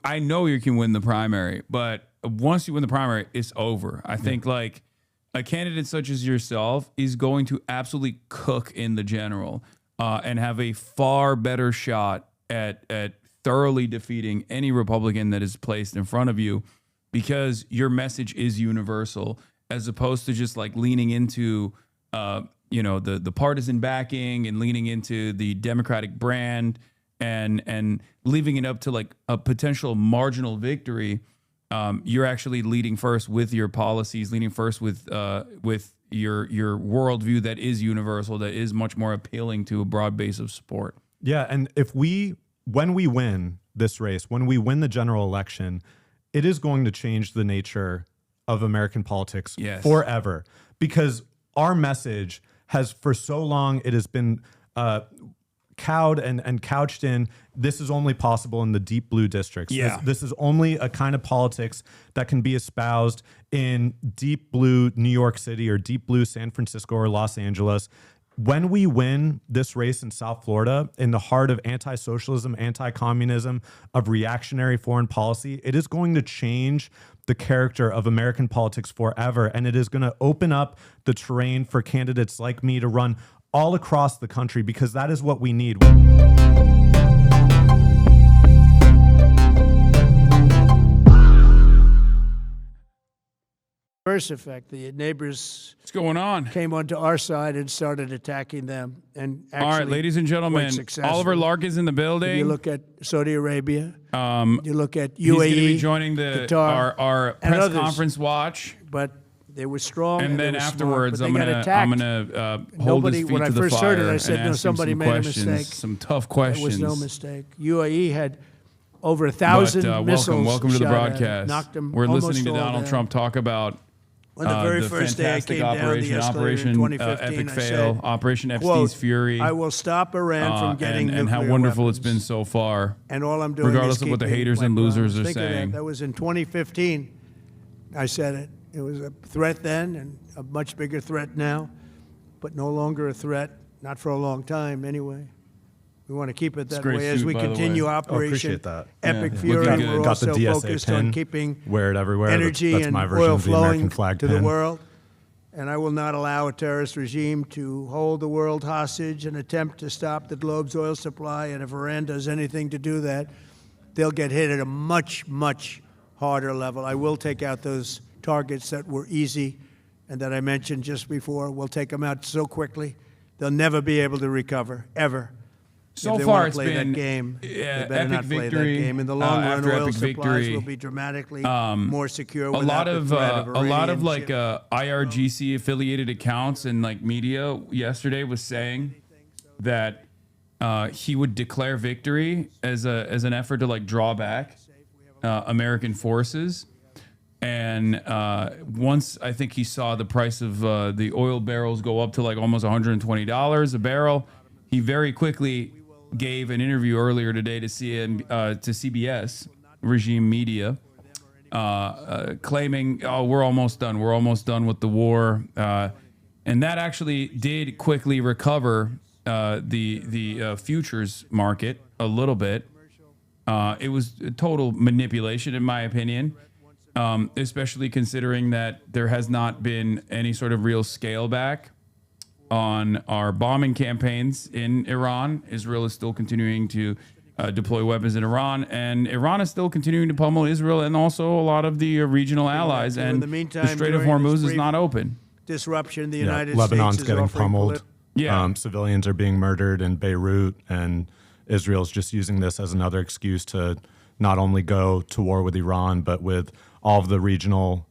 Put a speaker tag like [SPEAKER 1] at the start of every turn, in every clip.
[SPEAKER 1] I know you can win the primary, but once you win the primary, it's over. I think like a candidate such as yourself is going to absolutely cook in the general and have a far better shot at thoroughly defeating any Republican that is placed in front of you, because your message is universal, as opposed to just like leaning into the partisan backing and leaning into the Democratic brand and leaving it up to like a potential marginal victory. You're actually leading first with your policies, leading first with your worldview that is universal, that is much more appealing to a broad base of support.
[SPEAKER 2] Yeah, and when we win this race, when we win the general election, it is going to change the nature of American politics forever, because our message has for so long, it has been cowed and couched in, this is only possible in the deep blue districts.
[SPEAKER 1] Yeah.
[SPEAKER 2] This is only a kind of politics that can be espoused in deep blue New York City or deep blue San Francisco or Los Angeles. When we win this race in South Florida, in the heart of anti-socialism, anti-communism, of reactionary foreign policy, it is going to change the character of American politics forever. And it is going to open up the terrain for candidates like me to run all across the country, because that is what we need.
[SPEAKER 3] First effect, the neighbors
[SPEAKER 1] What's going on?
[SPEAKER 3] came onto our side and started attacking them. And actually,
[SPEAKER 1] All right, ladies and gentlemen, Oliver Larkin's in the building.
[SPEAKER 3] If you look at Saudi Arabia, you look at UAE,
[SPEAKER 1] he's going to be joining
[SPEAKER 3] Qatar,
[SPEAKER 1] our
[SPEAKER 3] and
[SPEAKER 1] press
[SPEAKER 3] others.
[SPEAKER 1] conference watch.
[SPEAKER 3] But they were strong.
[SPEAKER 1] And then
[SPEAKER 3] they were
[SPEAKER 1] afterwards,
[SPEAKER 3] smart,
[SPEAKER 1] I'm
[SPEAKER 3] but they got
[SPEAKER 1] gonna
[SPEAKER 3] attacked.
[SPEAKER 1] hold his feet
[SPEAKER 3] when
[SPEAKER 1] to
[SPEAKER 3] I
[SPEAKER 1] the
[SPEAKER 3] first
[SPEAKER 1] fire
[SPEAKER 3] heard it, I said,
[SPEAKER 1] and
[SPEAKER 3] no,
[SPEAKER 1] ask him
[SPEAKER 3] somebody
[SPEAKER 1] some
[SPEAKER 3] made a
[SPEAKER 1] questions,
[SPEAKER 3] mistake.
[SPEAKER 1] some tough questions.
[SPEAKER 3] There was no mistake. UAE had over 1,000 missiles.
[SPEAKER 1] Welcome to the
[SPEAKER 3] shot at it,
[SPEAKER 1] broadcast.
[SPEAKER 3] knocked them
[SPEAKER 1] We're
[SPEAKER 3] almost
[SPEAKER 1] listening to
[SPEAKER 3] all
[SPEAKER 1] Donald
[SPEAKER 3] down.
[SPEAKER 1] Trump talk about
[SPEAKER 3] On the very first day I
[SPEAKER 1] fantastic
[SPEAKER 3] came down the escalator in 2015,
[SPEAKER 1] Epic
[SPEAKER 3] I
[SPEAKER 1] Fail,
[SPEAKER 3] said,
[SPEAKER 1] Operation Epstein's
[SPEAKER 3] quote,
[SPEAKER 1] Fury.
[SPEAKER 3] I will stop Iran from getting
[SPEAKER 1] and how
[SPEAKER 3] nuclear
[SPEAKER 1] wonderful
[SPEAKER 3] weapons.
[SPEAKER 1] it's been so far.
[SPEAKER 3] And all I'm doing
[SPEAKER 1] regardless
[SPEAKER 3] is
[SPEAKER 1] of what the
[SPEAKER 3] keeping
[SPEAKER 1] haters
[SPEAKER 3] my
[SPEAKER 1] and losers
[SPEAKER 3] promise.
[SPEAKER 1] are
[SPEAKER 3] Think of
[SPEAKER 1] saying.
[SPEAKER 3] That was in 2015. I said it. It was a threat then and a much bigger threat now, but no longer a threat, not for a long time anyway. We want to keep it that
[SPEAKER 1] great
[SPEAKER 3] way as
[SPEAKER 1] suit,
[SPEAKER 3] we
[SPEAKER 1] by the
[SPEAKER 3] continue
[SPEAKER 1] way.
[SPEAKER 3] Operation
[SPEAKER 2] appreciate that.
[SPEAKER 3] Epic
[SPEAKER 1] Yeah.
[SPEAKER 3] Fury.
[SPEAKER 1] Looking
[SPEAKER 3] We're
[SPEAKER 1] good.
[SPEAKER 2] Got the
[SPEAKER 3] also
[SPEAKER 2] DSA
[SPEAKER 3] focused
[SPEAKER 2] pin.
[SPEAKER 3] on keeping
[SPEAKER 2] Wear it everywhere.
[SPEAKER 3] energy
[SPEAKER 2] That's
[SPEAKER 3] and
[SPEAKER 2] my version
[SPEAKER 3] oil
[SPEAKER 2] of the American
[SPEAKER 3] flowing
[SPEAKER 2] flag
[SPEAKER 3] to
[SPEAKER 2] pin.
[SPEAKER 3] the world. And I will not allow a terrorist regime to hold the world hostage and attempt to stop the globe's oil supply. And if Iran does anything to do that, they'll get hit at a much, much harder level. I will take out those targets that were easy and that I mentioned just before. We'll take them out so quickly, they'll never be able to recover, ever.
[SPEAKER 1] So
[SPEAKER 3] if they
[SPEAKER 1] far,
[SPEAKER 3] want
[SPEAKER 1] it's
[SPEAKER 3] to play
[SPEAKER 1] been
[SPEAKER 3] that game, they better
[SPEAKER 1] epic
[SPEAKER 3] not play
[SPEAKER 1] victory.
[SPEAKER 3] that game. In the long run,
[SPEAKER 1] After
[SPEAKER 3] oil
[SPEAKER 1] epic
[SPEAKER 3] supplies
[SPEAKER 1] victory,
[SPEAKER 3] will be dramatically more secure.
[SPEAKER 1] a
[SPEAKER 3] without
[SPEAKER 1] lot of
[SPEAKER 3] the threat of
[SPEAKER 1] a lot of
[SPEAKER 3] Iranian
[SPEAKER 1] like
[SPEAKER 3] ships.
[SPEAKER 1] IRGC affiliated accounts and like media yesterday was saying that he would declare victory as an effort to like draw back American forces. And once I think he saw the price of the oil barrels go up to like almost $120 a barrel, he very quickly gave an interview earlier today to CBS regime media, claiming, "Oh, we're almost done. We're almost done with the war," and that actually did quickly recover the futures market a little bit. It was a total manipulation, in my opinion. Especially considering that there has not been any sort of real scale back on our bombing campaigns in Iran. Israel is still continuing to deploy weapons in Iran, and Iran is still continuing to pummel Israel and also a lot of the regional allies. And
[SPEAKER 3] the meantime,
[SPEAKER 1] Strait of
[SPEAKER 3] during this
[SPEAKER 1] Hormuz is
[SPEAKER 3] brief
[SPEAKER 1] not open.
[SPEAKER 3] disruption, the United
[SPEAKER 2] Lebanon's
[SPEAKER 3] States is
[SPEAKER 2] getting
[SPEAKER 3] offering
[SPEAKER 2] pummeled.
[SPEAKER 1] Yeah.
[SPEAKER 2] Civilians are being murdered in Beirut, and Israel's just using this as another excuse to not only go to war with Iran, but with all of the regional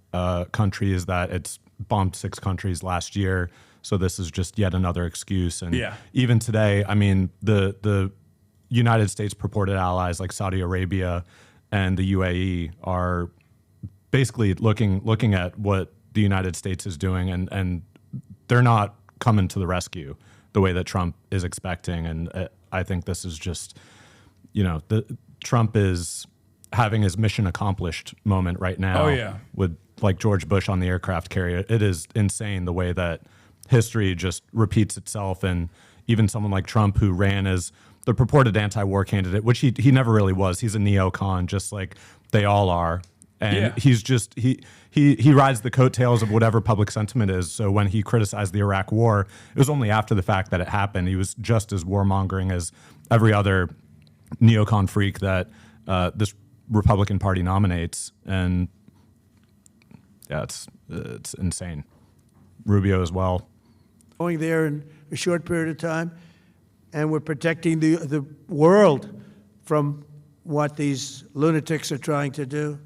[SPEAKER 2] countries that it's bombed 6 countries last year. So this is just yet another excuse. And even today, I mean, the United States purported allies like Saudi Arabia and the UAE are basically looking at what the United States is doing, and they're not coming to the rescue the way that Trump is expecting. And I think this is just, Trump is having his mission accomplished moment right now.
[SPEAKER 1] Oh, yeah.
[SPEAKER 2] With like George Bush on the aircraft carrier. It is insane the way that history just repeats itself. And even someone like Trump, who ran as the purported anti-war candidate, which he never really was. He's a neocon, just like they all are. And he's just he rides the coattails of whatever public sentiment is. So when he criticized the Iraq War, it was only after the fact that it happened. He was just as warmongering as every other neocon freak that this Republican Party nominates. And yeah, it's insane. Rubio as well.
[SPEAKER 3] Going there in a short period of time, and we're protecting the world from what these lunatics are trying to do.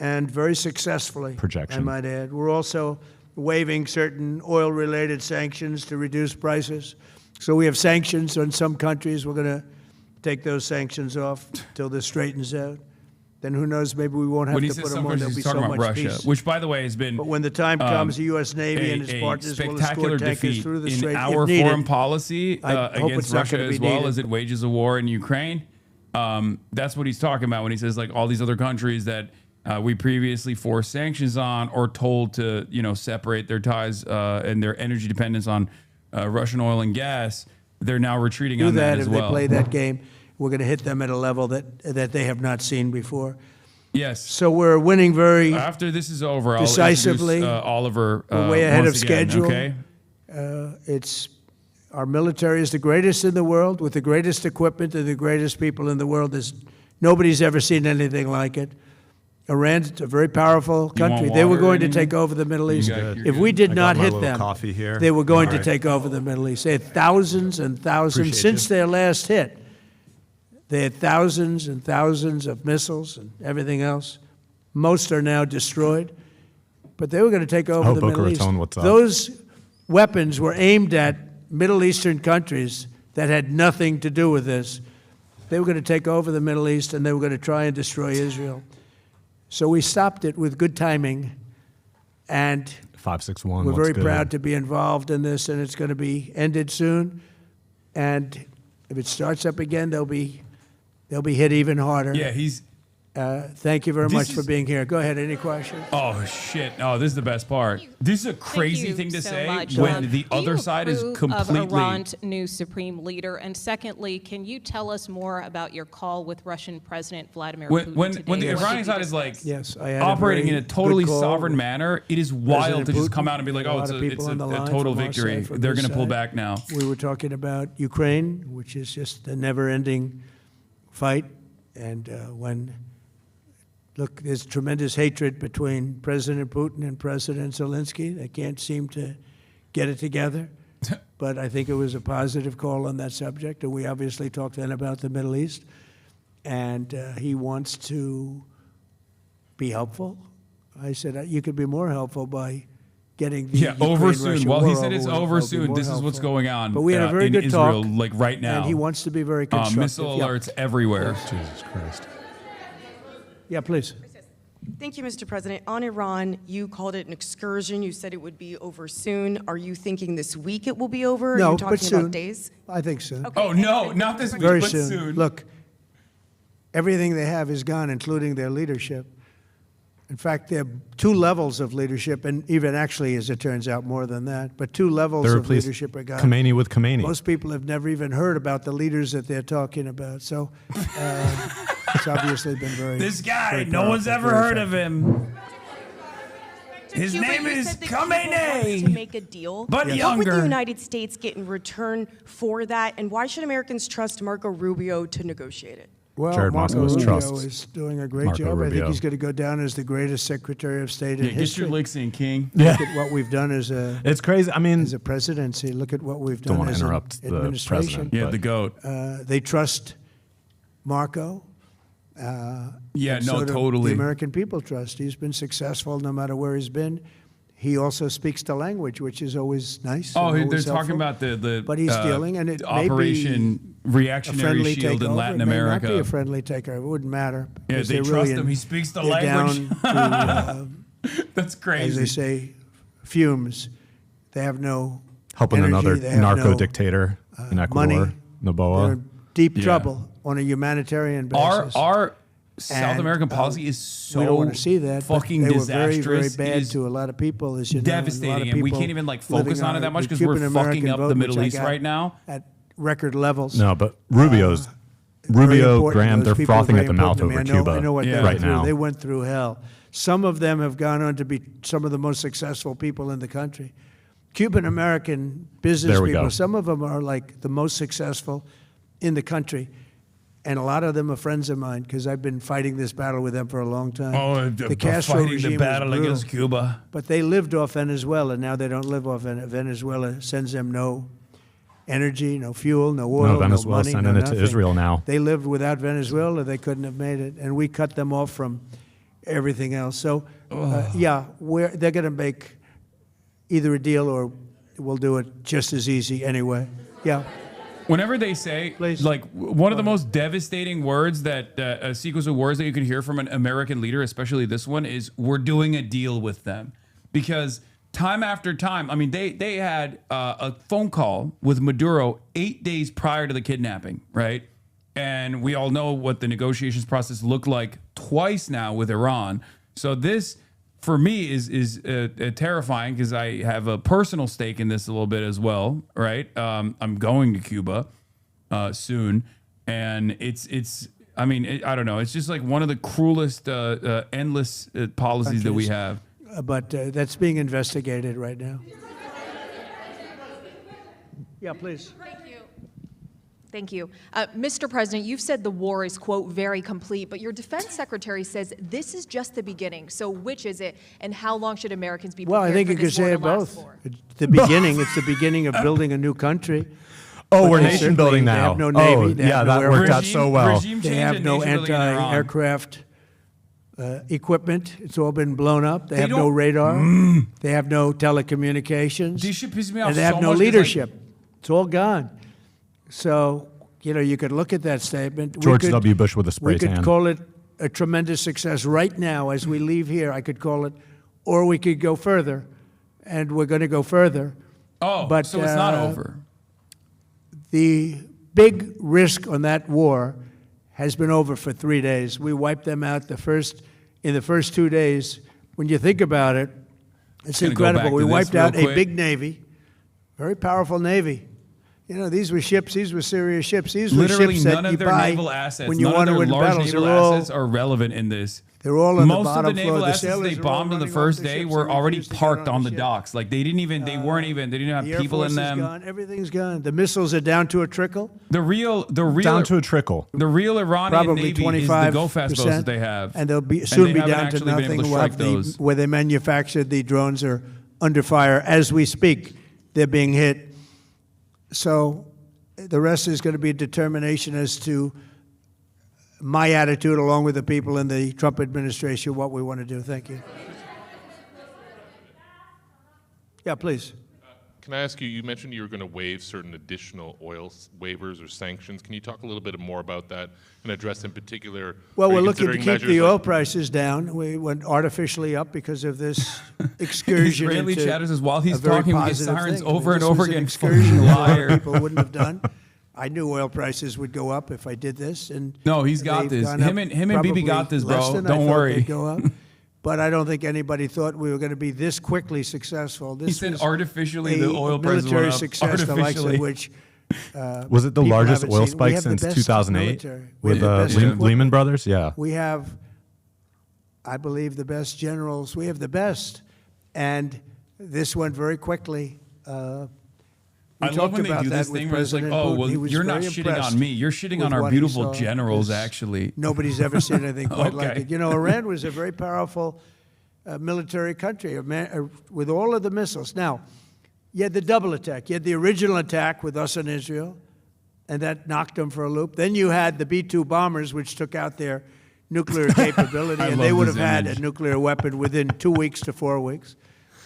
[SPEAKER 3] And very successfully,
[SPEAKER 2] Projection.
[SPEAKER 3] I might add. We're also waiving certain oil-related sanctions to reduce prices. So we have sanctions on some countries. We're going to take those sanctions off till this straightens out. Then who knows, maybe we won't have to put them on. There'll be so much
[SPEAKER 1] Russia,
[SPEAKER 3] peace.
[SPEAKER 1] which, by the way, has been.
[SPEAKER 3] But when the time comes, the U.S. Navy and its partners will escort tankers through the
[SPEAKER 1] in
[SPEAKER 3] strait
[SPEAKER 1] our
[SPEAKER 3] if needed.
[SPEAKER 1] foreign policy against Russia as well
[SPEAKER 3] needed.
[SPEAKER 1] as it wages a war in Ukraine. That's what he's talking about when he says like all these other countries that we previously forced sanctions on or told to separate their ties and their energy dependence on Russian oil and gas. They're now retreating on that as well.
[SPEAKER 3] If they play that game, we're going to hit them at a level that they have not seen before.
[SPEAKER 1] Yes.
[SPEAKER 3] So we're winning very
[SPEAKER 1] after this is over,
[SPEAKER 3] decisively.
[SPEAKER 1] I'll introduce Oliver.
[SPEAKER 3] We're way ahead of
[SPEAKER 1] again,
[SPEAKER 3] schedule.
[SPEAKER 1] Okay.
[SPEAKER 3] Our military is the greatest in the world, with the greatest equipment and the greatest people in the world. Nobody's ever seen anything like it. Iran's a very powerful country. They were going to take over the Middle East. If we did not hit them, they were going to take over the Middle East. They had thousands and thousands since their last hit. They had thousands and thousands of missiles and everything else. Most are now destroyed. But they were going to take over the Middle East. Those weapons were aimed at Middle Eastern countries that had nothing to do with this. They were going to take over the Middle East, and they were going to try and destroy Israel. So we stopped it with good timing, and
[SPEAKER 2] 561.
[SPEAKER 3] We're very proud to be involved in this, and it's going to be ended soon. And if it starts up again, they'll be hit even harder.
[SPEAKER 1] Yeah, he's.
[SPEAKER 3] Thank you very much for being here. Go ahead. Any questions?
[SPEAKER 1] Oh shit! Oh, this is the best part. This is a crazy thing to say when the other side is completely.
[SPEAKER 4] Of Iran's new supreme leader, and secondly, can you tell us more about your call with Russian President Vladimir Putin today?
[SPEAKER 1] When the Iranian side is like
[SPEAKER 3] I had
[SPEAKER 1] operating in a totally sovereign manner, it is wild to just come out and be like, "Oh, it's a total victory. They're going to pull back now."
[SPEAKER 3] We were talking about Ukraine, which is just a never-ending fight, and Look, there's tremendous hatred between President Putin and President Zelensky. They can't seem to get it together. But I think it was a positive call on that subject. And we obviously talked then about the Middle East. And he wants to be helpful. I said, you could be more helpful by getting the
[SPEAKER 1] over soon.
[SPEAKER 3] Russia
[SPEAKER 1] Well,
[SPEAKER 3] war
[SPEAKER 1] he said it's over soon. This is what's going on.
[SPEAKER 3] But we had a very
[SPEAKER 1] in
[SPEAKER 3] good
[SPEAKER 1] Israel,
[SPEAKER 3] talk.
[SPEAKER 1] like right now.
[SPEAKER 3] And he wants to be very constructive.
[SPEAKER 1] Missile alerts everywhere.
[SPEAKER 2] Oh, Jesus Christ.
[SPEAKER 3] Yeah, please.
[SPEAKER 5] Thank you, Mr. President. On Iran, you called it an excursion. You said it would be over soon. Are you thinking this week it will be over?
[SPEAKER 3] No,
[SPEAKER 5] Are you talking
[SPEAKER 3] but soon.
[SPEAKER 5] about days?
[SPEAKER 3] I think soon.
[SPEAKER 5] Okay.
[SPEAKER 1] Oh, no, not this week,
[SPEAKER 3] Very
[SPEAKER 1] but
[SPEAKER 3] soon.
[SPEAKER 1] soon.
[SPEAKER 3] Look, everything they have is gone, including their leadership. In fact, there are two levels of leadership, and even actually, as it turns out, more than that. But two levels of leadership are gone.
[SPEAKER 2] Khomeini with Khomeini.
[SPEAKER 3] Most people have never even heard about the leaders that they're talking about. So it's obviously been very.
[SPEAKER 1] This guy,
[SPEAKER 3] very
[SPEAKER 1] no one's
[SPEAKER 3] powerful,
[SPEAKER 1] ever
[SPEAKER 3] very
[SPEAKER 1] heard of him. His name is
[SPEAKER 5] to make a deal.
[SPEAKER 1] But
[SPEAKER 5] What
[SPEAKER 1] younger.
[SPEAKER 5] would the United States get in return for that, and why should Americans trust Marco Rubio to negotiate it?
[SPEAKER 3] Well,
[SPEAKER 2] Jared
[SPEAKER 3] Marco
[SPEAKER 2] Moskowitz
[SPEAKER 3] Rubio
[SPEAKER 2] trusts
[SPEAKER 3] is doing a great
[SPEAKER 2] Marco
[SPEAKER 3] job. I think
[SPEAKER 2] Rubio.
[SPEAKER 3] he's going to go down as the greatest Secretary of State in
[SPEAKER 1] Get
[SPEAKER 3] history.
[SPEAKER 1] your licks in, King.
[SPEAKER 3] Look at what we've done as a
[SPEAKER 2] It's crazy. I mean,
[SPEAKER 3] as a presidency. Look at what we've
[SPEAKER 2] don't
[SPEAKER 3] done
[SPEAKER 2] want to
[SPEAKER 3] as an
[SPEAKER 2] interrupt the
[SPEAKER 3] administration.
[SPEAKER 2] president.
[SPEAKER 1] Yeah,
[SPEAKER 2] but
[SPEAKER 1] the GOAT.
[SPEAKER 3] They trust Marco.
[SPEAKER 1] Yeah,
[SPEAKER 3] and
[SPEAKER 1] no,
[SPEAKER 3] so do
[SPEAKER 1] totally.
[SPEAKER 3] The American people trust. He's been successful no matter where he's been. He also speaks the language, which is always nice.
[SPEAKER 1] Oh,
[SPEAKER 3] and
[SPEAKER 1] they're
[SPEAKER 3] always
[SPEAKER 1] talking
[SPEAKER 3] helpful.
[SPEAKER 1] about the
[SPEAKER 3] But he's dealing, and it may be
[SPEAKER 1] Operation
[SPEAKER 3] a
[SPEAKER 1] Reactionary
[SPEAKER 3] friendly
[SPEAKER 1] Shield
[SPEAKER 3] takeover.
[SPEAKER 1] in Latin
[SPEAKER 3] It may not
[SPEAKER 1] America.
[SPEAKER 3] be a friendly takeover. It wouldn't matter.
[SPEAKER 1] Yeah,
[SPEAKER 3] because
[SPEAKER 1] they
[SPEAKER 3] they're
[SPEAKER 1] trust
[SPEAKER 3] really
[SPEAKER 1] him. He speaks the
[SPEAKER 3] they're
[SPEAKER 1] language.
[SPEAKER 3] Down to,
[SPEAKER 1] That's
[SPEAKER 3] as
[SPEAKER 1] crazy.
[SPEAKER 3] they say, fumes. They have no
[SPEAKER 2] helping
[SPEAKER 3] energy.
[SPEAKER 2] another
[SPEAKER 3] They have
[SPEAKER 2] narco
[SPEAKER 3] no,
[SPEAKER 2] dictator in Ecuador,
[SPEAKER 3] money. They're
[SPEAKER 2] Noboa.
[SPEAKER 3] in deep
[SPEAKER 1] Yeah.
[SPEAKER 3] trouble on a humanitarian basis.
[SPEAKER 1] Our South
[SPEAKER 3] And,
[SPEAKER 1] American policy is so
[SPEAKER 3] we don't want to see that. but
[SPEAKER 1] fucking
[SPEAKER 3] they were
[SPEAKER 1] disastrous.
[SPEAKER 3] very, very
[SPEAKER 1] It
[SPEAKER 3] bad
[SPEAKER 1] is
[SPEAKER 3] to a lot of people, as you know.
[SPEAKER 1] devastating,
[SPEAKER 3] and, a lot of
[SPEAKER 1] and we
[SPEAKER 3] people
[SPEAKER 1] can't even like
[SPEAKER 3] living
[SPEAKER 1] focus on it that much
[SPEAKER 3] the
[SPEAKER 1] because we're
[SPEAKER 3] Cuban-American
[SPEAKER 1] fucking up
[SPEAKER 3] vote,
[SPEAKER 1] the
[SPEAKER 3] which
[SPEAKER 1] Middle
[SPEAKER 3] I
[SPEAKER 1] East
[SPEAKER 3] got
[SPEAKER 1] right now.
[SPEAKER 3] At record levels.
[SPEAKER 2] No, but
[SPEAKER 3] Very
[SPEAKER 2] Rubio,
[SPEAKER 3] important.
[SPEAKER 2] Graham,
[SPEAKER 3] Those
[SPEAKER 2] they're
[SPEAKER 3] people are
[SPEAKER 2] frothing
[SPEAKER 3] very
[SPEAKER 2] at the mouth
[SPEAKER 3] important to
[SPEAKER 2] over
[SPEAKER 3] me. I
[SPEAKER 2] Cuba
[SPEAKER 3] know what they
[SPEAKER 2] right
[SPEAKER 3] went through.
[SPEAKER 2] now.
[SPEAKER 3] They went through hell. Some of them have gone on to be some of the most successful people in the country. Cuban-American business
[SPEAKER 2] There we
[SPEAKER 3] people,
[SPEAKER 2] go.
[SPEAKER 3] some of them are like the most successful in the country. And a lot of them are friends of mine because I've been fighting this battle with them for a long time. The Castro
[SPEAKER 1] fighting
[SPEAKER 3] regime
[SPEAKER 1] the
[SPEAKER 3] was
[SPEAKER 1] battle
[SPEAKER 3] brutal.
[SPEAKER 1] against Cuba.
[SPEAKER 3] But they lived off Venezuela. Now they don't live off Venezuela. Sends them no energy, no fuel, no oil,
[SPEAKER 2] No, Venezuela
[SPEAKER 3] money,
[SPEAKER 2] sending
[SPEAKER 3] no
[SPEAKER 2] it to
[SPEAKER 3] nothing.
[SPEAKER 2] Israel now.
[SPEAKER 3] They lived without Venezuela. They couldn't have made it. And we cut them off from everything else. So, yeah, they're going to make either a deal or we'll do it just as easy anyway. Yeah.
[SPEAKER 1] Whenever they say,
[SPEAKER 3] Please.
[SPEAKER 1] like, one of the most devastating words that a sequence of words that you could hear from an American leader, especially this one, is "we're doing a deal with them," because time after time, I mean, they had a phone call with Maduro 8 days prior to the kidnapping, right? And we all know what the negotiations process looked like twice now with Iran. So this, for me, is terrifying because I have a personal stake in this a little bit as well, right? I'm going to Cuba soon, and it's. I mean, I don't know. It's just like one of the cruelest, endless policies that we have.
[SPEAKER 3] But that's being investigated right now. Yeah, please.
[SPEAKER 6] Thank you. Mr. President, you've said the war is, quote, very complete, but your defense secretary says this is just the beginning. So which is it, and how long should Americans be prepared
[SPEAKER 3] Well, I think
[SPEAKER 6] for
[SPEAKER 3] you could
[SPEAKER 6] this war
[SPEAKER 3] say
[SPEAKER 6] to
[SPEAKER 3] it
[SPEAKER 6] last
[SPEAKER 3] both.
[SPEAKER 6] for?
[SPEAKER 3] It's the beginning. It's the beginning of building a new country.
[SPEAKER 2] Oh,
[SPEAKER 3] But
[SPEAKER 2] we're
[SPEAKER 3] they
[SPEAKER 2] nation
[SPEAKER 3] certainly-
[SPEAKER 2] building
[SPEAKER 3] they
[SPEAKER 2] now.
[SPEAKER 3] have no Navy,
[SPEAKER 2] Oh,
[SPEAKER 3] they have
[SPEAKER 2] yeah,
[SPEAKER 3] no
[SPEAKER 2] that
[SPEAKER 3] air
[SPEAKER 2] worked
[SPEAKER 3] force.
[SPEAKER 2] out so well.
[SPEAKER 1] Regime
[SPEAKER 3] They
[SPEAKER 1] change
[SPEAKER 3] have
[SPEAKER 1] and
[SPEAKER 3] no
[SPEAKER 1] nation building in Iran.
[SPEAKER 3] anti-aircraft equipment. It's all been blown up. They have no
[SPEAKER 1] don't-
[SPEAKER 3] radar. They have no telecommunications.
[SPEAKER 1] This shit pisses me off
[SPEAKER 3] And they
[SPEAKER 1] so
[SPEAKER 3] have no
[SPEAKER 1] much 'cause,
[SPEAKER 3] leadership. It's all gone. So, you know, you could look at that statement.
[SPEAKER 2] George W. Bush with a spray
[SPEAKER 3] We could
[SPEAKER 2] tan.
[SPEAKER 3] call it a tremendous success right now as we leave here. I could call it, or we could go further, and we're going to go further.
[SPEAKER 1] Oh,
[SPEAKER 3] But,
[SPEAKER 1] so it's not over.
[SPEAKER 3] The big risk on that war has been over for 3 days. We wiped them out in the first 2 days. When you think about it, it's
[SPEAKER 1] Gonna go back
[SPEAKER 3] incredible.
[SPEAKER 1] to
[SPEAKER 3] We
[SPEAKER 1] this
[SPEAKER 3] wiped
[SPEAKER 1] real
[SPEAKER 3] out a
[SPEAKER 1] quick.
[SPEAKER 3] big navy, very powerful navy. You know, these were ships. These were serious ships. These were
[SPEAKER 1] Literally
[SPEAKER 3] ships
[SPEAKER 1] none
[SPEAKER 3] that you
[SPEAKER 1] of their
[SPEAKER 3] buy
[SPEAKER 1] naval assets,
[SPEAKER 3] when you
[SPEAKER 1] none
[SPEAKER 3] want
[SPEAKER 1] of
[SPEAKER 3] to
[SPEAKER 1] their
[SPEAKER 3] win
[SPEAKER 1] large
[SPEAKER 3] battles.
[SPEAKER 1] naval
[SPEAKER 3] They're all,
[SPEAKER 1] assets are relevant in this.
[SPEAKER 3] they're all on
[SPEAKER 1] Most
[SPEAKER 3] the
[SPEAKER 1] of
[SPEAKER 3] bottom
[SPEAKER 1] the
[SPEAKER 3] floor.
[SPEAKER 1] naval
[SPEAKER 3] The
[SPEAKER 1] assets
[SPEAKER 3] sailors
[SPEAKER 1] they
[SPEAKER 3] are all
[SPEAKER 1] bombed on the
[SPEAKER 3] running off
[SPEAKER 1] first
[SPEAKER 3] the
[SPEAKER 1] day
[SPEAKER 3] ships
[SPEAKER 1] were
[SPEAKER 3] and
[SPEAKER 1] already
[SPEAKER 3] refused to get
[SPEAKER 1] parked
[SPEAKER 3] on
[SPEAKER 1] on
[SPEAKER 3] the
[SPEAKER 1] the
[SPEAKER 3] ship.
[SPEAKER 1] docks. Like they didn't have
[SPEAKER 3] The Air
[SPEAKER 1] people
[SPEAKER 3] Force
[SPEAKER 1] in
[SPEAKER 3] is
[SPEAKER 1] them.
[SPEAKER 3] gone. Everything's gone. The missiles are down to a trickle.
[SPEAKER 1] The real
[SPEAKER 2] Down to a trickle.
[SPEAKER 1] the real Iranian
[SPEAKER 3] Probably
[SPEAKER 1] Navy
[SPEAKER 3] 25%.
[SPEAKER 1] is the go-fast boats that they have.
[SPEAKER 3] And they'll
[SPEAKER 1] they
[SPEAKER 3] soon be
[SPEAKER 1] haven't
[SPEAKER 3] down to
[SPEAKER 1] actually been able
[SPEAKER 3] nothing.
[SPEAKER 1] to
[SPEAKER 3] We'll
[SPEAKER 1] strike
[SPEAKER 3] have
[SPEAKER 1] those.
[SPEAKER 3] where they manufactured the drones are under fire as we speak. They're being hit. So the rest is going to be a determination as to my attitude, along with the people in the Trump administration, what we want to do. Thank you. Yeah, please.
[SPEAKER 7] Can I ask you, you mentioned you were going to waive certain additional oil waivers or sanctions. Can you talk a little bit more about that and address in particular?
[SPEAKER 3] Well,
[SPEAKER 7] are
[SPEAKER 3] we're
[SPEAKER 7] you
[SPEAKER 3] looking to
[SPEAKER 7] considering
[SPEAKER 3] keep the
[SPEAKER 7] measures
[SPEAKER 3] oil
[SPEAKER 7] like-
[SPEAKER 3] prices down. We went artificially up because of this excursion.
[SPEAKER 1] Israeli
[SPEAKER 3] into
[SPEAKER 1] chatter says while he's
[SPEAKER 3] a very
[SPEAKER 1] talking, we get
[SPEAKER 3] positive
[SPEAKER 1] sirens
[SPEAKER 3] thing. I mean,
[SPEAKER 1] over and
[SPEAKER 3] this
[SPEAKER 1] over
[SPEAKER 3] was an
[SPEAKER 1] again.
[SPEAKER 3] excursion
[SPEAKER 1] Fucking
[SPEAKER 3] a lot of
[SPEAKER 1] liar.
[SPEAKER 3] people wouldn't have done. I knew oil prices would go up if I did this, and
[SPEAKER 1] No, he's got
[SPEAKER 3] they've
[SPEAKER 1] this.
[SPEAKER 3] gone
[SPEAKER 1] Him
[SPEAKER 3] up
[SPEAKER 1] and Bibi
[SPEAKER 3] probably
[SPEAKER 1] got this,
[SPEAKER 3] less
[SPEAKER 1] bro.
[SPEAKER 3] than I
[SPEAKER 1] Don't
[SPEAKER 3] thought
[SPEAKER 1] worry.
[SPEAKER 3] they'd go up. But I don't think anybody thought we were going to be this quickly successful. This
[SPEAKER 1] He said
[SPEAKER 3] was
[SPEAKER 1] artificially
[SPEAKER 3] a
[SPEAKER 1] the oil prices
[SPEAKER 3] military
[SPEAKER 1] went up.
[SPEAKER 3] success, the likes of
[SPEAKER 1] Artificially.
[SPEAKER 3] which
[SPEAKER 2] Was it the
[SPEAKER 3] people
[SPEAKER 2] largest
[SPEAKER 3] haven't
[SPEAKER 2] oil
[SPEAKER 3] seen. We
[SPEAKER 2] spike
[SPEAKER 3] have the
[SPEAKER 2] since
[SPEAKER 3] best
[SPEAKER 2] 2008
[SPEAKER 3] military. We
[SPEAKER 2] with
[SPEAKER 3] have the best equipment.
[SPEAKER 2] Lehman Brothers? Yeah.
[SPEAKER 3] We have, I believe, the best generals. We have the best. And this went very quickly. We
[SPEAKER 1] I love
[SPEAKER 3] talked
[SPEAKER 1] when they
[SPEAKER 3] about
[SPEAKER 1] do
[SPEAKER 3] that
[SPEAKER 1] this
[SPEAKER 3] with
[SPEAKER 1] thing where it's like,
[SPEAKER 3] President
[SPEAKER 1] oh,
[SPEAKER 3] Putin.
[SPEAKER 1] well,
[SPEAKER 3] He was
[SPEAKER 1] you're not
[SPEAKER 3] very
[SPEAKER 1] shitting
[SPEAKER 3] impressed
[SPEAKER 1] on me. You're shitting
[SPEAKER 3] with
[SPEAKER 1] on our
[SPEAKER 3] what he
[SPEAKER 1] beautiful
[SPEAKER 3] saw,
[SPEAKER 1] generals,
[SPEAKER 3] 'cause
[SPEAKER 1] actually.
[SPEAKER 3] Nobody's ever seen anything quite like
[SPEAKER 1] Okay.
[SPEAKER 3] it. You know, Iran was a very powerful military country with all of the missiles. Now, you had the double attack. You had the original attack with us and Israel, and that knocked them for a loop. Then you had the B-2 bombers, which took out their nuclear capability,
[SPEAKER 1] I
[SPEAKER 3] and they
[SPEAKER 1] love
[SPEAKER 3] would
[SPEAKER 1] this
[SPEAKER 3] have had
[SPEAKER 1] image.
[SPEAKER 3] a nuclear weapon within 2 weeks to 4 weeks.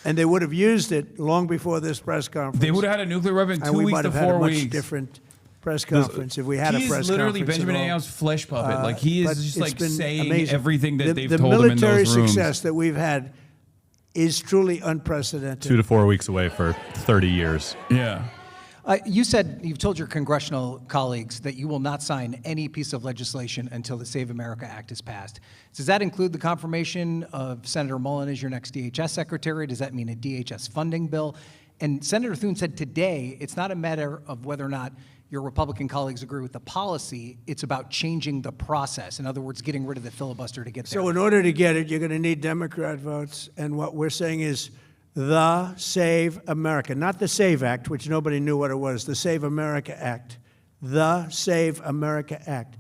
[SPEAKER 3] And they would have used it long before this press conference.
[SPEAKER 1] They would have had a nuclear weapon
[SPEAKER 3] and
[SPEAKER 1] 2
[SPEAKER 3] we
[SPEAKER 1] weeks
[SPEAKER 3] might
[SPEAKER 1] to
[SPEAKER 3] have had
[SPEAKER 1] 4
[SPEAKER 3] a much
[SPEAKER 1] weeks.
[SPEAKER 3] different press conference if we had a
[SPEAKER 1] He
[SPEAKER 3] press
[SPEAKER 1] is literally
[SPEAKER 3] conference at
[SPEAKER 1] Benjamin
[SPEAKER 3] all.
[SPEAKER 1] Netanyah's flesh puppet. Like he
[SPEAKER 3] But
[SPEAKER 1] is just
[SPEAKER 3] it's
[SPEAKER 1] like
[SPEAKER 3] been
[SPEAKER 1] saying
[SPEAKER 3] amazing.
[SPEAKER 1] everything that they've
[SPEAKER 3] the
[SPEAKER 1] told him in
[SPEAKER 3] military
[SPEAKER 1] those rooms.
[SPEAKER 3] success that we've had is truly unprecedented.
[SPEAKER 2] 2 to 4 weeks away for 30 years.
[SPEAKER 1] Yeah.
[SPEAKER 8] You said you've told your congressional colleagues that you will not sign any piece of legislation until the Save America Act is passed. Does that include the confirmation of Senator Mullen as your next DHS secretary? Does that mean a DHS funding bill? And Senator Thune said today it's not a matter of whether or not your Republican colleagues agree with the policy. It's about changing the process. In other words, getting rid of the filibuster to get there.
[SPEAKER 3] So in order to get it, you're going to need Democrat votes. And what we're saying is the Save America, not the SAVE Act, which nobody knew what it was, the Save America Act, the Save America Act.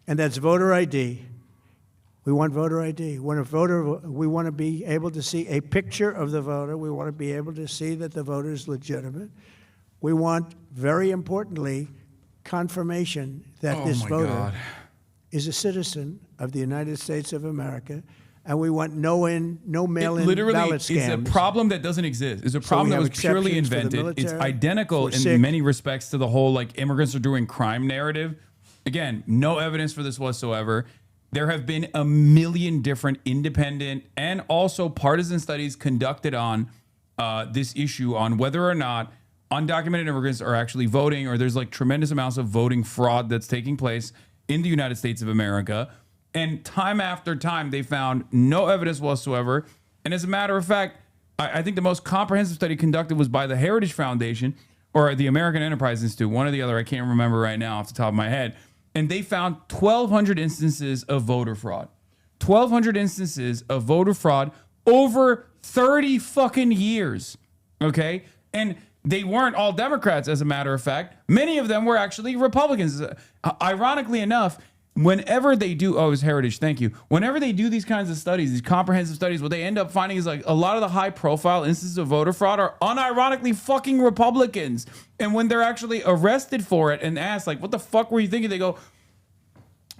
[SPEAKER 3] And that's voter ID. We want voter ID. We want to be able to see a picture of the voter. We want to be able to see that the voter is legitimate. We want, very importantly, confirmation that this voter is a citizen of the United States of America, and we want no mail-in ballot scams.
[SPEAKER 1] It's a problem that doesn't exist. It's a problem that was purely invented. It's identical in many respects to the whole like immigrants are doing crime narrative. Again, no evidence for this whatsoever. There have been a million different independent and also partisan studies conducted on this issue on whether or not undocumented immigrants are actually voting, or there's like tremendous amounts of voting fraud that's taking place in the United States of America. And time after time, they found no evidence whatsoever. And as a matter of fact, I think the most comprehensive study conducted was by the Heritage Foundation or the American Enterprise Institute, one or the other. I can't remember right now off the top of my head. And they found 1,200 instances of voter fraud. 1,200 instances of voter fraud over 30 fucking years. Okay? And they weren't all Democrats, as a matter of fact. Many of them were actually Republicans. Ironically enough, whenever they do, it was Heritage, thank you. Whenever they do these kinds of studies, these comprehensive studies, what they end up finding is like a lot of the high profile instances of voter fraud are unironically fucking Republicans. And when they're actually arrested for it and asked, like, what the fuck were you thinking? They go,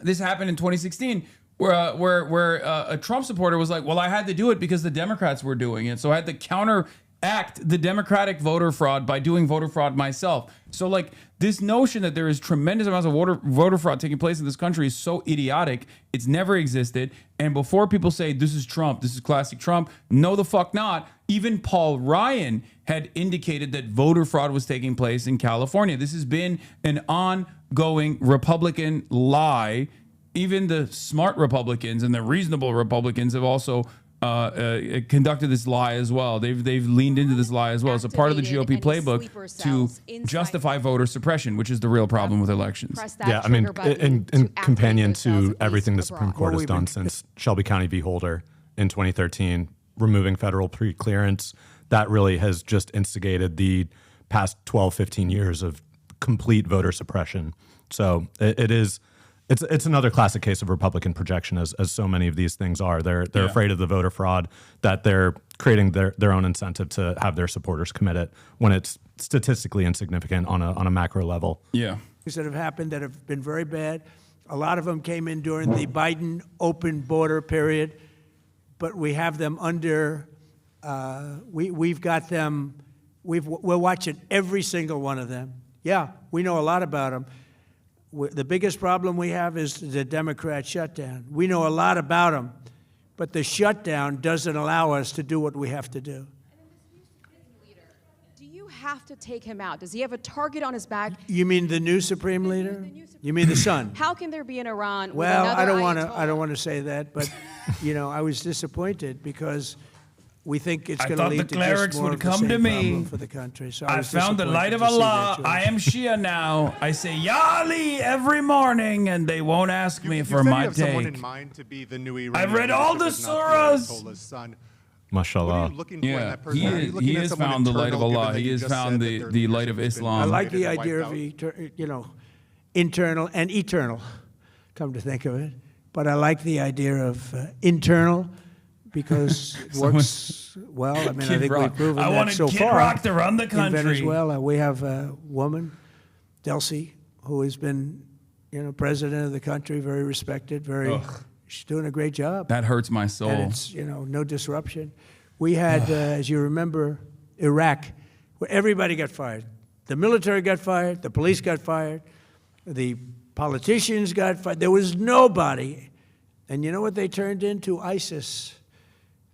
[SPEAKER 1] this happened in 2016. Where a Trump supporter was like, well, I had to do it because the Democrats were doing it. So I had to counteract the Democratic voter fraud by doing voter fraud myself. So like this notion that there is tremendous amounts of voter fraud taking place in this country is so idiotic. It's never existed. And before people say this is Trump, this is classic Trump, no the fuck not. Even Paul Ryan had indicated that voter fraud was taking place in California. This has been an ongoing Republican lie. Even the smart Republicans and the reasonable Republicans have also conducted this lie as well. They've leaned into this lie as well. It's a part of the GOP playbook to justify voter suppression, which is the real problem with elections.
[SPEAKER 2] Yeah, I mean, in companion to everything the Supreme Court has done since Shelby County v. Holder in 2013, removing federal pre-clearance, that really has just instigated the past 12, 15 years of complete voter suppression. So it's another classic case of Republican projection, as so many of these things are. They're afraid of the voter fraud, that they're creating their own incentive to have their supporters commit it when it's statistically insignificant on a macro level.
[SPEAKER 1] Yeah.
[SPEAKER 3] Things that have happened that have been very bad. A lot of them came in during the Biden open border period, but we have them under. We've got them. We're watching every single one of them. Yeah, we know a lot about them. The biggest problem we have is the Democrat shutdown. We know a lot about them, but the shutdown doesn't allow us to do what we have to do.
[SPEAKER 6] Do you have to take him out? Does he have a target on his back?
[SPEAKER 3] You mean the new Supreme Leader? You mean the son?
[SPEAKER 6] How can there be an Iran with
[SPEAKER 3] Well,
[SPEAKER 6] another
[SPEAKER 3] I don't want to say that, but I was disappointed because we think it's going to lead to just more of the same problem for the country. So
[SPEAKER 1] I found the light of Allah. I am Shia now. I say Ya Ali every morning, and they won't ask me for my take.
[SPEAKER 9] Someone in mind to be the new Iran.
[SPEAKER 1] I've read all the surahs.
[SPEAKER 2] Mashallah.
[SPEAKER 1] Yeah, he has found the light of Allah. He has found the light of Islam.
[SPEAKER 3] I like the idea of internal and eternal, come to think of it. But I like the idea of internal, because it works well. I mean, I think we've proven that so far.
[SPEAKER 1] Kid Rock to run the country.
[SPEAKER 3] In Venezuela, we have a woman, Delcy, who has been, president of the country, very respected, she's doing a great job.
[SPEAKER 1] That hurts my soul.
[SPEAKER 3] And it's, no disruption. We had, as you remember, Iraq, where everybody got fired. The military got fired, the police got fired, the politicians got fired. There was nobody. And you know what they turned into? ISIS.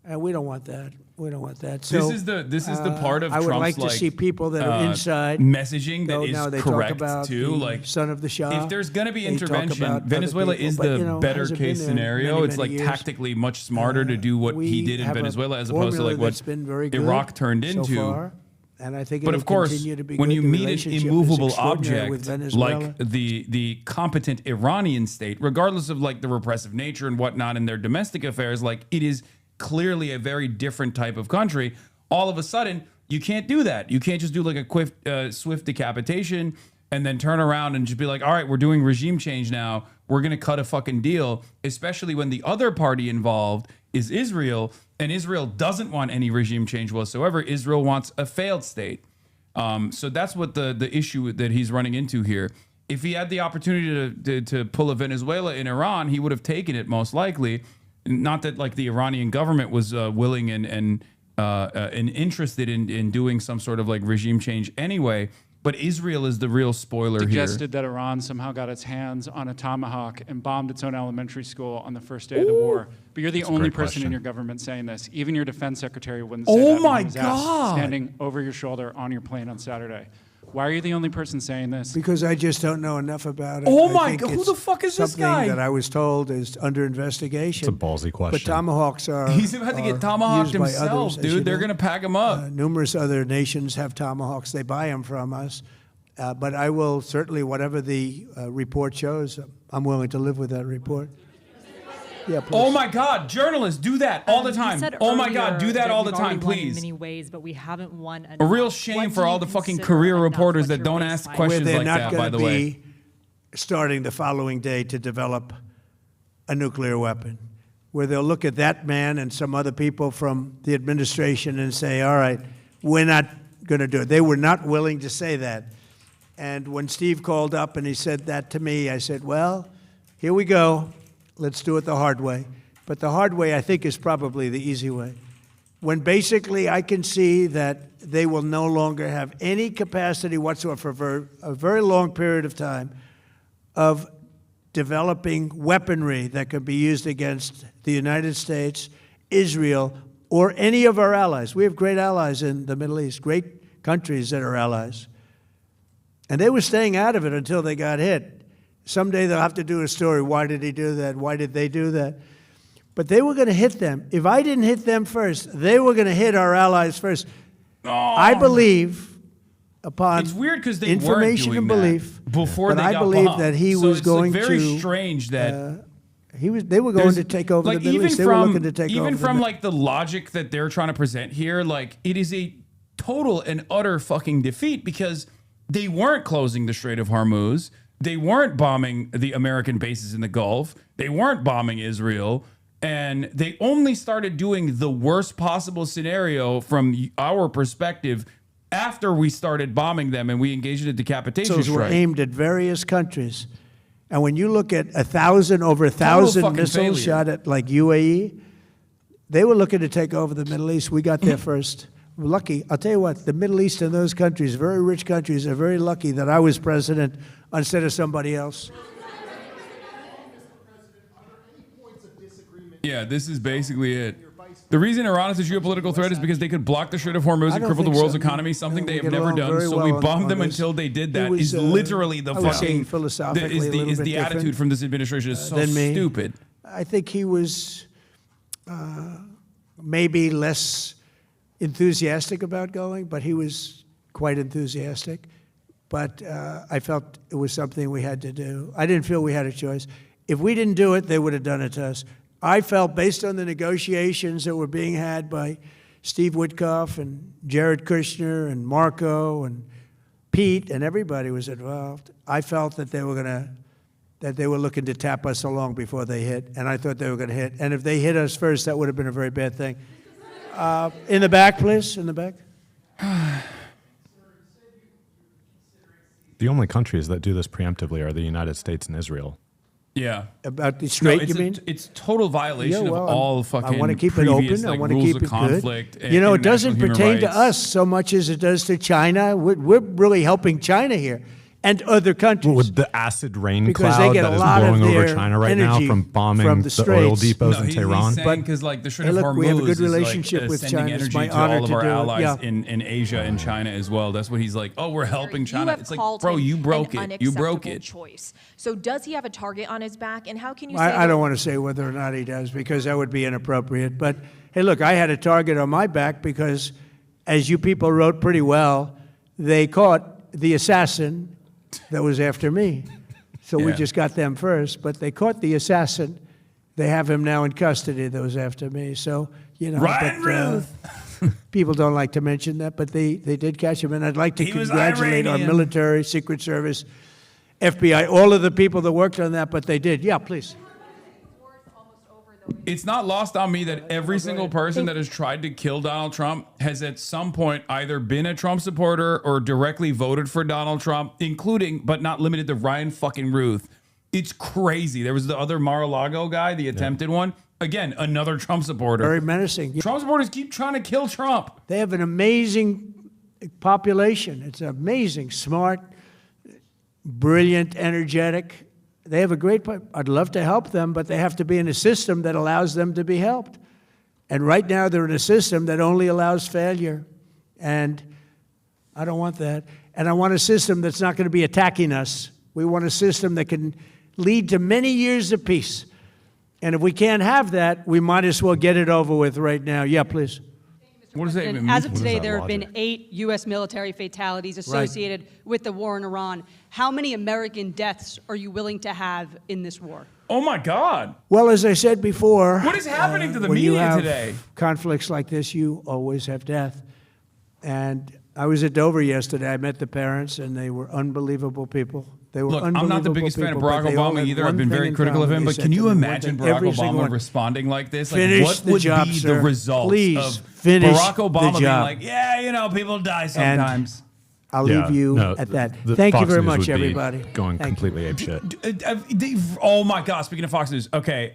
[SPEAKER 3] And we don't want that. We don't want that. So
[SPEAKER 1] this is the part of
[SPEAKER 3] I would
[SPEAKER 1] Trump's
[SPEAKER 3] like to see people that are inside
[SPEAKER 1] messaging that is
[SPEAKER 3] now they
[SPEAKER 1] correct
[SPEAKER 3] talk about
[SPEAKER 1] too. Like
[SPEAKER 3] son of the Shah.
[SPEAKER 1] If there's going to be
[SPEAKER 3] They talk
[SPEAKER 1] intervention,
[SPEAKER 3] about
[SPEAKER 1] Venezuela
[SPEAKER 3] other people,
[SPEAKER 1] is
[SPEAKER 3] but,
[SPEAKER 1] the better
[SPEAKER 3] hasn't
[SPEAKER 1] case
[SPEAKER 3] been there
[SPEAKER 1] scenario.
[SPEAKER 3] many,
[SPEAKER 1] It's
[SPEAKER 3] many
[SPEAKER 1] like
[SPEAKER 3] years.
[SPEAKER 1] tactically much smarter to do what he did in
[SPEAKER 3] have a
[SPEAKER 1] Venezuela as opposed to
[SPEAKER 3] formula
[SPEAKER 1] like what
[SPEAKER 3] that's been very good
[SPEAKER 1] Iraq turned
[SPEAKER 3] so
[SPEAKER 1] into.
[SPEAKER 3] far. And I think
[SPEAKER 1] But
[SPEAKER 3] it'll
[SPEAKER 1] of course,
[SPEAKER 3] continue to be
[SPEAKER 1] when
[SPEAKER 3] good.
[SPEAKER 1] you
[SPEAKER 3] The
[SPEAKER 1] meet an
[SPEAKER 3] relationship is
[SPEAKER 1] immovable
[SPEAKER 3] extraordinary with
[SPEAKER 1] object
[SPEAKER 3] Venezuela.
[SPEAKER 1] like the competent Iranian state, regardless of like the repressive nature and whatnot in their domestic affairs, like it is clearly a very different type of country. All of a sudden, you can't do that. You can't just do like a swift decapitation and then turn around and just be like, all right, we're doing regime change now. We're going to cut a fucking deal, especially when the other party involved is Israel, and Israel doesn't want any regime change whatsoever. Israel wants a failed state. So that's what the issue that he's running into here. If he had the opportunity to pull a Venezuela in Iran, he would have taken it most likely. Not that like the Iranian government was willing and interested in doing some sort of like regime change anyway. But Israel is the real spoiler
[SPEAKER 10] Suggested that Iran somehow got its hands on a tomahawk and bombed its own elementary school on the first day of the war. But you're the only person in your government saying this. Even your defense secretary wouldn't say that.
[SPEAKER 1] Oh
[SPEAKER 10] when
[SPEAKER 1] my
[SPEAKER 10] he was asked,
[SPEAKER 1] God.
[SPEAKER 10] standing over your shoulder on your plane on Saturday. Why are you the only person saying this?
[SPEAKER 3] Because I just don't know enough about it.
[SPEAKER 1] Oh
[SPEAKER 3] I
[SPEAKER 1] my
[SPEAKER 3] think
[SPEAKER 1] God, who
[SPEAKER 3] it's
[SPEAKER 1] the fuck is this guy?
[SPEAKER 3] Something that I was told is under investigation.
[SPEAKER 2] It's a ballsy question.
[SPEAKER 3] But tomahawks are.
[SPEAKER 1] He's about to get tomahawked
[SPEAKER 3] used by
[SPEAKER 1] himself,
[SPEAKER 3] others, as you
[SPEAKER 1] dude. They're
[SPEAKER 3] know.
[SPEAKER 1] going to pack him up.
[SPEAKER 3] Numerous other nations have tomahawks. They buy them from us. But I will certainly, whatever the report shows, I'm willing to live with that report. Yeah, please.
[SPEAKER 1] Oh my God, journalists do that all the time. Oh my God, do that all the time, please.
[SPEAKER 11] In many ways, but we haven't won enough.
[SPEAKER 1] A real shame for all the fucking career reporters that don't ask questions
[SPEAKER 3] Where they're
[SPEAKER 1] like
[SPEAKER 3] not
[SPEAKER 1] that, by
[SPEAKER 3] going
[SPEAKER 1] the
[SPEAKER 3] to
[SPEAKER 1] way.
[SPEAKER 3] be starting the following day to develop a nuclear weapon, where they'll look at that man and some other people from the administration and say, all right, we're not going to do it. They were not willing to say that. And when Steve called up and he said that to me, I said, well, here we go. Let's do it the hard way. But the hard way, I think, is probably the easy way. When basically I can see that they will no longer have any capacity whatsoever for a very long period of time of developing weaponry that could be used against the United States, Israel, or any of our allies. We have great allies in the Middle East, great countries that are allies. And they were staying out of it until they got hit. Someday they'll have to do a story. Why did he do that? Why did they do that? But they were going to hit them. If I didn't hit them first, they were going to hit our allies first.
[SPEAKER 1] Oh.
[SPEAKER 3] I believe, upon
[SPEAKER 1] It's weird because they
[SPEAKER 3] information
[SPEAKER 1] weren't
[SPEAKER 3] and
[SPEAKER 1] doing
[SPEAKER 3] belief,
[SPEAKER 1] that before
[SPEAKER 3] but
[SPEAKER 1] they
[SPEAKER 3] I
[SPEAKER 1] got
[SPEAKER 3] believe
[SPEAKER 1] bombed.
[SPEAKER 3] that he
[SPEAKER 1] So
[SPEAKER 3] was
[SPEAKER 1] it's
[SPEAKER 3] going
[SPEAKER 1] like very
[SPEAKER 3] to.
[SPEAKER 1] strange that
[SPEAKER 3] They were going to take over
[SPEAKER 1] like
[SPEAKER 3] the Middle
[SPEAKER 1] even
[SPEAKER 3] East. They were
[SPEAKER 1] from
[SPEAKER 3] looking to take over.
[SPEAKER 1] even from like the logic that they're trying to present here, like it is a total and utter fucking defeat because they weren't closing the Strait of Hormuz. They weren't bombing the American bases in the Gulf. They weren't bombing Israel. And they only started doing the worst possible scenario from our perspective after we started bombing them and we engaged in a decapitation
[SPEAKER 3] Missiles were
[SPEAKER 1] strike.
[SPEAKER 3] aimed at various countries. And when you look at over 1,000
[SPEAKER 1] fucking
[SPEAKER 3] missiles
[SPEAKER 1] failure.
[SPEAKER 3] shot at like UAE, they were looking to take over the Middle East. We got there first. We're lucky. I'll tell you what, the Middle East and those countries, very rich countries, are very lucky that I was president instead of somebody else.
[SPEAKER 1] Yeah, this is basically it. The reason Iran is a geopolitical threat is because they could block the Strait of Hormuz and cripple the world's economy, something they have never done. So we bombed them until they did that. Is literally the fucking is the attitude from this administration is so stupid.
[SPEAKER 3] I think he was maybe less enthusiastic about going, but he was quite enthusiastic. But I felt it was something we had to do. I didn't feel we had a choice. If we didn't do it, they would have done it to us. I felt, based on the negotiations that were being had by Steve Witkoff and Jared Kushner and Marco and Pete and everybody was involved, I felt that they were looking to tap us along before they hit, and I thought they were going to hit. And if they hit us first, that would have been a very bad thing. In the back, please, in the back.
[SPEAKER 2] The only countries that do this preemptively are the United States and Israel.
[SPEAKER 1] Yeah.
[SPEAKER 3] About the Strait,
[SPEAKER 1] it's
[SPEAKER 3] you mean?
[SPEAKER 1] It's total violation
[SPEAKER 3] Yeah, well,
[SPEAKER 1] of all fucking
[SPEAKER 3] I want to keep it
[SPEAKER 1] previous,
[SPEAKER 3] open. I
[SPEAKER 1] like,
[SPEAKER 3] want to
[SPEAKER 1] rules
[SPEAKER 3] keep
[SPEAKER 1] of
[SPEAKER 3] it
[SPEAKER 1] conflict.
[SPEAKER 3] good. You know, it doesn't
[SPEAKER 1] international
[SPEAKER 3] pertain
[SPEAKER 1] human
[SPEAKER 3] to
[SPEAKER 1] rights.
[SPEAKER 3] us so much as it does to China. We're really helping China here and other countries.
[SPEAKER 2] With the acid rain
[SPEAKER 3] Because
[SPEAKER 2] cloud
[SPEAKER 3] they get
[SPEAKER 2] that
[SPEAKER 3] a
[SPEAKER 2] is
[SPEAKER 3] lot of
[SPEAKER 2] blowing over
[SPEAKER 3] their
[SPEAKER 2] China right now
[SPEAKER 3] energy
[SPEAKER 2] from bombing
[SPEAKER 3] from
[SPEAKER 2] the
[SPEAKER 3] the
[SPEAKER 2] oil
[SPEAKER 3] Straits.
[SPEAKER 2] depots
[SPEAKER 1] No,
[SPEAKER 2] in Tehran.
[SPEAKER 1] He's saying because like the Strait
[SPEAKER 3] Hey,
[SPEAKER 1] of
[SPEAKER 3] look,
[SPEAKER 1] Hormuz
[SPEAKER 3] we have a good
[SPEAKER 1] is like
[SPEAKER 3] relationship with
[SPEAKER 1] sending
[SPEAKER 3] China. It's
[SPEAKER 1] energy
[SPEAKER 3] my
[SPEAKER 1] to
[SPEAKER 3] honor
[SPEAKER 1] all of
[SPEAKER 3] to
[SPEAKER 1] our
[SPEAKER 3] do it.
[SPEAKER 1] allies
[SPEAKER 3] Yeah.
[SPEAKER 1] in Asia and China as well. That's what he's like. Oh, we're helping China.
[SPEAKER 6] have
[SPEAKER 1] It's like,
[SPEAKER 6] called
[SPEAKER 1] bro,
[SPEAKER 6] him
[SPEAKER 1] you broke
[SPEAKER 6] an
[SPEAKER 1] it. You broke
[SPEAKER 6] unacceptable
[SPEAKER 1] it.
[SPEAKER 6] Choice. So does he have a target on his back? And how can you say
[SPEAKER 3] I don't want to say whether or not he does because that would be inappropriate. But hey, look, I had a target on my back because as you people wrote pretty well, they caught the assassin that was after me. So we just got them first, but they caught the assassin. They have him now in custody that was after me. So, you know,
[SPEAKER 1] Ryan Ruth.
[SPEAKER 3] People don't like to mention that, but they did catch him. And I'd like to congratulate our military, Secret Service, FBI, all of the people that worked on that, but they did. Yeah, please.
[SPEAKER 1] It's not lost on me that every single person that has tried to kill Donald Trump has at some point either been a Trump supporter or directly voted for Donald Trump, including, but not limited to, Ryan fucking Ruth. It's crazy. There was the other Mar-a-Lago guy, the attempted one. Again, another Trump supporter.
[SPEAKER 3] Very menacing.
[SPEAKER 1] Trump supporters keep trying to kill Trump.
[SPEAKER 3] They have an amazing population. It's amazing, smart, brilliant, energetic. They have a great, I'd love to help them, but they have to be in a system that allows them to be helped. And right now they're in a system that only allows failure. And I don't want that. And I want a system that's not going to be attacking us. We want a system that can lead to many years of peace. And if we can't have that, we might as well get it over with right now. Yeah, please.
[SPEAKER 1] What does that even mean?
[SPEAKER 11] As of today, there have been 8 U.S. military fatalities associated with the war in Iran. How many American deaths are you willing to have in this war?
[SPEAKER 1] Oh, my God.
[SPEAKER 3] Well, as I said before,
[SPEAKER 1] what is happening to the
[SPEAKER 3] when
[SPEAKER 1] media
[SPEAKER 3] you have
[SPEAKER 1] today?
[SPEAKER 3] Conflicts like this, you always have death. And I was at Dover yesterday. I met the parents, and they were unbelievable people. They were
[SPEAKER 1] Look,
[SPEAKER 3] unbelievable
[SPEAKER 1] I'm not the biggest fan of
[SPEAKER 3] people,
[SPEAKER 1] Barack
[SPEAKER 3] but they all
[SPEAKER 1] Obama
[SPEAKER 3] had
[SPEAKER 1] either.
[SPEAKER 3] one
[SPEAKER 1] I've been
[SPEAKER 3] thing
[SPEAKER 1] very
[SPEAKER 3] in
[SPEAKER 1] critical of
[SPEAKER 3] common.
[SPEAKER 1] him.
[SPEAKER 3] They
[SPEAKER 1] But
[SPEAKER 3] said
[SPEAKER 1] can
[SPEAKER 3] to
[SPEAKER 1] you
[SPEAKER 3] me one
[SPEAKER 1] imagine
[SPEAKER 3] thing,
[SPEAKER 1] Barack
[SPEAKER 3] every single
[SPEAKER 1] Obama
[SPEAKER 3] one.
[SPEAKER 1] responding like this? Like,
[SPEAKER 3] Finish
[SPEAKER 1] what
[SPEAKER 3] the
[SPEAKER 1] would
[SPEAKER 3] job,
[SPEAKER 1] be
[SPEAKER 3] sir.
[SPEAKER 1] the results
[SPEAKER 3] Please,
[SPEAKER 1] of
[SPEAKER 3] finish
[SPEAKER 1] Barack Obama
[SPEAKER 3] the
[SPEAKER 1] being
[SPEAKER 3] job.
[SPEAKER 1] like, yeah, you know, people die sometimes?
[SPEAKER 3] I'll leave you at that. Thank you very much, everybody.
[SPEAKER 2] Going completely apeshit.
[SPEAKER 1] Oh my God! Speaking of Fox News, okay,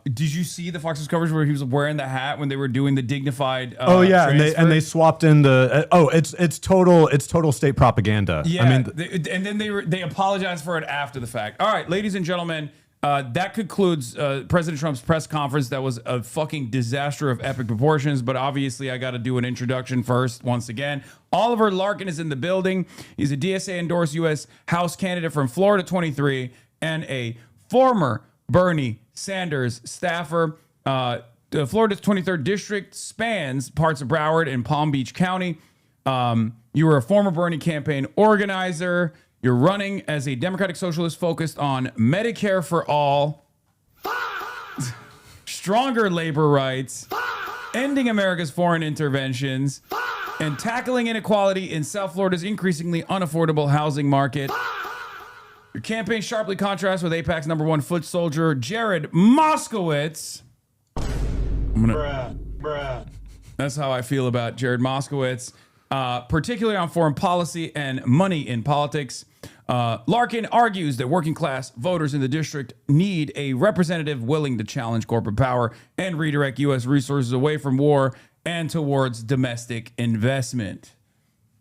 [SPEAKER 1] did you see the Fox News coverage where he was wearing the hat when they were doing the dignified?
[SPEAKER 2] Oh yeah,
[SPEAKER 1] transfer?
[SPEAKER 2] and they swapped in the. It's total state propaganda.
[SPEAKER 1] Yeah,
[SPEAKER 2] I mean,
[SPEAKER 1] and then they apologized for it after the fact. All right, ladies and gentlemen. That concludes President Trump's press conference. That was a fucking disaster of epic proportions, but obviously I got to do an introduction first once again. Oliver Larkin is in the building. He's a DSA-endorsed U.S. House candidate from Florida 23 and a former Bernie Sanders staffer. The Florida's 23rd district spans parts of Broward and Palm Beach County. You were a former Bernie campaign organizer. You're running as a Democratic Socialist focused on Medicare for all, stronger labor rights, ending America's foreign interventions, and tackling inequality in South Florida's increasingly unaffordable housing market. Your campaign sharply contrasts with AIPAC's #1 foot soldier, Jared Moskowitz. That's how I feel about Jared Moskowitz, particularly on foreign policy and money in politics. Larkin argues that working class voters in the district need a representative willing to challenge corporate power and redirect U.S. resources away from war and towards domestic investment.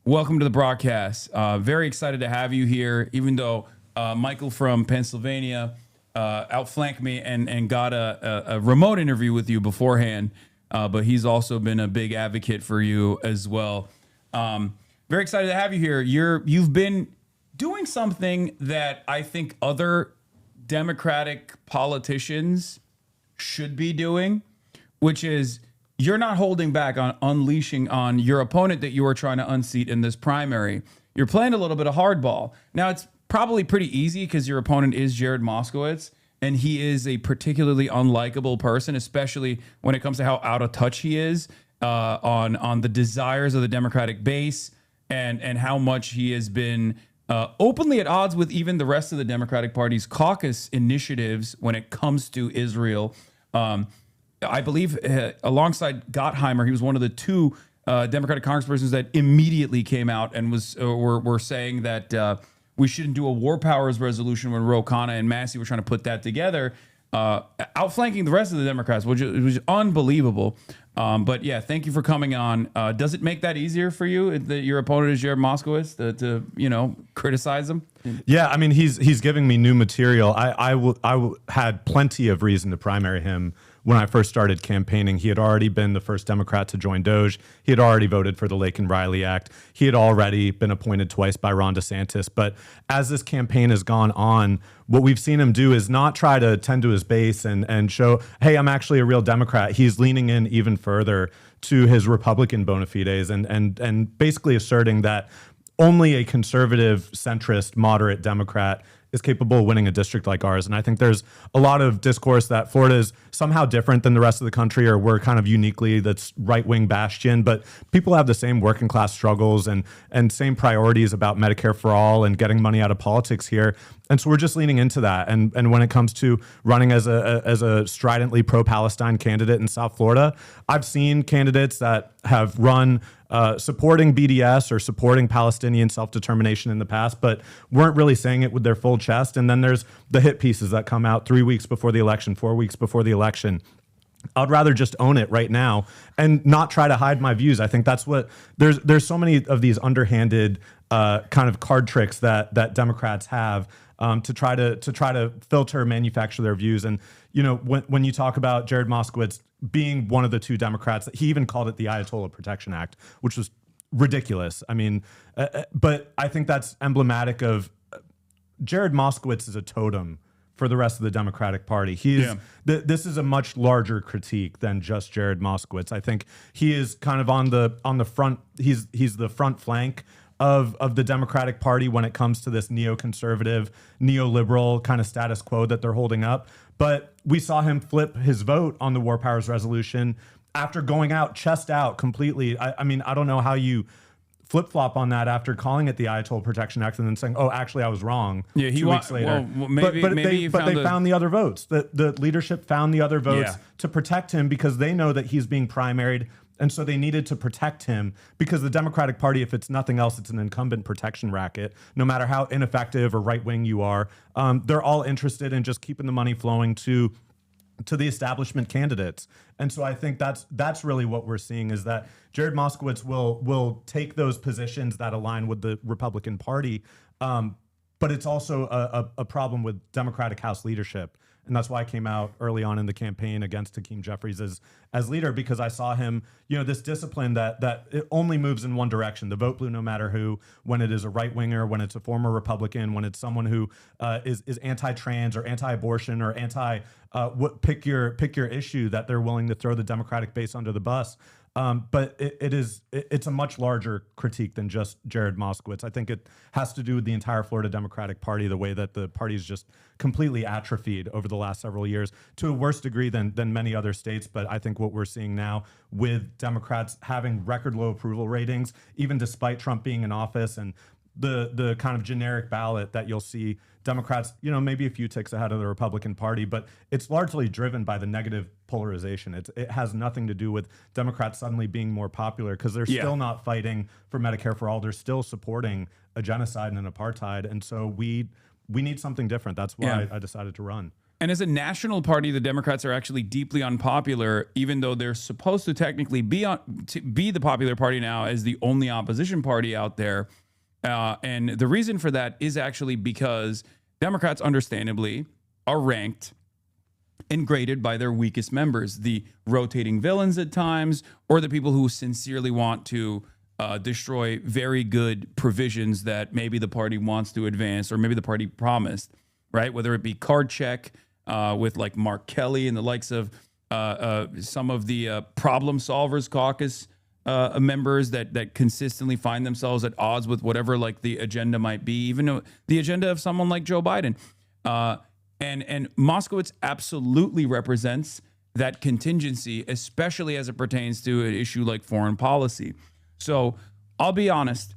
[SPEAKER 1] Welcome to the broadcast. Very excited to have you here, even though Michael from Pennsylvania outflanked me and got a remote interview with you beforehand, but he's also been a big advocate for you as well. Very excited to have you here. You've been doing something that I think other Democratic politicians should be doing, which is you're not holding back on unleashing on your opponent that you are trying to unseat in this primary. You're playing a little bit of hardball. Now, it's probably pretty easy because your opponent is Jared Moskowitz, and he is a particularly unlikable person, especially when it comes to how out of touch he is on the desires of the Democratic base and how much he has been openly at odds with even the rest of the Democratic Party's caucus initiatives when it comes to Israel. I believe alongside Gottheimer, he was one of the 2 Democratic congresspersons that immediately came out and were saying that we shouldn't do a war powers resolution when Ro Khanna and Massey were trying to put that together, outflanking the rest of the Democrats, which was unbelievable. But yeah, thank you for coming on. Does it make that easier for you that your opponent is Jared Moskowitz to criticize him?
[SPEAKER 2] Yeah, I mean he's giving me new material. I had plenty of reason to primary him when I first started campaigning. He had already been the first Democrat to join Doge. He had already voted for the Larkin-Riley Act. He had already been appointed twice by Ron DeSantis. But as this campaign has gone on, what we've seen him do is not try to tend to his base and show, hey, I'm actually a real Democrat. He's leaning in even further to his Republican bona fides and basically asserting that only a conservative, centrist, moderate Democrat is capable of winning a district like ours. And I think there's a lot of discourse that Florida is somehow different than the rest of the country, or we're kind of uniquely that's right-wing bastion, but people have the same working class struggles and same priorities about Medicare for all and getting money out of politics here. And so we're just leaning into that. And when it comes to running as a stridently pro-Palestine candidate in South Florida, I've seen candidates that have run supporting BDS or supporting Palestinian self-determination in the past, but weren't really saying it with their full chest. And then there's the hit pieces that come out 3 weeks before the election, 4 weeks before the election. I'd rather just own it right now and not try to hide my views. I think that's what there's so many of these underhanded kind of card tricks that Democrats have to try to filter, manufacture their views. And you know, when you talk about Jared Moskowitz being one of the two Democrats, he even called it the Ayatollah Protection Act, which was ridiculous. I mean, but I think that's emblematic of Jared Moskowitz is a totem for the rest of the Democratic Party. This is a much larger critique than just Jared Moskowitz. I think he is kind of on the front. He's the front flank of the Democratic Party when it comes to this neoconservative, neoliberal kind of status quo that they're holding up. But we saw him flip his vote on the War Powers Resolution after going out, chest out completely. I mean, I don't know how you flip-flop on that after calling it the Ayatollah Protection Act and then saying, oh, actually, I was wrong 2 weeks later.
[SPEAKER 1] Well, maybe
[SPEAKER 2] they found the other votes. The leadership found the other votes to protect him because they know that he's being primaried. And so they needed to protect him because the Democratic Party, if it's nothing else, it's an incumbent protection racket. No matter how ineffective or right-wing you are, they're all interested in just keeping the money flowing to the establishment candidates. And so I think that's really what we're seeing is that Jared Moskowitz will take those positions that align with the Republican Party, but it's also a problem with Democratic House leadership. And that's why I came out early on in the campaign against Hakeem Jeffries as leader, because I saw him, you know, this discipline that it only moves in one direction. The vote blue, no matter who, when it is a right winger, when it's a former Republican, when it's someone who is anti-trans or anti-abortion or pick your issue that they're willing to throw the Democratic base under the bus. But it's a much larger critique than just Jared Moskowitz. I think it has to do with the entire Florida Democratic Party, the way that the party's just completely atrophied over the last several years to a worse degree than many other states. But I think what we're seeing now with Democrats having record low approval ratings, even despite Trump being in office, and the kind of generic ballot that you'll see Democrats, you know, maybe a few ticks ahead of the Republican Party, but it's largely driven by the negative polarization. It has nothing to do with Democrats suddenly being more popular because they're still not fighting for Medicare for all. They're still supporting a genocide and an apartheid. And so we need something different. That's why I decided to run.
[SPEAKER 1] And as a national party, the Democrats are actually deeply unpopular, even though they're supposed to technically be the popular party now as the only opposition party out there. And the reason for that is actually because Democrats, understandably, are ranked and graded by their weakest members, the rotating villains at times, or the people who sincerely want to destroy very good provisions that maybe the party wants to advance or maybe the party promised, right? Whether it be card check with like Mark Kelly and the likes of some of the problem solvers caucus members that consistently find themselves at odds with whatever like the agenda might be, even the agenda of someone like Joe Biden. And Moskowitz absolutely represents that contingency, especially as it pertains to an issue like foreign policy. So I'll be honest,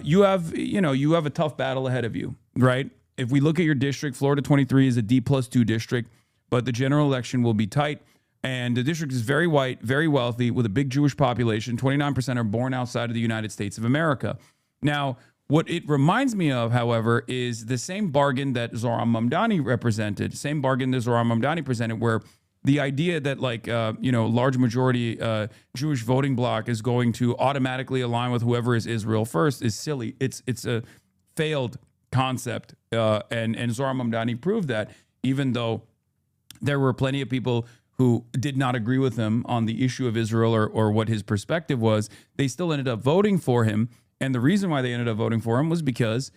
[SPEAKER 1] you have a tough battle ahead of you, right? If we look at your district, Florida 23 is a D+2 district, but the general election will be tight. And the district is very white, very wealthy, with a big Jewish population. 29% are born outside of the United States of America. Now, what it reminds me of, however, is the same bargain that Zohran Mamdani represented, same bargain that Zohran Mamdani presented, where the idea that large majority Jewish voting bloc is going to automatically align with whoever is Israel first is silly. It's a failed concept. And Zohran Mamdani proved that, even though there were plenty of people who did not agree with him on the issue of Israel or what his perspective was, they still ended up voting for him. And the reason why they ended up voting for him was because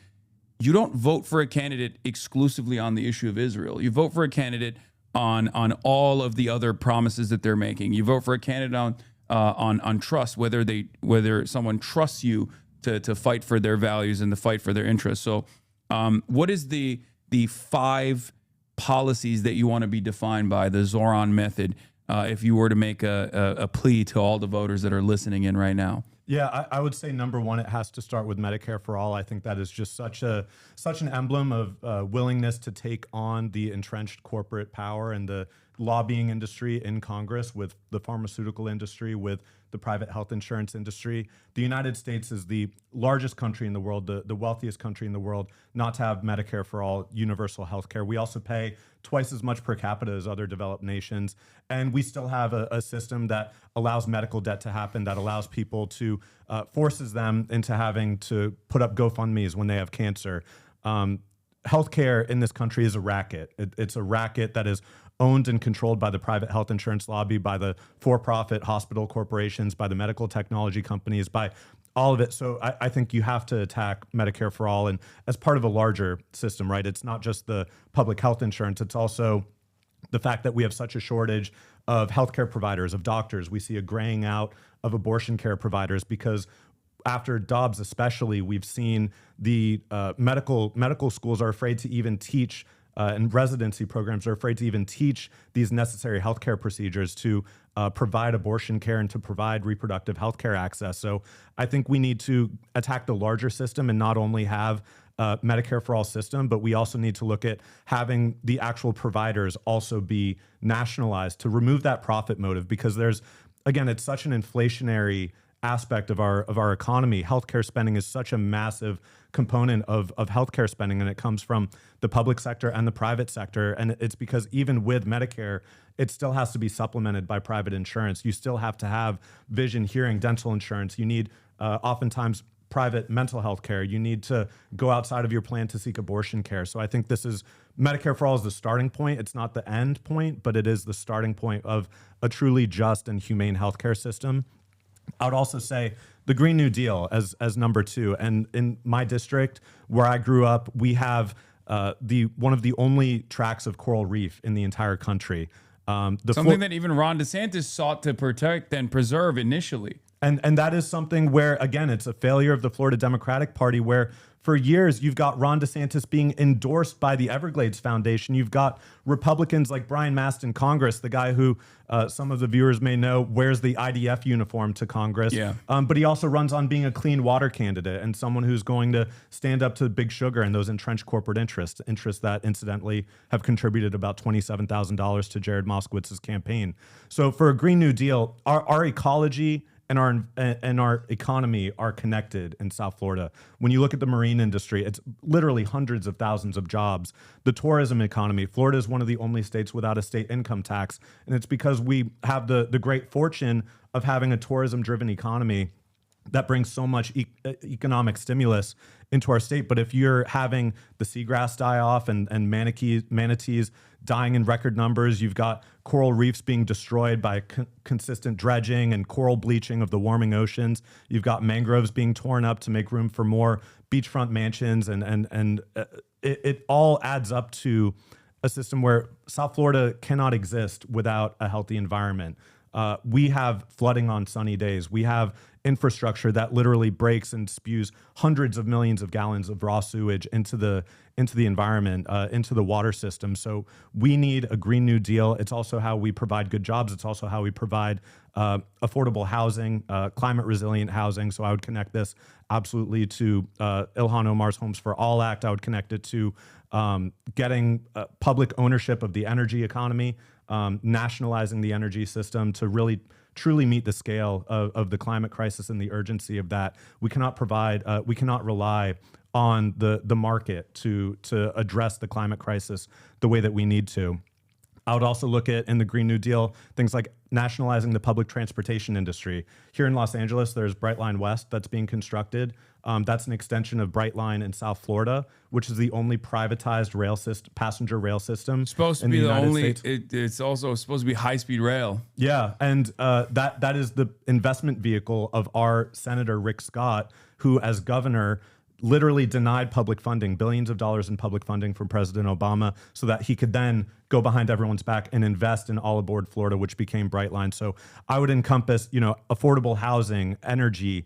[SPEAKER 1] you don't vote for a candidate exclusively on the issue of Israel. You vote for a candidate on all of the other promises that they're making. You vote for a candidate on trust, whether someone trusts you to fight for their values and to fight for their interests. So what is the 5 policies that you want to be defined by, the Zoran method, if you were to make a plea to all the voters that are listening in right now?
[SPEAKER 2] Yeah, I would say number one, it has to start with Medicare for all. I think that is just such an emblem of willingness to take on the entrenched corporate power and the lobbying industry in Congress, with the pharmaceutical industry, with the private health insurance industry. The United States is the largest country in the world, the wealthiest country in the world, not to have Medicare for all, universal health care. We also pay twice as much per capita as other developed nations. And we still have a system that allows medical debt to happen, that allows people to, forces them into having to put up GoFundMes when they have cancer. Healthcare in this country is a racket. It's a racket that is owned and controlled by the private health insurance lobby, by the for-profit hospital corporations, by the medical technology companies, by all of it. So I think you have to attack Medicare for all, and as part of a larger system, right? It's not just the public health insurance, it's also the fact that we have such a shortage of healthcare providers, of doctors. We see a graying out of abortion care providers because after Dobbs especially, we've seen the medical schools are afraid to even teach and residency programs are afraid to even teach these necessary healthcare procedures to provide abortion care and to provide reproductive healthcare access. So I think we need to attack the larger system and not only have Medicare for all system, but we also need to look at having the actual providers also be nationalized to remove that profit motive, because there's, again, it's such an inflationary aspect of our economy. Healthcare spending is such a massive component of healthcare spending, and it comes from the public sector and the private sector. And it's because even with Medicare, it still has to be supplemented by private insurance. You still have to have vision, hearing, dental insurance. You need oftentimes private mental health care. You need to go outside of your plan to seek abortion care. So I think this is, Medicare for all is the starting point. It's not the end point, but it is the starting point of a truly just and humane healthcare system. I would also say the Green New Deal as number 2. And in my district where I grew up, we have one of the only tracts of coral reef in the entire country.
[SPEAKER 1] Something that even Ron DeSantis sought to protect and preserve initially.
[SPEAKER 2] And that is something where, again, it's a failure of the Florida Democratic Party, where for years you've got Ron DeSantis being endorsed by the Everglades Foundation. You've got Republicans like Brian Mast in Congress, the guy who some of the viewers may know wears the IDF uniform to Congress.
[SPEAKER 1] Yeah.
[SPEAKER 2] But he also runs on being a clean water candidate and someone who's going to stand up to Big Sugar and those entrenched corporate interests that incidentally have contributed about $27,000 to Jared Moskowitz's campaign. So for a Green New Deal, our ecology and our economy are connected in South Florida. When you look at the marine industry, it's literally hundreds of thousands of jobs. The tourism economy, Florida is one of the only states without a state income tax. And it's because we have the great fortune of having a tourism-driven economy that brings so much economic stimulus into our state. But if you're having the seagrass die off and manatees dying in record numbers, you've got coral reefs being destroyed by consistent dredging and coral bleaching of the warming oceans. You've got mangroves being torn up to make room for more beachfront mansions, and it all adds up to a system where South Florida cannot exist without a healthy environment. We have flooding on sunny days. We have infrastructure that literally breaks and spews hundreds of millions of gallons of raw sewage into the environment, into the water system. So we need a Green New Deal. It's also how we provide good jobs. It's also how we provide affordable housing, climate resilient housing. So I would connect this absolutely to Ilhan Omar's Homes for All Act. I would connect it to getting public ownership of the energy economy, nationalizing the energy system to really truly meet the scale of the climate crisis and the urgency of that. We cannot rely on the market to address the climate crisis the way that we need to. I would also look at, in the Green New Deal, things like nationalizing the public transportation industry. Here in Los Angeles, there's Brightline West that's being constructed. That's an extension of Brightline in South Florida, which is the only privatized passenger rail system.
[SPEAKER 1] Supposed to be the only. It's also supposed to be high-speed rail.
[SPEAKER 2] Yeah, and that is the investment vehicle of our Senator Rick Scott, who, as governor, literally denied public funding, billions of dollars in public funding from President Obama, so that he could then go behind everyone's back and invest in all aboard Florida, which became Brightline. So I would encompass, affordable housing, energy,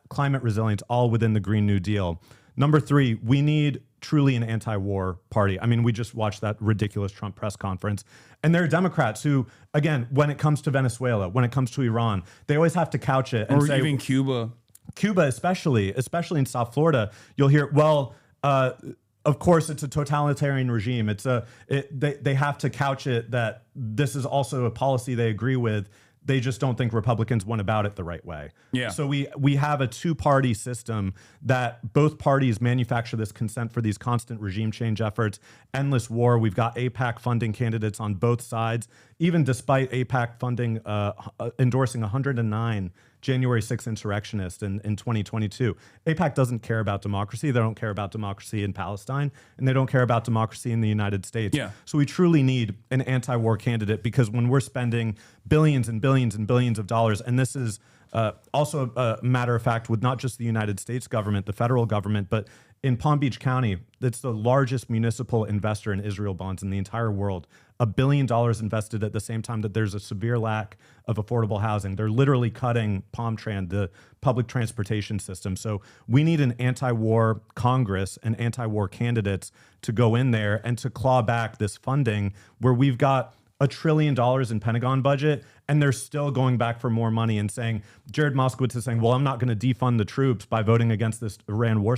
[SPEAKER 2] climate resilience, all within the Green New Deal. Number 3, we need truly an anti-war party. I mean, we just watched that ridiculous Trump press conference. And there are Democrats who, again, when it comes to Venezuela, when it comes to Iran, they always have to couch it and
[SPEAKER 1] or
[SPEAKER 2] say,
[SPEAKER 1] even Cuba.
[SPEAKER 2] Cuba, especially in South Florida, you'll hear, well, of course, it's a totalitarian regime. They have to couch it that this is also a policy they agree with. They just don't think Republicans went about it the right way.
[SPEAKER 1] Yeah.
[SPEAKER 2] So we have a two-party system that both parties manufacture this consent for these constant regime change efforts, endless war. We've got AIPAC funding candidates on both sides, even despite AIPAC funding endorsing 109 January 6th insurrectionists in 2022. AIPAC doesn't care about democracy. They don't care about democracy in Palestine, and they don't care about democracy in the United States.
[SPEAKER 1] Yeah.
[SPEAKER 2] So we truly need an anti-war candidate, because when we're spending billions and billions and billions of dollars, and this is also a matter of fact with not just the United States government, the federal government, but in Palm Beach County, it's the largest municipal investor in Israel bonds in the entire world. $1 billion invested at the same time that there's a severe lack of affordable housing. They're literally cutting PalmTran, the public transportation system. So we need an anti-war Congress and anti-war candidates to go in there and to claw back this funding, where we've got $1 trillion in Pentagon budget, and they're still going back for more money and saying, Jared Moskowitz is saying, well, I'm not going to defund the troops by voting against this Iran war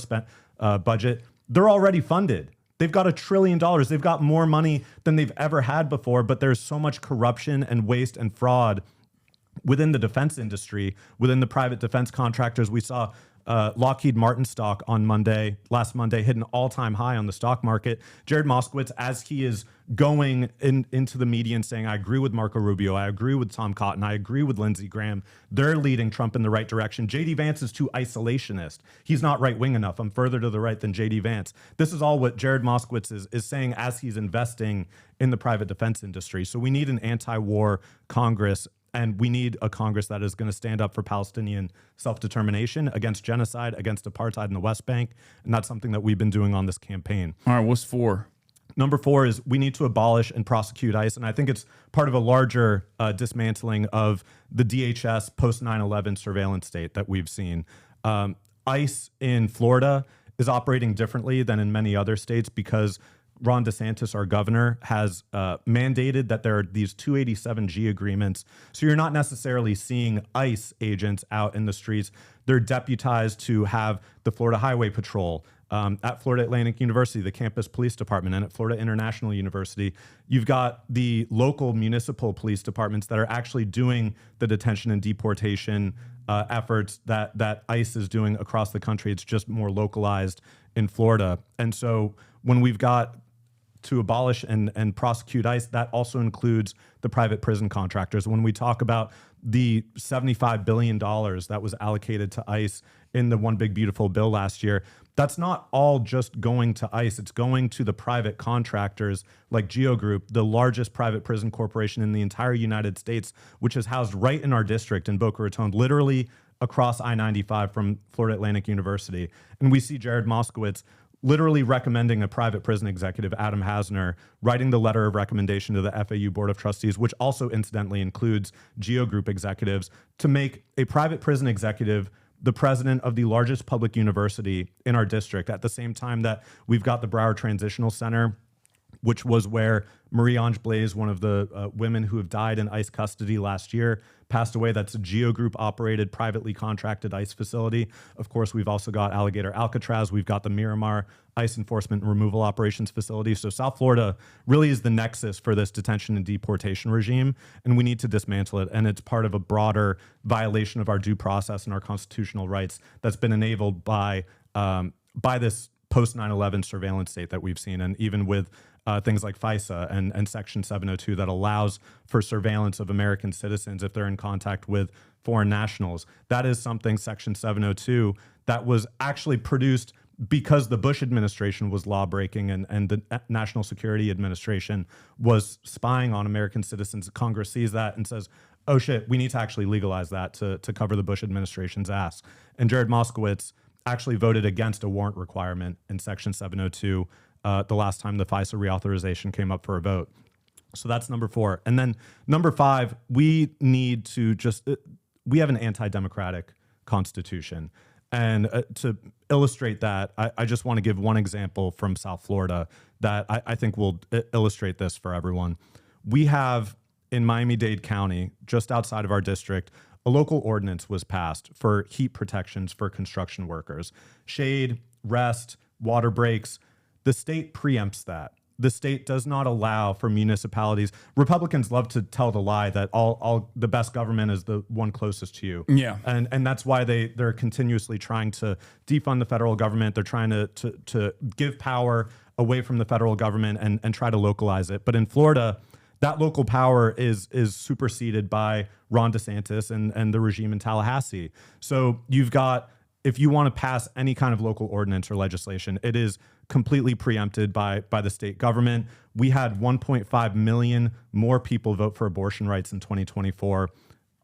[SPEAKER 2] budget. They're already funded. They've got $1 trillion. They've got more money than they've ever had before, but there's so much corruption and waste and fraud within the defense industry, within the private defense contractors. We saw Lockheed Martin stock last Monday, hit an all-time high on the stock market. Jared Moskowitz, as he is going into the media and saying, I agree with Marco Rubio, I agree with Tom Cotton, I agree with Lindsey Graham, they're leading Trump in the right direction. J.D. Vance is too isolationist. He's not right-wing enough. I'm further to the right than J.D. Vance. This is all what Jared Moskowitz is saying as he's investing in the private defense industry. So we need an anti-war Congress, and we need a Congress that is going to stand up for Palestinian self-determination, against genocide, against apartheid in the West Bank. And that's something that we've been doing on this campaign.
[SPEAKER 1] All right, what's 4?
[SPEAKER 2] Number 4 is we need to abolish and prosecute ICE. And I think it's part of a larger dismantling of the DHS post 9/11 surveillance state that we've seen. ICE in Florida is operating differently than in many other states because Ron DeSantis, our governor, has mandated that there are these 287G agreements. So you're not necessarily seeing ICE agents out in the streets. They're deputized to have the Florida Highway Patrol, at Florida Atlantic University, the campus police department, and at Florida International University. You've got the local municipal police departments that are actually doing the detention and deportation efforts that ICE is doing across the country. It's just more localized in Florida. And so when we've got to abolish and prosecute ICE, that also includes the private prison contractors. When we talk about the $75 billion that was allocated to ICE in the One Big Beautiful Bill last year, that's not all just going to ICE. It's going to the private contractors like Geo Group, the largest private prison corporation in the entire United States, which is housed right in our district in Boca Raton, literally across I-95 from Florida Atlantic University. And we see Jared Moskowitz literally recommending a private prison executive, Adam Hasner, writing the letter of recommendation to the FAU Board of Trustees, which also incidentally includes Geo Group executives, to make a private prison executive the president of the largest public university in our district, at the same time that we've got the Broward Transitional Center, which was where Marie-Ange Blaise, one of the women who have died in ICE custody last year, passed away. That's a Geo Group operated, privately contracted ICE facility. Of course, we've also got Alligator Alcatraz. We've got the Miramar ICE enforcement and removal operations facility. So South Florida really is the nexus for this detention and deportation regime, and we need to dismantle it. And it's part of a broader violation of our due process and our constitutional rights that's been enabled by this post 9/11 surveillance state that we've seen. And even with things like FISA and Section 702 that allows for surveillance of American citizens if they're in contact with foreign nationals. That is something, Section 702, that was actually produced because the Bush administration was law-breaking and the National Security Administration was spying on American citizens. Congress sees that and says, oh shit, we need to actually legalize that to cover the Bush administration's ass. And Jared Moskowitz actually voted against a warrant requirement in Section 702 the last time the FISA reauthorization came up for a vote. So that's number 4. And then number 5, we need to we have an anti-democratic constitution. And to illustrate that, I just want to give one example from South Florida that I think will illustrate this for everyone. We have in Miami-Dade County, just outside of our district, a local ordinance was passed for heat protections for construction workers. Shade, rest, water breaks. The state preempts that. The state does not allow for municipalities. Republicans love to tell the lie that all the best government is the one closest to you.
[SPEAKER 1] Yeah.
[SPEAKER 2] And that's why they're continuously trying to defund the federal government. They're trying to give power away from the federal government and try to localize it. But in Florida, that local power is superseded by Ron DeSantis and the regime in Tallahassee. So you've got, if you want to pass any kind of local ordinance or legislation, it is completely preempted by the state government. We had 1.5 million more people vote for abortion rights in 2024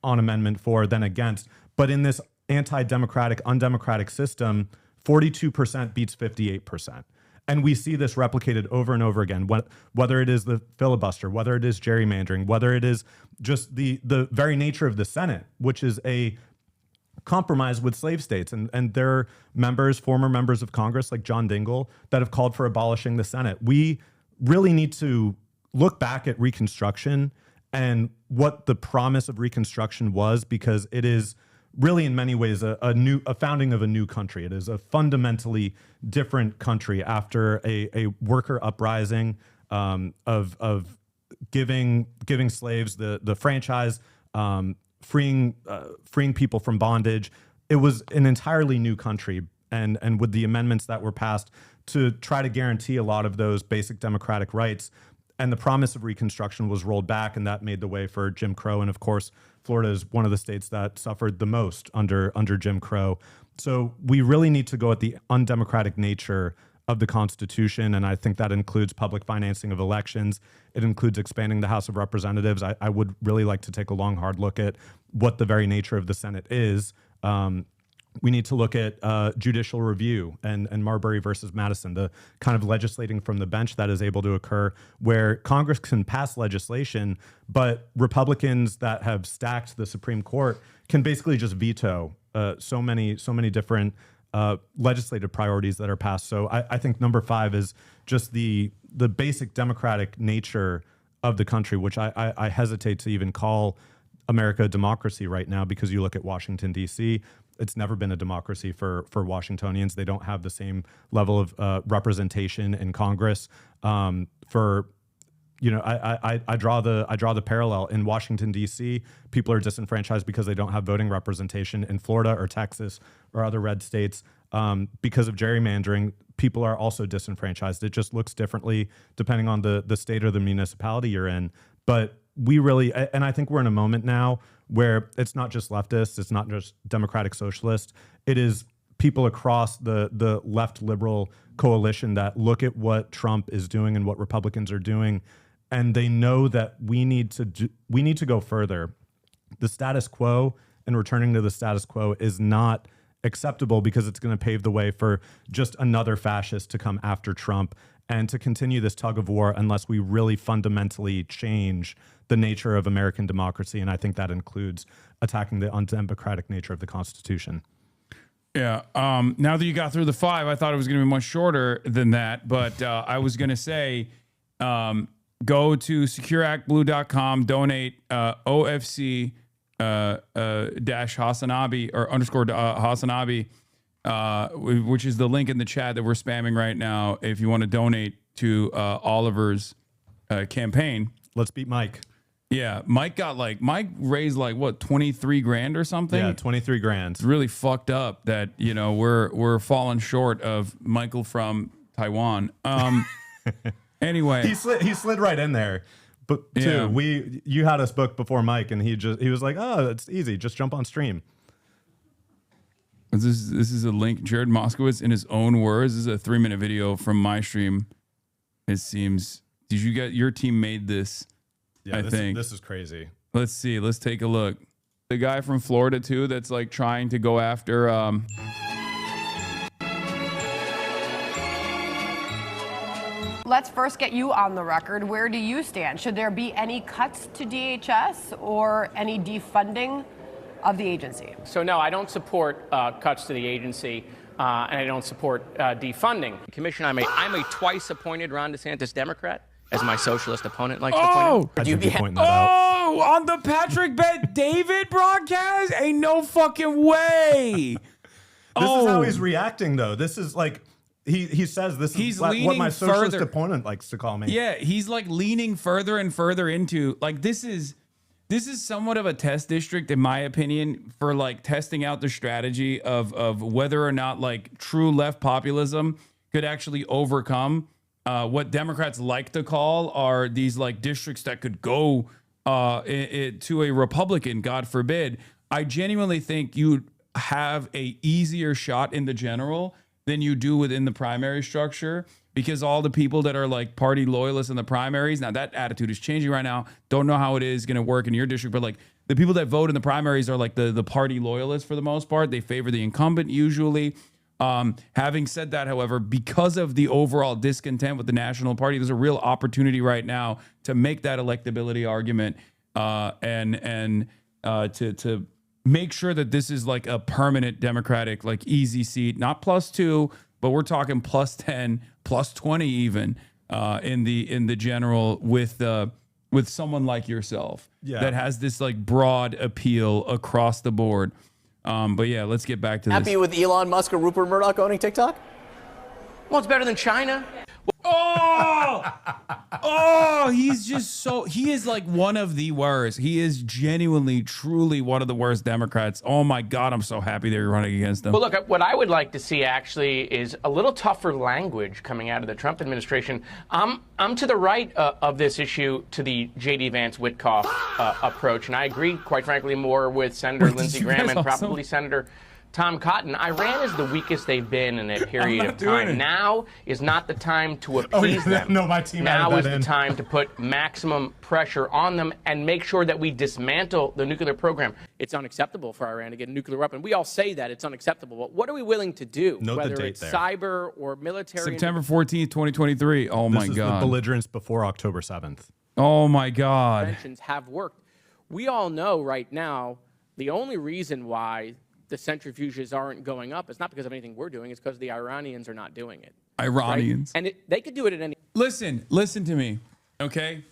[SPEAKER 2] on Amendment 4 than against. But in this anti-democratic, undemocratic system, 42% beats 58%. And we see this replicated over and over again, whether it is the filibuster, whether it is gerrymandering, whether it is just the very nature of the Senate, which is a compromise with slave states. And there are members, former members of Congress like John Dingell, that have called for abolishing the Senate. We really need to look back at Reconstruction and what the promise of Reconstruction was, because it is really in many ways a founding of a new country. It is a fundamentally different country after a worker uprising of giving slaves the franchise, freeing people from bondage. It was an entirely new country, and with the amendments that were passed to try to guarantee a lot of those basic democratic rights, and the promise of Reconstruction was rolled back, and that made the way for Jim Crow. And of course, Florida is one of the states that suffered the most under Jim Crow. So we really need to go at the undemocratic nature of the Constitution, and I think that includes public financing of elections. It includes expanding the House of Representatives. I would really like to take a long, hard look at what the very nature of the Senate is. We need to look at judicial review and Marbury versus Madison, the kind of legislating from the bench that is able to occur where Congress can pass legislation, but Republicans that have stacked the Supreme Court can basically just veto so many different legislative priorities that are passed. So I think number 5 is just the basic democratic nature of the country, which I hesitate to even call America a democracy right now, because you look at Washington, D.C., it's never been a democracy for Washingtonians. They don't have the same level of representation in Congress. I draw the parallel. In Washington, D.C., people are disenfranchised because they don't have voting representation. In Florida or Texas or other red states, because of gerrymandering, people are also disenfranchised. It just looks differently depending on the state or the municipality you're in. But we really, and I think we're in a moment now where it's not just leftists, it's not just democratic socialists, it is people across the left liberal coalition that look at what Trump is doing and what Republicans are doing, and they know that we need to go further. The status quo and returning to the status quo is not acceptable, because it's going to pave the way for just another fascist to come after Trump and to continue this tug of war unless we really fundamentally change the nature of American democracy. And I think that includes attacking the undemocratic nature of the Constitution.
[SPEAKER 1] Yeah. Now that you got through the 5, I thought it was going to be much shorter than that. But I was going to say, go to secureactblue.com, donate OFC dash HasanAbi or underscore HasanAbi, which is the link in the chat that we're spamming right now. If you want to donate to Oliver's campaign.
[SPEAKER 2] Let's beat Mike.
[SPEAKER 1] Yeah, Mike raised what, 23 grand or something?
[SPEAKER 2] Yeah, 23 grand.
[SPEAKER 1] It's really fucked up that, we're falling short of Michael from Taiwan. Anyway,
[SPEAKER 2] he slid right in there. But too, you had us booked before Mike, and he was like, "Oh, it's easy. Just jump on stream."
[SPEAKER 1] This is a link. Jared Moskowitz, in his own words, this is a 3-minute video from my stream. It seems. Did you get your team made this?
[SPEAKER 2] Yeah,
[SPEAKER 1] I think
[SPEAKER 2] this is crazy.
[SPEAKER 1] Let's see. Let's take a look. The guy from Florida too, that's like trying to go after.
[SPEAKER 12] Let's first get you on the record. Where do you stand? Should there be any cuts to DHS or any defunding of the agency?
[SPEAKER 13] So no, I don't support cuts to the agency, and I don't support defunding. Commissioner, I'm a twice appointed Ron DeSantis Democrat, as my socialist opponent likes to point out.
[SPEAKER 2] I should be pointing that out.
[SPEAKER 1] Oh, on the Patrick Bet David broadcast? Ain't no fucking way.
[SPEAKER 2] This is how he's reacting, though. This is like he says this is what my socialist opponent likes to call me.
[SPEAKER 1] Yeah, he's like leaning further and further into like this is somewhat of a test district, in my opinion, for like testing out the strategy of whether or not like true left populism could actually overcome what Democrats like to call are these like districts that could go to a Republican, God forbid. I genuinely think you'd have a easier shot in the general than you do within the primary structure, because all the people that are like party loyalists in the primaries, now that attitude is changing right now. Don't know how it is going to work in your district, but like the people that vote in the primaries are like the party loyalists for the most part. They favor the incumbent usually. Having said that, however, because of the overall discontent with the National Party, there's a real opportunity right now to make that electability argument and to make sure that this is like a permanent Democratic, like easy seat, not +2, but we're talking +10, +20 even in the general with someone like yourself that has this like broad appeal across the board. But yeah, let's get back to this.
[SPEAKER 13] Happy with Elon Musk or Rupert Murdoch owning TikTok? Well, it's better than China.
[SPEAKER 1] He's just he is like one of the worst. He is genuinely, truly one of the worst Democrats. Oh my God, I'm so happy they're running against him.
[SPEAKER 13] Well, look, what I would like to see actually is a little tougher language coming out of the Trump administration. I'm to the right of this issue to the J.D. Vance Witkoff approach, and I agree, quite frankly, more with Senator Lindsey Graham and probably Senator Tom Cotton. Iran is the weakest they've been in a period of time. Now is not the time to appease them.
[SPEAKER 2] No, my team
[SPEAKER 13] now is the time to put maximum pressure on them and make sure that we dismantle the nuclear program. It's unacceptable for Iran to get a nuclear weapon. We all say that it's unacceptable. But what are we willing to do?
[SPEAKER 2] Note
[SPEAKER 13] whether
[SPEAKER 2] the date
[SPEAKER 13] it's
[SPEAKER 2] there.
[SPEAKER 13] cyber or military.
[SPEAKER 1] September 14th, 2023. Oh my
[SPEAKER 2] This is
[SPEAKER 1] God.
[SPEAKER 2] the belligerence before October 7th.
[SPEAKER 1] Oh my God.
[SPEAKER 13] Interventions have worked. We all know right now the only reason why the centrifuges aren't going up is not because of anything we're doing. It's because the Iranians are not doing it.
[SPEAKER 1] Iranians.
[SPEAKER 13] Right? And they could do it at any.
[SPEAKER 1] Listen to me, okay?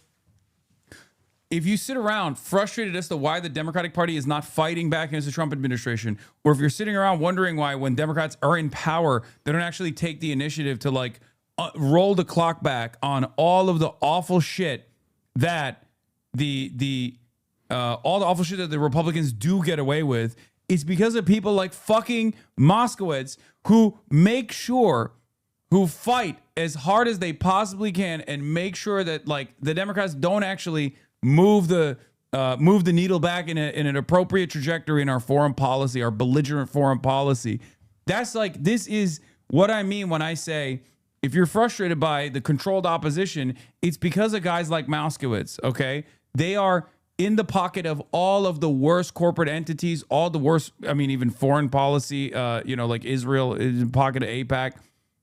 [SPEAKER 1] If you sit around frustrated as to why the Democratic Party is not fighting back against the Trump administration, or if you're sitting around wondering why when Democrats are in power, they don't actually take the initiative to like roll the clock back on all of the awful shit that all the awful shit that the Republicans do get away with, it's because of people like fucking Moskowitz who fight as hard as they possibly can and make sure that like the Democrats don't actually move the needle back in an appropriate trajectory in our foreign policy, our belligerent foreign policy. That's like, this is what I mean when I say, if you're frustrated by the controlled opposition, it's because of guys like Moskowitz, okay? They are in the pocket of all of the worst corporate entities, all the worst, I mean, even foreign policy, like Israel is in the pocket of AIPAC.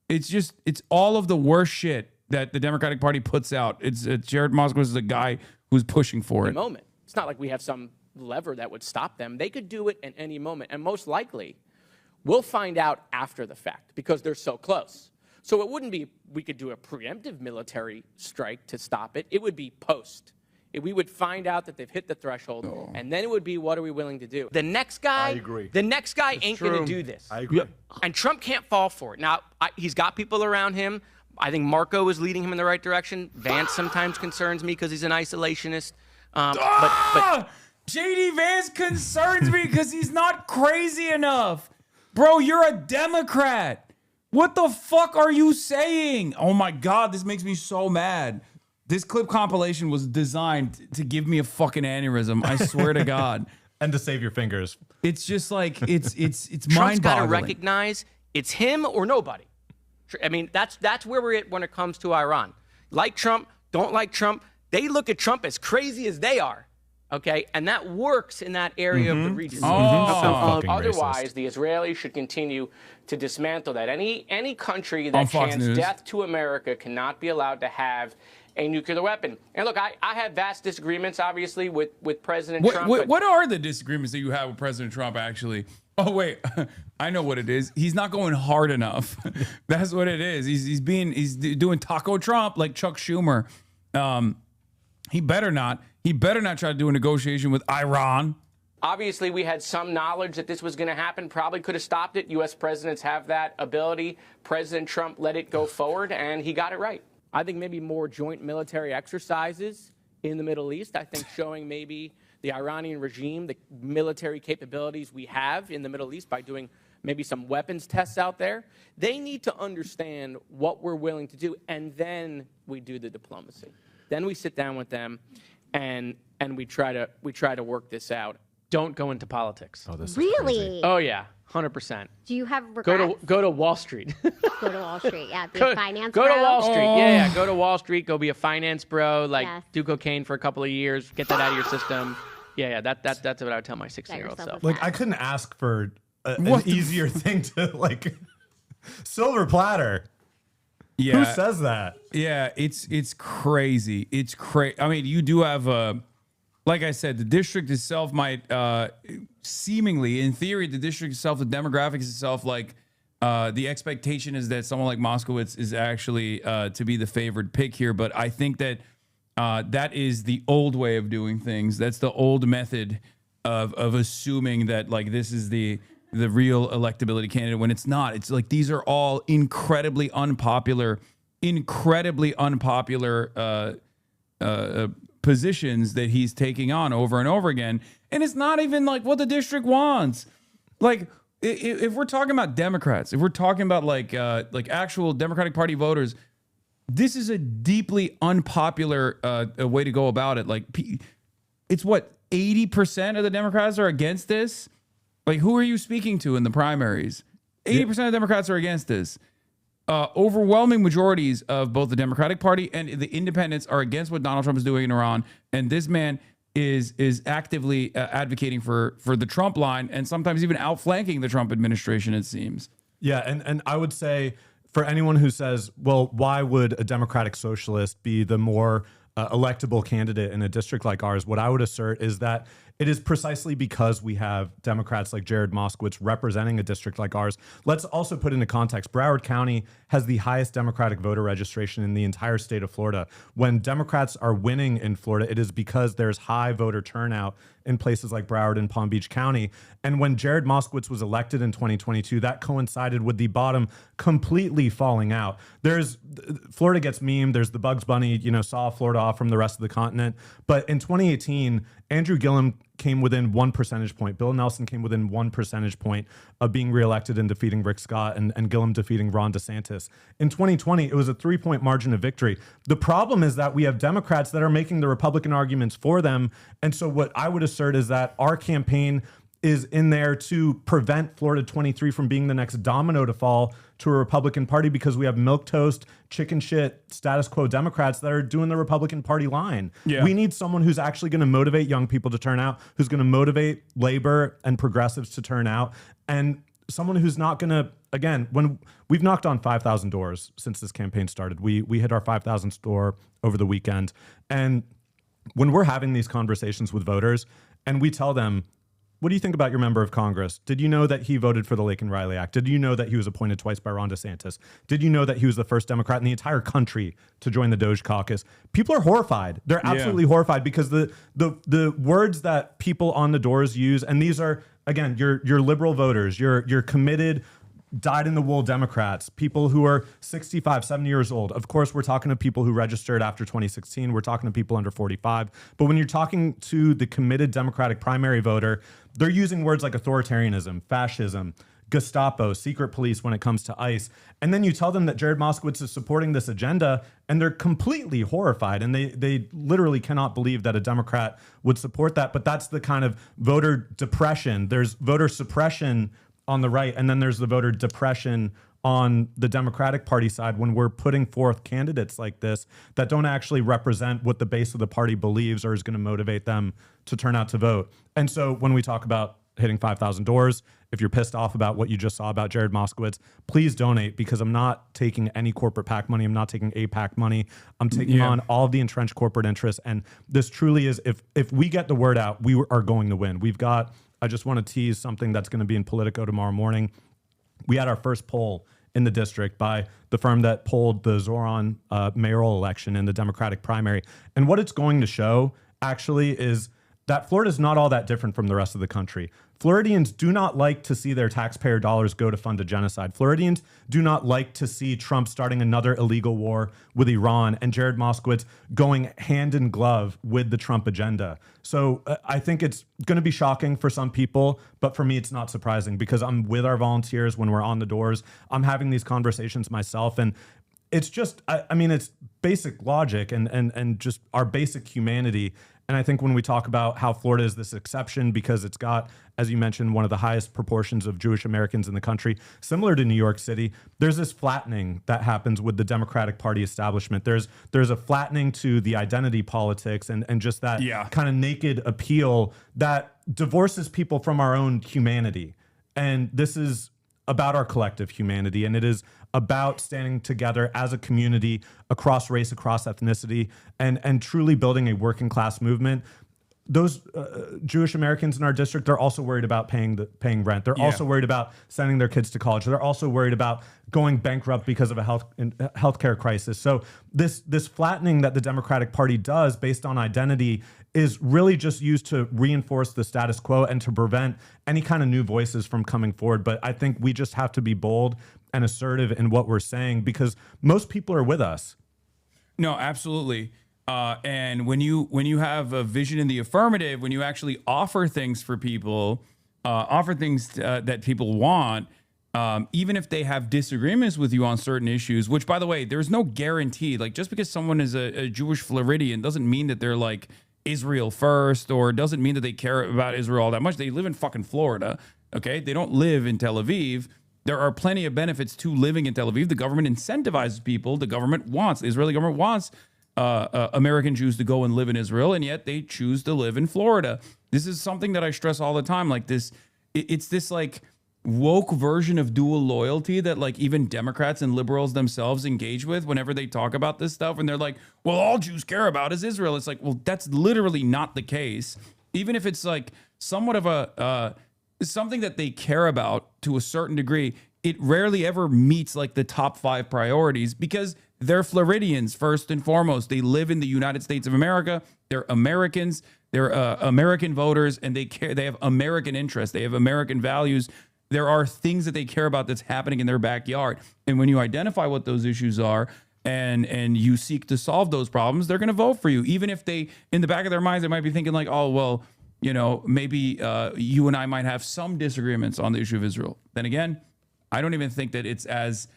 [SPEAKER 1] It's all of the worst shit that the Democratic Party puts out. It's Jared Moskowitz is a guy who's pushing for it.
[SPEAKER 13] Moment. It's not like we have some lever that would stop them. They could do it at any moment. And most likely, we'll find out after the fact because they're so close. So it wouldn't be we could do a preemptive military strike to stop it. It would be post. We would find out that they've hit the threshold, and then it would be, what are we willing to do? The next guy,
[SPEAKER 2] I agree.
[SPEAKER 13] The next guy ain't going to do this.
[SPEAKER 2] I agree.
[SPEAKER 13] And Trump can't fall for it. Now, he's got people around him. I think Marco is leading him in the right direction. Vance sometimes concerns me because he's an isolationist. But
[SPEAKER 1] J.D. Vance concerns me because he's not crazy enough. Bro, you're a Democrat. What the fuck are you saying? Oh my God, this makes me so mad. This clip compilation was designed to give me a fucking aneurysm. I swear to God.
[SPEAKER 2] And to save your fingers.
[SPEAKER 1] It's just like, it's
[SPEAKER 14] Trump's
[SPEAKER 1] mind-boggling.
[SPEAKER 14] got to recognize it's him or nobody. I mean, that's where we're at when it comes to Iran. Like Trump, don't like Trump. They look at Trump as crazy as they are. Okay, and that works in that area of the region. Otherwise, the Israelis should continue to dismantle that. Any country that chants death to America cannot be allowed to have a nuclear weapon. And look, I have vast disagreements, obviously, with President Trump.
[SPEAKER 1] What are the disagreements that you have with President Trump, actually? Oh, wait, I know what it is. He's not going hard enough. That's what it is. He's doing Taco Trump like Chuck Schumer. He better not try to do a negotiation with Iran.
[SPEAKER 13] Obviously, we had some knowledge that this was going to happen. Probably could have stopped it. U.S. presidents have that ability. President Trump let it go forward, and he got it right. I think maybe more joint military exercises in the Middle East. I think showing maybe the Iranian regime the military capabilities we have in the Middle East by doing maybe some weapons tests out there. They need to understand what we're willing to do, and then we do the diplomacy. Then we sit down with them, and we try to work this out. Don't go into politics.
[SPEAKER 2] Oh, this
[SPEAKER 15] really?
[SPEAKER 2] is crazy.
[SPEAKER 13] Oh yeah, 100%.
[SPEAKER 15] Do you have regrets?
[SPEAKER 13] Go to Wall Street.
[SPEAKER 15] Go to Wall Street. Yeah, be a finance
[SPEAKER 13] go
[SPEAKER 15] bro.
[SPEAKER 13] to Wall Street. Yeah, go to Wall Street. Go be a finance bro. Like
[SPEAKER 15] Yes.
[SPEAKER 13] do cocaine for a couple of years. Get that out of your system. Yeah. That's what I would tell my 16-year-old self.
[SPEAKER 2] Like, I couldn't ask for an easier thing to, like, silver platter.
[SPEAKER 1] Yeah.
[SPEAKER 2] Who says that?
[SPEAKER 1] Yeah, it's crazy. It's crazy. I mean, you do have like I said, the district itself might seemingly, in theory, the district itself, the demographics itself, like the expectation is that someone like Moskowitz is actually to be the favored pick here. But I think that that is the old way of doing things. That's the old method of assuming that like this is the real electability candidate when it's not. It's like these are all incredibly unpopular positions that he's taking on over and over again. And it's not even like what the district wants. Like if we're talking about Democrats, if we're talking about like actual Democratic Party voters, this is a deeply unpopular way to go about it. Like it's what 80% of the Democrats are against this. Like, who are you speaking to in the primaries? 80% of Democrats are against this. Overwhelming majorities of both the Democratic Party and the independents are against what Donald Trump is doing in Iran. And this man is actively advocating for the Trump line and sometimes even outflanking the Trump administration, it seems.
[SPEAKER 2] Yeah, and I would say for anyone who says, well, why would a Democratic socialist be the more electable candidate in a district like ours, what I would assert is that it is precisely because we have Democrats like Jared Moskowitz representing a district like ours. Let's also put into context, Broward County has the highest Democratic voter registration in the entire state of Florida. When Democrats are winning in Florida, it is because there's high voter turnout in places like Broward and Palm Beach County. And when Jared Moskowitz was elected in 2022, that coincided with the bottom completely falling out. Florida gets memed. There's the Bugs Bunny, saw Florida off from the rest of the continent. But in 2018, Andrew Gillum came within 1 percentage point. Bill Nelson came within 1 percentage point of being reelected and defeating Rick Scott and Gillum defeating Ron DeSantis. In 2020, it was a 3-point margin of victory. The problem is that we have Democrats that are making the Republican arguments for them. And so what I would assert is that our campaign is in there to prevent Florida 23 from being the next domino to fall to a Republican Party because we have milquetoast, chicken shit, status quo Democrats that are doing the Republican Party line. Yeah. We need someone who's actually going to motivate young people to turn out, who's going to motivate labor and progressives to turn out, and someone who's not going to, again, when we've knocked on 5,000 doors since this campaign started, we hit our 5,000th door over the weekend. And when we're having these conversations with voters and we tell them, what do you think about your member of Congress? Did you know that he voted for the Laken Riley Act? Did you know that he was appointed twice by Ron DeSantis? Did you know that he was the first Democrat in the entire country to join the Doge caucus? People are horrified. They're absolutely horrified because the words that people on the doors use, and these are, again, your liberal voters, your committed, dyed-in-the-wool Democrats, people who are 65, 70 years old. Of course, we're talking to people who registered after 2016. We're talking to people under 45. But when you're talking to the committed Democratic primary voter, they're using words like authoritarianism, fascism, Gestapo, secret police when it comes to ICE. And then you tell them that Jared Moskowitz is supporting this agenda, and they're completely horrified. And they literally cannot believe that a Democrat would support that. But that's the kind of voter depression. There's voter suppression on the right, and then there's the voter depression on the Democratic Party side when we're putting forth candidates like this that don't actually represent what the base of the party believes or is going to motivate them to turn out to vote. And so when we talk about hitting 5,000 doors, if you're pissed off about what you just saw about Jared Moskowitz, please donate, because I'm not taking any corporate PAC money. I'm not taking APAC money. I'm taking on all of the entrenched corporate interests. And this truly is, if we get the word out, we are going to win. I just want to tease something that's going to be in Politico tomorrow morning. We had our first poll in the district by the firm that polled the Zoran mayoral election in the Democratic primary. And what it's going to show actually is that Florida is not all that different from the rest of the country. Floridians do not like to see their taxpayer dollars go to fund a genocide. Floridians do not like to see Trump starting another illegal war with Iran and Jared Moskowitz going hand in glove with the Trump agenda. So I think it's going to be shocking for some people, but for me, it's not surprising, because I'm with our volunteers when we're on the doors. I'm having these conversations myself, and it's just, I mean, it's basic logic and just our basic humanity. And I think when we talk about how Florida is this exception because it's got, as you mentioned, one of the highest proportions of Jewish Americans in the country, similar to New York City, there's this flattening that happens with the Democratic Party establishment. There's a flattening to the identity politics and just that kind of naked appeal that divorces people from our own humanity. And this is about our collective humanity, and it is about standing together as a community across race, across ethnicity, and truly building a working class movement. Those Jewish Americans in our district are also worried about paying rent. They're also worried about sending their kids to college. They're also worried about going bankrupt because of a healthcare crisis. So this flattening that the Democratic Party does based on identity is really just used to reinforce the status quo and to prevent any kind of new voices from coming forward. But I think we just have to be bold and assertive in what we're saying, because most people are with us.
[SPEAKER 1] No, absolutely. And when you have a vision in the affirmative, when you actually offer things for people, offer things that people want, even if they have disagreements with you on certain issues, which, by the way, there's no guarantee. Like, just because someone is a Jewish Floridian doesn't mean that they're like Israel first, or doesn't mean that they care about Israel all that much. They live in fucking Florida, okay? They don't live in Tel Aviv. There are plenty of benefits to living in Tel Aviv. The government incentivizes people. The Israeli government wants American Jews to go and live in Israel, and yet they choose to live in Florida. This is something that I stress all the time. Like this, it's this like woke version of dual loyalty that like even Democrats and liberals themselves engage with whenever they talk about this stuff. And they're like, well, all Jews care about is Israel. It's like, well, that's literally not the case. Even if it's like somewhat of a something that they care about to a certain degree, it rarely ever meets like the top 5 priorities, because they're Floridians first and foremost. They live in the United States of America. They're Americans. They're American voters, and they care. They have American interests. They have American values. There are things that they care about that's happening in their backyard. And when you identify what those issues are and you seek to solve those problems, they're going to vote for you. Even if they, in the back of their minds, they might be thinking like, oh, well, you know, maybe you and I might have some disagreements on the issue of Israel. Then again, I don't even think that it's as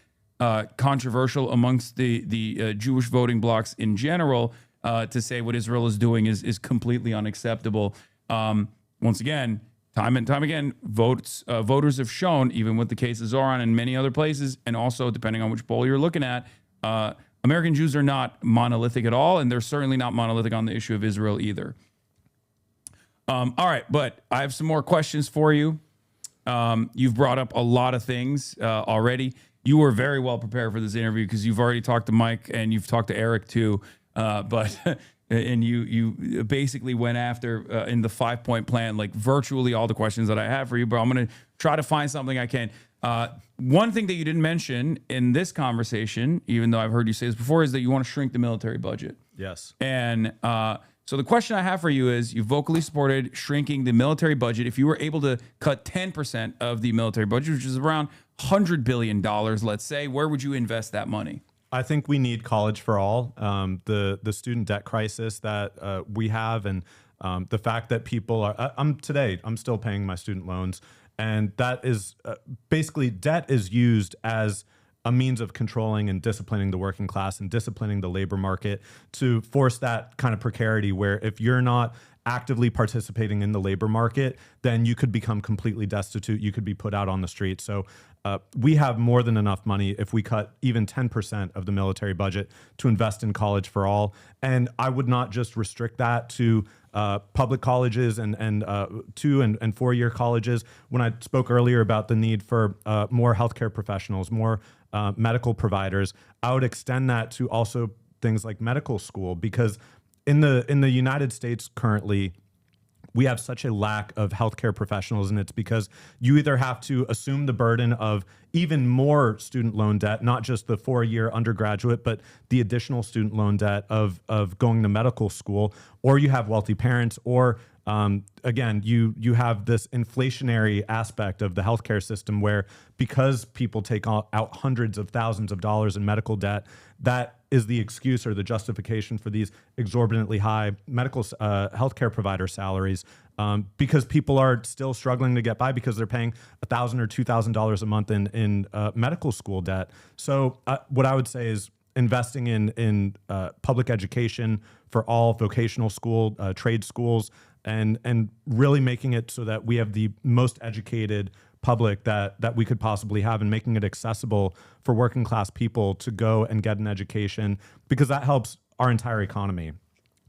[SPEAKER 1] controversial amongst the Jewish voting blocs in general to say what Israel is doing is completely unacceptable. Once again, time and time again, voters have shown, even with the case of Zoran and many other places, and also depending on which poll you're looking at, American Jews are not monolithic at all, and they're certainly not monolithic on the issue of Israel either. All right, but I have some more questions for you. You've brought up a lot of things already. You were very well prepared for this interview because you've already talked to Mike and you've talked to Eric too. And you basically went after in the 5-point plan, like virtually all the questions that I have for you, but I'm going to try to find something I can. One thing that you didn't mention in this conversation, even though I've heard you say this before, is that you want to shrink the military budget.
[SPEAKER 2] Yes.
[SPEAKER 1] And so the question I have for you is, you vocally supported shrinking the military budget. If you were able to cut 10% of the military budget, which is around $100 billion, let's say, where would you invest that money?
[SPEAKER 2] I think we need college for all. The student debt crisis that we have, and The fact that people are, I'm still paying my student loans, and that is basically debt is used as a means of controlling and disciplining the working class and disciplining the labor market to force that kind of precarity where if you're not actively participating in the labor market, then you could become completely destitute. You could be put out on the street. So we have more than enough money if we cut even 10% of the military budget to invest in college for all. And I would not just restrict that to public colleges and 2- and 4-year colleges. When I spoke earlier about the need for more healthcare professionals, more medical providers, I would extend that to also things like medical school, because in the United States currently, we have such a lack of healthcare professionals, and it's because you either have to assume the burden of even more student loan debt, not just the 4-year undergraduate, but the additional student loan debt of going to medical school, or you have wealthy parents, or again, you have this inflationary aspect of the healthcare system where because people take out hundreds of thousands of dollars in medical debt, that is the excuse or the justification for these exorbitantly high medical healthcare provider salaries, because people are still struggling to get by because they're paying $1,000 or $2,000 a month in medical school debt. So what I would say is investing in public education for all, vocational school, trade schools, and really making it so that we have the most educated public that we could possibly have, and making it accessible for working class people to go and get an education, because that helps our entire economy.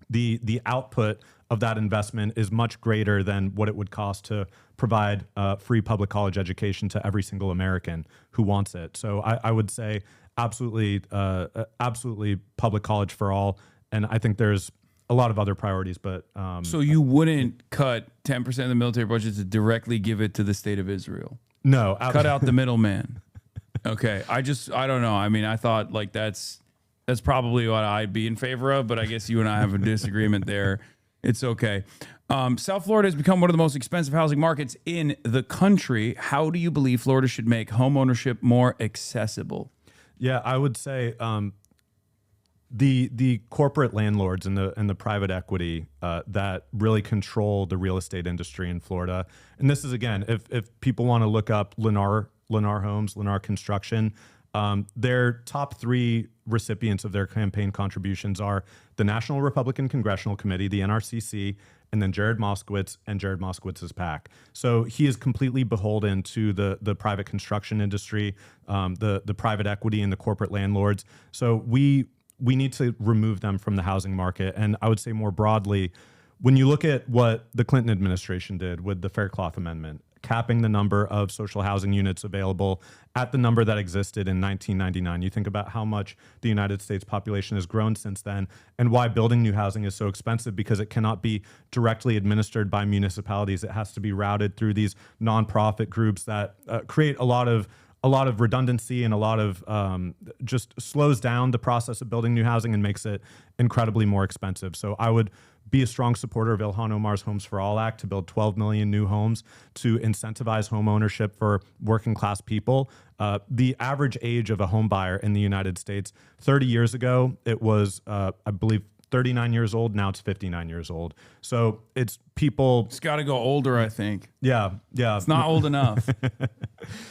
[SPEAKER 2] The output of that investment is much greater than what it would cost to provide free public college education to every single American who wants it. So I would say absolutely public college for all. And I think there's a lot of other priorities, but
[SPEAKER 1] so you wouldn't cut 10% of the military budget to directly give it to the state of Israel?
[SPEAKER 2] No,
[SPEAKER 1] cut out the middleman. Okay, I don't know. I mean, I thought like that's probably what I'd be in favor of, but I guess you and I have a disagreement there. It's okay. South Florida has become one of the most expensive housing markets in the country. How do you believe Florida should make home ownership more accessible?
[SPEAKER 2] Yeah, I would say the corporate landlords and the private equity that really control the real estate industry in Florida. And this is, again, if people want to look up Lennar Homes, Lennar Construction, their top 3 recipients of their campaign contributions are the National Republican Congressional Committee, the NRCC, and then Jared Moskowitz and Jared Moskowitz's PAC. So he is completely beholden to the private construction industry, the private equity and the corporate landlords. So we need to remove them from the housing market. And I would say more broadly, when you look at what the Clinton administration did with the Faircloth Amendment, capping the number of social housing units available at the number that existed in 1999. You think about how much the United States population has grown since then, and why building new housing is so expensive, because it cannot be directly administered by municipalities. It has to be routed through these nonprofit groups that create a lot of redundancy and a lot of just slows down the process of building new housing and makes it incredibly more expensive. So I would be a strong supporter of Ilhan Omar's Homes for All Act to build 12 million new homes to incentivize home ownership for working class people. The average age of a home buyer in the United States 30 years ago, it was, I believe, 39 years old. Now it's 59 years old. So it's people.
[SPEAKER 1] It's got to go older, I think.
[SPEAKER 2] Yeah.
[SPEAKER 1] It's not old enough.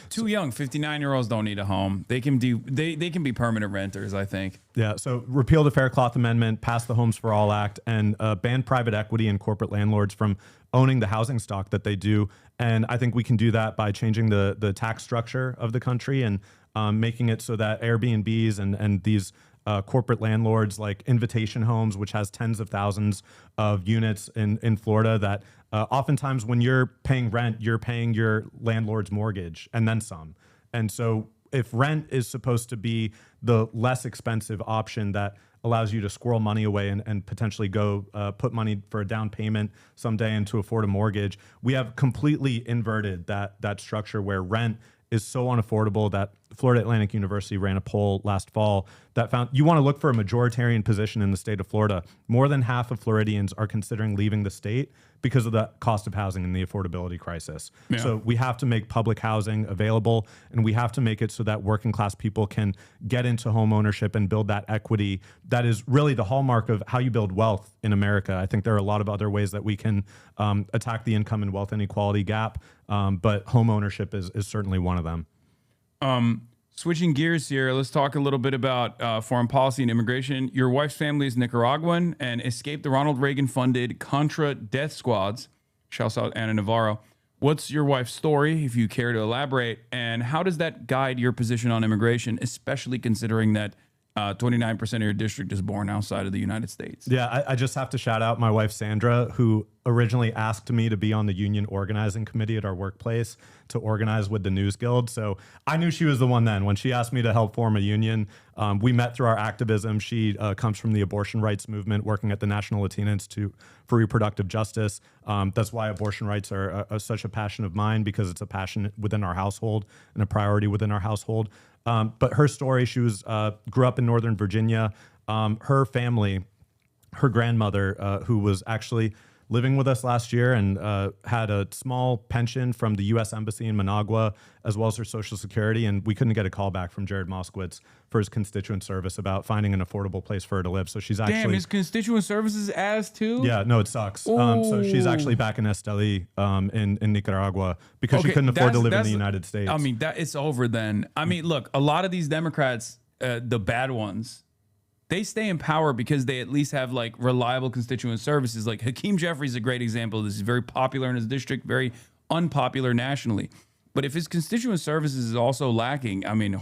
[SPEAKER 1] Too young. 59-year-olds don't need a home. They can be permanent renters, I think.
[SPEAKER 2] Yeah. So repeal the Faircloth Amendment, pass the Homes for All Act, and ban private equity and corporate landlords from owning the housing stock that they do. And I think we can do that by changing the tax structure of the country and making it so that Airbnbs and these corporate landlords like Invitation Homes, which has tens of thousands of units in Florida, that oftentimes when you're paying rent, you're paying your landlord's mortgage and then some. And so if rent is supposed to be the less expensive option that allows you to squirrel money away and potentially go put money for a down payment someday and to afford a mortgage, we have completely inverted that structure where rent is so unaffordable that Florida Atlantic University ran a poll last fall that found you want to look for a majoritarian position in the state of Florida. More than half of Floridians are considering leaving the state because of the cost of housing and the affordability crisis.
[SPEAKER 1] Yeah.
[SPEAKER 2] So we have to make public housing available, and we have to make it so that working class people can get into home ownership and build that equity. That is really the hallmark of how you build wealth in America. I think there are a lot of other ways that we can attack the income and wealth inequality gap, but home ownership is certainly one of them.
[SPEAKER 1] Switching gears here, let's talk a little bit about foreign policy and immigration. Your wife's family is Nicaraguan and escaped the Ronald Reagan-funded Contra death squads. Shouts out Ana Navarro. What's your wife's story, if you care to elaborate, and how does that guide your position on immigration, especially considering that 29% of your district is born outside of the United States?
[SPEAKER 2] Yeah, I just have to shout out my wife, Sandra, who originally asked me to be on the union organizing committee at our workplace to organize with the News Guild. So I knew she was the one then. When she asked me to help form a union, we met through our activism. She comes from the abortion rights movement, working at the National Latina Institute for Reproductive Justice. That's why abortion rights are such a passion of mine, because it's a passion within our household and a priority within our household. But her story, she was grew up in Northern Virginia. Her family, her grandmother, who was actually living with us last year and had a small pension from the U.S. Embassy in Managua, as well as her Social Security. And we couldn't get a call back from Jared Moskowitz for his constituent service about finding an affordable place for her to live. So she's actually...
[SPEAKER 1] Damn, his constituent services ass too?
[SPEAKER 2] Yeah, no, it sucks. So she's actually back in Esteli in Nicaragua because she couldn't afford to live in the United States.
[SPEAKER 1] I mean, it's over then. I mean, look, a lot of these Democrats, the bad ones, they stay in power because they at least have like reliable constituent services. Like Hakeem Jeffries is a great example of this. He's very popular in his district, very unpopular nationally. But if his constituent services is also lacking, I mean,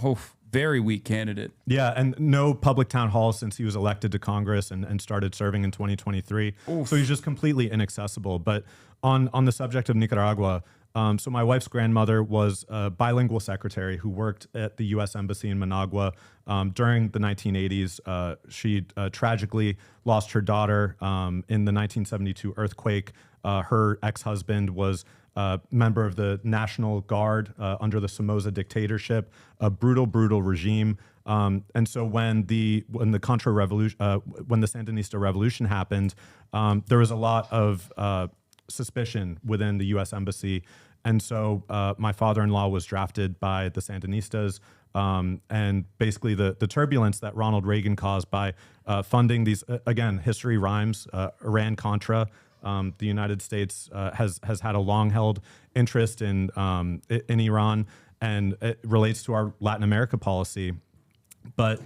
[SPEAKER 1] very weak candidate.
[SPEAKER 2] Yeah, and no public town hall since he was elected to Congress and started serving in 2023.
[SPEAKER 1] Oof.
[SPEAKER 2] So he's just completely inaccessible. But on the subject of Nicaragua, so my wife's grandmother was a bilingual secretary who worked at the U.S. Embassy in Managua during the 1980s. She tragically lost her daughter in the 1972 earthquake. Her ex-husband was a member of the National Guard under the Somoza dictatorship, a brutal, brutal regime. And so when the Contra Revolution, when the Sandinista Revolution happened, there was a lot of suspicion within the U.S. Embassy. And so my father-in-law was drafted by the Sandinistas. And basically the turbulence that Ronald Reagan caused by funding these, again, history rhymes, Iran-Contra. The United States has had a long-held interest in Iran, and it relates to our Latin America policy. But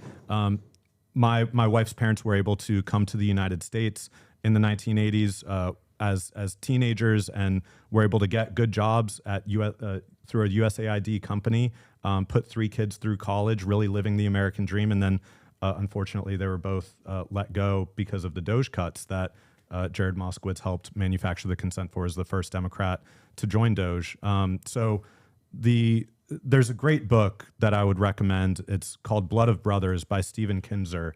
[SPEAKER 2] my wife's parents were able to come to the United States in the 1980s as teenagers, and were able to get good jobs at through a USAID company, put 3 kids through college, really living the American dream. And then, unfortunately, they were both let go because of the Doge cuts that Jared Moskowitz helped manufacture the consent for as the first Democrat to join Doge. So there's a great book that I would recommend. It's called Blood of Brothers by Stephen Kinzer.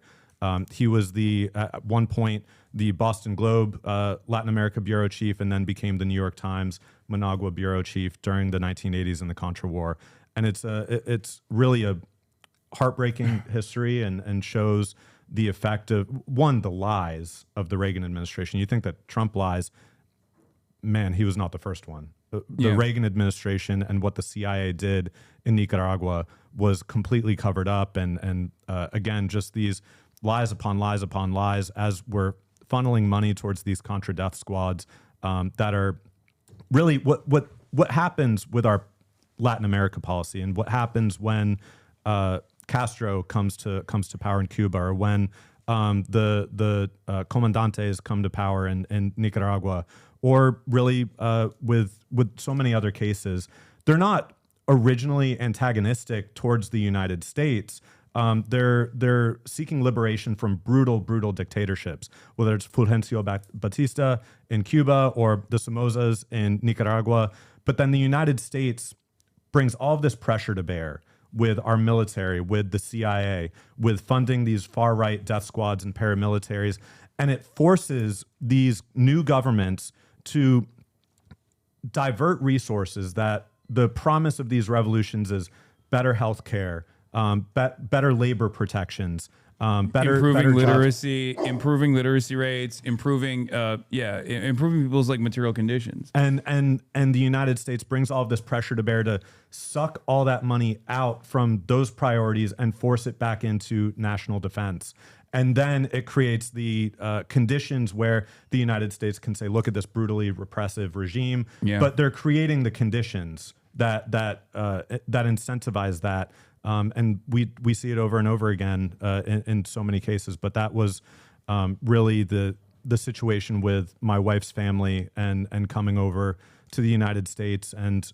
[SPEAKER 2] He was at one point the Boston Globe Latin America bureau chief, and then became the New York Times Managua bureau chief during the 1980s and the Contra War. And it's really a heartbreaking history, and shows the effect of, the lies of the Reagan administration. You think that Trump lies, man, he was not the first one. The Reagan administration and what the CIA did in Nicaragua was completely covered up. And again, just these lies upon lies upon lies, as we're funneling money towards these Contra death squads that are really what happens with our Latin America policy, and what happens when Castro comes to power in Cuba, or when the comandantes come to power in Nicaragua, or really with so many other cases. They're not originally antagonistic towards the United States. They're seeking liberation from brutal dictatorships, whether it's Fulgencio Batista in Cuba or the Somozas in Nicaragua. But then the United States brings all of this pressure to bear with our military, with the CIA, with funding these far-right death squads and paramilitaries. And it forces these new governments to divert resources that the promise of these revolutions is better health care, better labor protections,
[SPEAKER 1] improving
[SPEAKER 2] jobs.
[SPEAKER 1] improving literacy rates, improving people's like material conditions.
[SPEAKER 2] And the United States brings all of this pressure to bear to suck all that money out from those priorities and force it back into national defense. And then it creates the conditions where the United States can say, look at this brutally repressive regime, but they're creating the conditions that incentivize that. And we see it over and over again in so many cases. But that was really the situation with my wife's family and coming over to the United States. And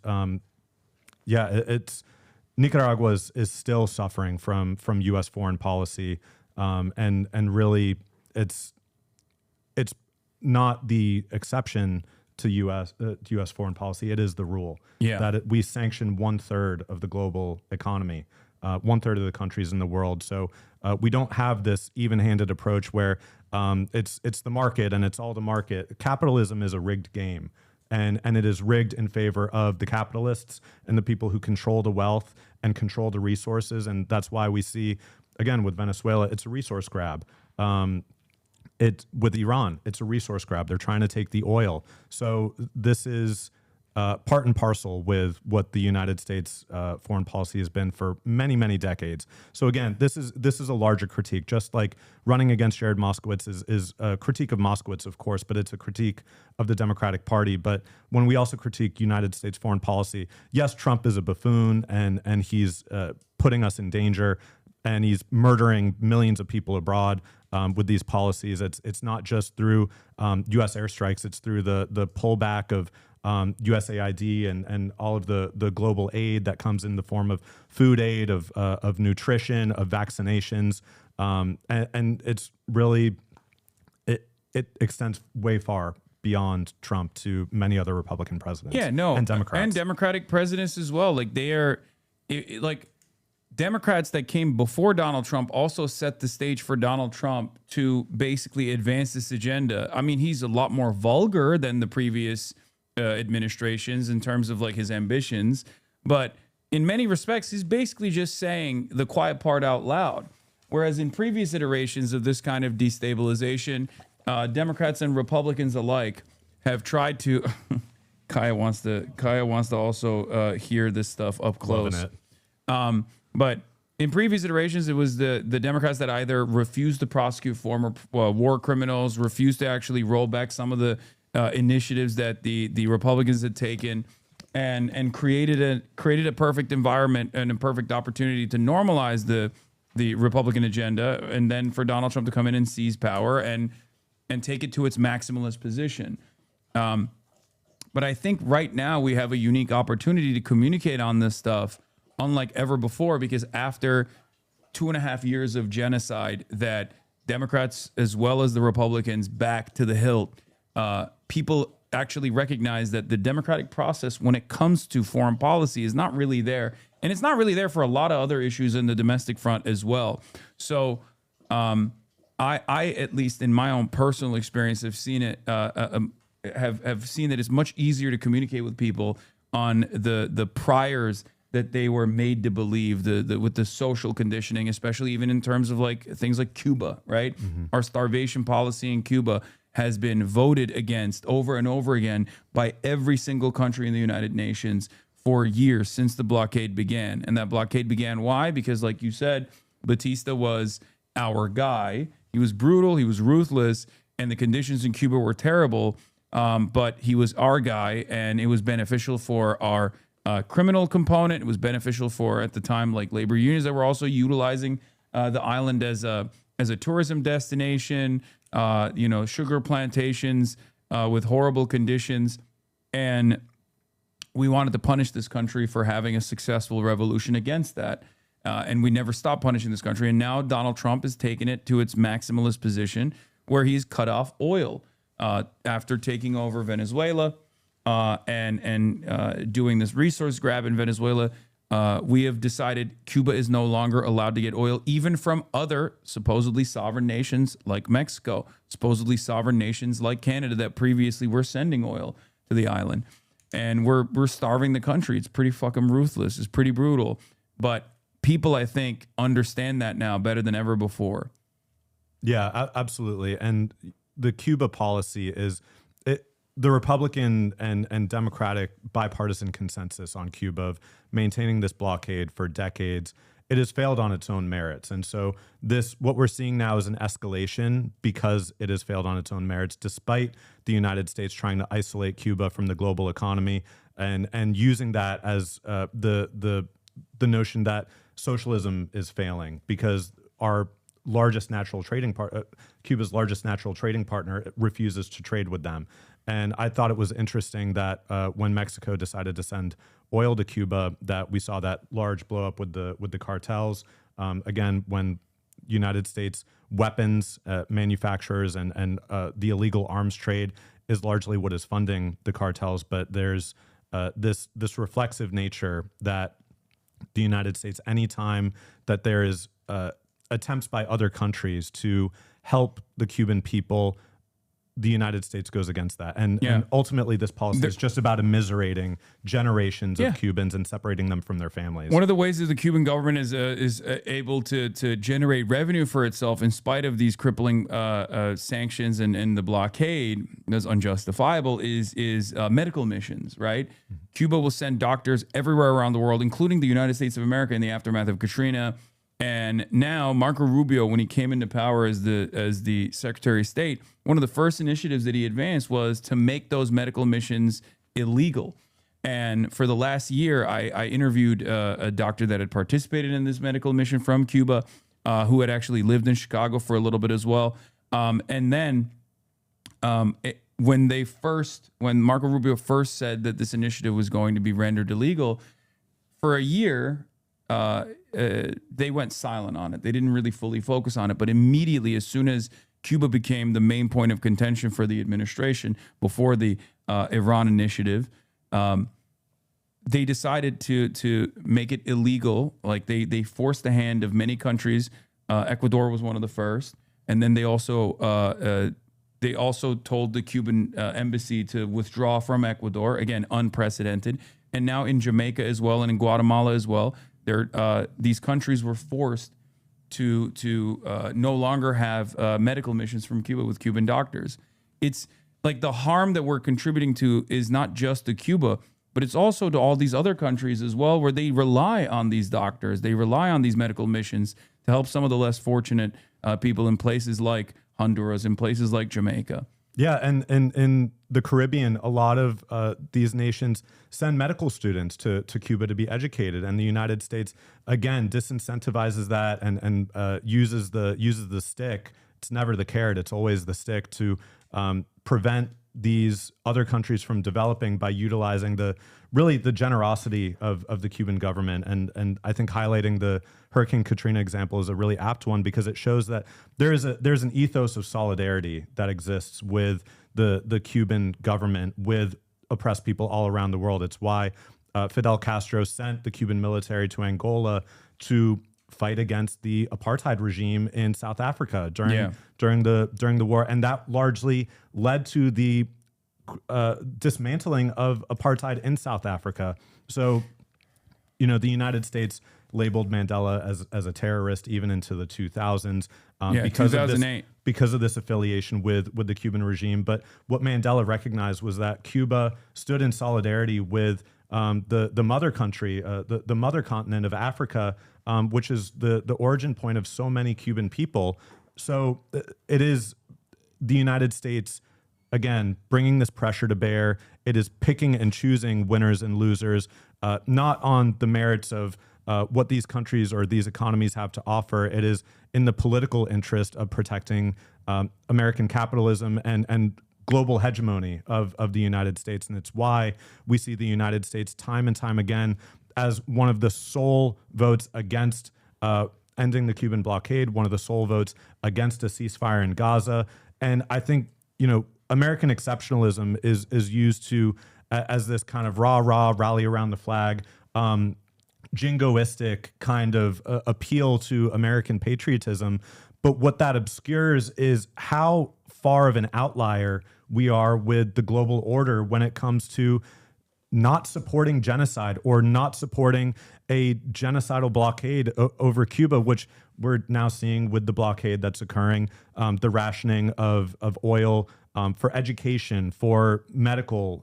[SPEAKER 2] it's Nicaragua is still suffering from U.S. foreign policy. And really, it's not the exception to U.S. Foreign policy. It is the rule that we sanction 1/3 of the global economy, 1/3 of the countries in the world. So we don't have this even-handed approach where it's the market and it's all the market. Capitalism is a rigged game, and it is rigged in favor of the capitalists and the people who control the wealth and control the resources. And that's why we see, again, with Venezuela, it's a resource grab. With Iran, it's a resource grab. They're trying to take the oil. So this is part and parcel with what the United States foreign policy has been for many, many decades. So again, this is a larger critique. Just like running against Jared Moskowitz is a critique of Moskowitz, of course, but it's a critique of the Democratic Party. But when we also critique United States foreign policy, yes, Trump is a buffoon and he's putting us in danger. And he's murdering millions of people abroad with these policies. It's not just through U.S. airstrikes. It's through the pullback of USAID and all of the global aid that comes in the form of food aid, of nutrition, of vaccinations. And it's really, it extends way far beyond Trump to many other Republican presidents. And Democrats.
[SPEAKER 1] And Democratic presidents as well. Like they are, Democrats that came before Donald Trump also set the stage for Donald Trump to basically advance this agenda. I mean, he's a lot more vulgar than the previous administrations in terms of like his ambitions, but in many respects, he's basically just saying the quiet part out loud. Whereas in previous iterations of this kind of destabilization, Democrats and Republicans alike have tried to. Kaya wants to also hear this stuff up close. But in previous iterations, it was the Democrats that either refused to prosecute former war criminals, refused to actually roll back some of the initiatives that the Republicans had taken, and created a perfect environment and a perfect opportunity to normalize the Republican agenda, and then for Donald Trump to come in and seize power and take it to its maximalist position. But I think right now we have a unique opportunity to communicate on this stuff unlike ever before, because after 2.5 years of genocide that Democrats as well as the Republicans back to the hilt, people actually recognize that the democratic process when it comes to foreign policy is not really there. And it's not really there for a lot of other issues in the domestic front as well. So I at least in my own personal experience, have seen it, have seen that it's much easier to communicate with people on the priors that they were made to believe, with the social conditioning, especially even in terms of like things like Cuba, right? Mm-hmm. Our starvation policy in Cuba has been voted against over and over again by every single country in the United Nations for years since the blockade began. And that blockade began, why? Because like you said, Batista was our guy. He was brutal, he was ruthless, and the conditions in Cuba were terrible, but he was our guy, and it was beneficial for our criminal component. It was beneficial for, at the time, like labor unions that were also utilizing the island as a tourism destination, sugar plantations with horrible conditions. And we wanted to punish this country for having a successful revolution against that. And we never stopped punishing this country. And now Donald Trump has taken it to its maximalist position where he's cut off oil after taking over Venezuela. And doing this resource grab in Venezuela, we have decided Cuba is no longer allowed to get oil, even from other supposedly sovereign nations like Mexico, supposedly sovereign nations like Canada that previously were sending oil to the island. And we're starving the country. It's pretty fucking ruthless. It's pretty brutal. But people, I think, understand that now better than ever before.
[SPEAKER 2] Yeah, absolutely. And the Cuba policy is the Republican and Democratic bipartisan consensus on Cuba of maintaining this blockade for decades. It has failed on its own merits. And so what we're seeing now is an escalation because it has failed on its own merits, despite the United States trying to isolate Cuba from the global economy and using that as the notion that socialism is failing because our largest natural trading Cuba's largest natural trading partner refuses to trade with them. And I thought it was interesting that when Mexico decided to send oil to Cuba, that we saw that large blow up with the cartels. Again, when United States weapons manufacturers and the illegal arms trade is largely what is funding the cartels, but there's this reflexive nature that the United States, anytime that there is attempts by other countries to help the Cuban people, the United States goes against that. And ultimately, this policy is just about immiserating generations of Cubans and separating them from their families.
[SPEAKER 1] One of the ways that the Cuban government is able to generate revenue for itself in spite of these crippling sanctions and the blockade that's unjustifiable is medical missions, right? Cuba will send doctors everywhere around the world, including the United States of America in the aftermath of Katrina. And now Marco Rubio, when he came into power as the Secretary of State, one of the first initiatives that he advanced was to make those medical missions illegal. And for the last year, I interviewed a doctor that had participated in this medical mission from Cuba, who had actually lived in Chicago for a little bit as well. And then when Marco Rubio first said that this initiative was going to be rendered illegal, for a year, they went silent on it. They didn't really fully focus on it. But immediately, as soon as Cuba became the main point of contention for the administration before the Iran initiative, they decided to make it illegal. Like they forced the hand of many countries. Ecuador was one of the first, and then they also told the Cuban embassy to withdraw from Ecuador. Again, unprecedented. And now in Jamaica as well, and in Guatemala as well, these countries were forced to no longer have medical missions from Cuba with Cuban doctors. It's like the harm that we're contributing to is not just to Cuba, but it's also to all these other countries as well, where they rely on these doctors. They rely on these medical missions to help some of the less fortunate people in places like Honduras, in places like Jamaica.
[SPEAKER 2] Yeah, and in the Caribbean, a lot of these nations send medical students to Cuba to be educated, and the United States again disincentivizes that and uses the stick. It's never the carrot; it's always the stick to prevent these other countries from developing by utilizing the generosity of the Cuban government. And I think highlighting the Hurricane Katrina example is a really apt one because it shows that there's an ethos of solidarity that exists with the Cuban government with oppressed people all around the world. It's why Fidel Castro sent the Cuban military to Angola to fight against the apartheid regime in South Africa during the war, and that largely led to the dismantling of apartheid in South Africa. So, the United States labeled Mandela as a terrorist even into the 2000s because of this affiliation with the Cuban regime. But what Mandela recognized was that Cuba stood in solidarity with the mother country, the mother continent of Africa, which is the origin point of so many Cuban people. So it is the United States, again, bringing this pressure to bear. It is picking and choosing winners and losers, not on the merits of what these countries or these economies have to offer. It is in the political interest of protecting American capitalism and global hegemony of the United States. And it's why we see the United States time and time again as one of the sole votes against ending the Cuban blockade, one of the sole votes against a ceasefire in Gaza. And I think, American exceptionalism is used to as this kind of rah-rah, rally around the flag, jingoistic kind of appeal to American patriotism. But what that obscures is how far of an outlier we are with the global order when it comes to not supporting genocide or not supporting a genocidal blockade over Cuba, which we're now seeing with the blockade that's occurring, the rationing of oil for education, for medical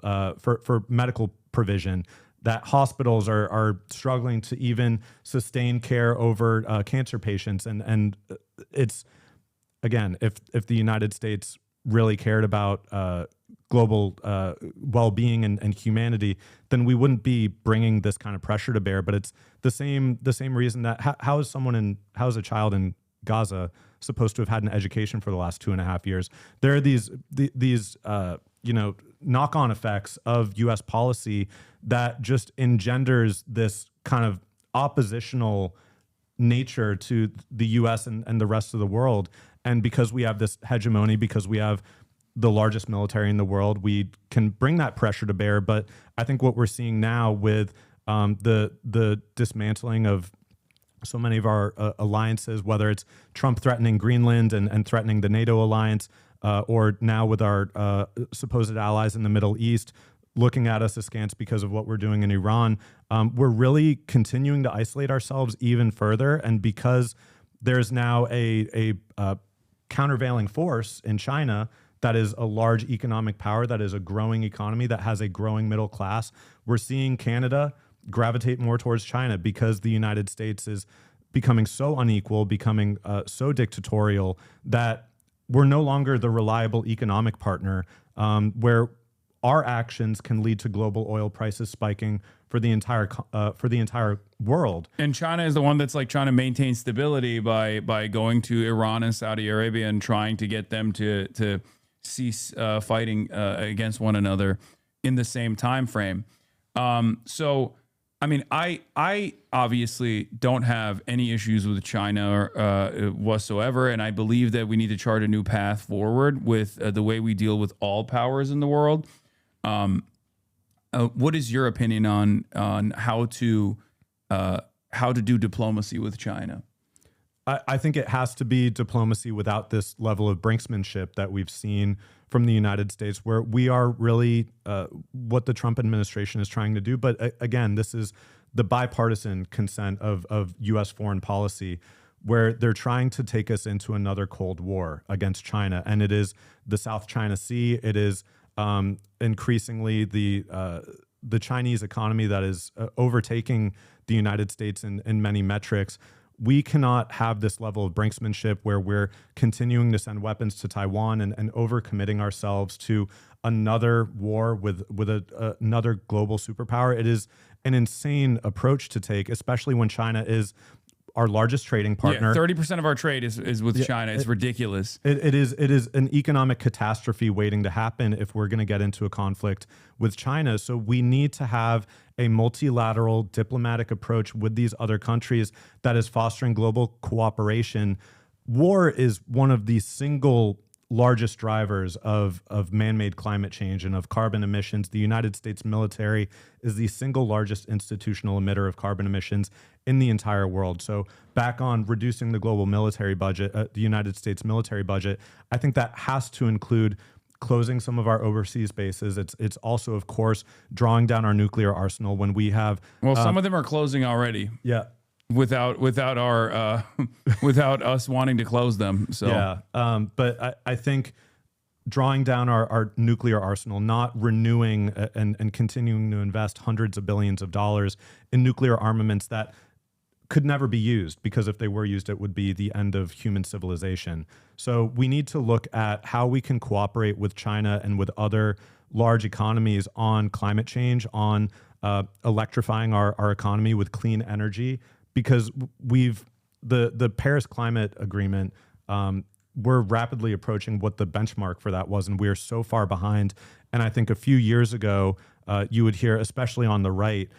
[SPEAKER 2] provision, that hospitals are struggling to even sustain care over cancer patients. And it's, again, if the United States really cared about global well-being and humanity, then we wouldn't be bringing this kind of pressure to bear. But it's the same reason that how is a child in Gaza supposed to have had an education for the last 2.5 years? There are these knock-on effects of U.S. policy that just engenders this kind of oppositional nature to the U.S. and the rest of the world. And because we have this hegemony, because we have the largest military in the world, we can bring that pressure to bear. But I think what we're seeing now with the dismantling of so many of our alliances, whether it's Trump threatening Greenland and threatening the NATO alliance, or now with our supposed allies in the Middle East looking at us askance because of what we're doing in Iran, we're really continuing to isolate ourselves even further. And because there's now a countervailing force in China that is a large economic power, that is a growing economy, that has a growing middle class, we're seeing Canada gravitate more towards China because the United States is becoming so unequal, becoming so dictatorial, that we're no longer the reliable economic partner, where our actions can lead to global oil prices spiking for the entire world.
[SPEAKER 1] And China is the one that's like trying to maintain stability by going to Iran and Saudi Arabia and trying to get them to cease fighting against one another in the same time frame. So, I mean, I obviously don't have any issues with China whatsoever, and I believe that we need to chart a new path forward with the way we deal with all powers in the world. What is your opinion on how to do diplomacy with China?
[SPEAKER 2] I think it has to be diplomacy without this level of brinksmanship that we've seen from the United States, where we are really what the Trump administration is trying to do. But again, this is the bipartisan consent of U.S. foreign policy, where they're trying to take us into another Cold War against China. And it is the South China Sea. It is increasingly the Chinese economy that is overtaking the United States in many metrics. We cannot have this level of brinksmanship where we're continuing to send weapons to Taiwan and overcommitting ourselves to another war with another global superpower. It is an insane approach to take, especially when China is our largest trading partner.
[SPEAKER 1] 30% of our trade is with China. It's ridiculous.
[SPEAKER 2] It is an economic catastrophe waiting to happen if we're going to get into a conflict with China. So we need to have a multilateral diplomatic approach with these other countries that is fostering global cooperation. War is one of the single largest drivers of man-made climate change and of carbon emissions. The United States military is the single largest institutional emitter of carbon emissions in the entire world. So back on reducing the global military budget, the United States military budget, I think that has to include closing some of our overseas bases. It's also, of course, drawing down our nuclear arsenal when we have...
[SPEAKER 1] Well, some of them are closing already.
[SPEAKER 2] Yeah.
[SPEAKER 1] Without our without us wanting to close them. So
[SPEAKER 2] yeah, but I think drawing down our nuclear arsenal, not renewing and continuing to invest hundreds of billions of dollars in nuclear armaments that could never be used, because if they were used, it would be the end of human civilization. So we need to look at how we can cooperate with China and with other large economies on climate change, on electrifying our economy with clean energy. Because the Paris Climate Agreement, we're rapidly approaching what the benchmark for that was, and we're so far behind. And I think a few years ago, you would hear, especially on the right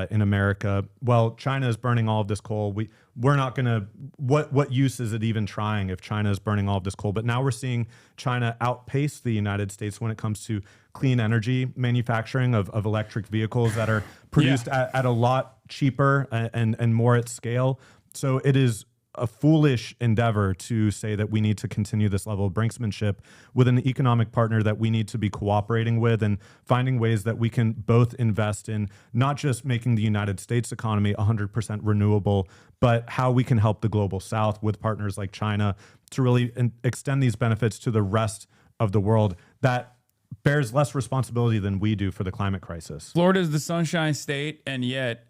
[SPEAKER 2] in America, well, China is burning all of this coal. We're not going to, what use is it even trying if China is burning all of this coal? But now we're seeing China outpace the United States when it comes to clean energy manufacturing of electric vehicles that are produced at a lot cheaper and more at scale. So it is a foolish endeavor to say that we need to continue this level of brinksmanship with an economic partner that we need to be cooperating with and finding ways that we can both invest in not just making the United States economy 100% renewable, but how we can help the global South with partners like China to really extend these benefits to the rest of the world that bears less responsibility than we do for the climate crisis.
[SPEAKER 1] Florida is the Sunshine State, and yet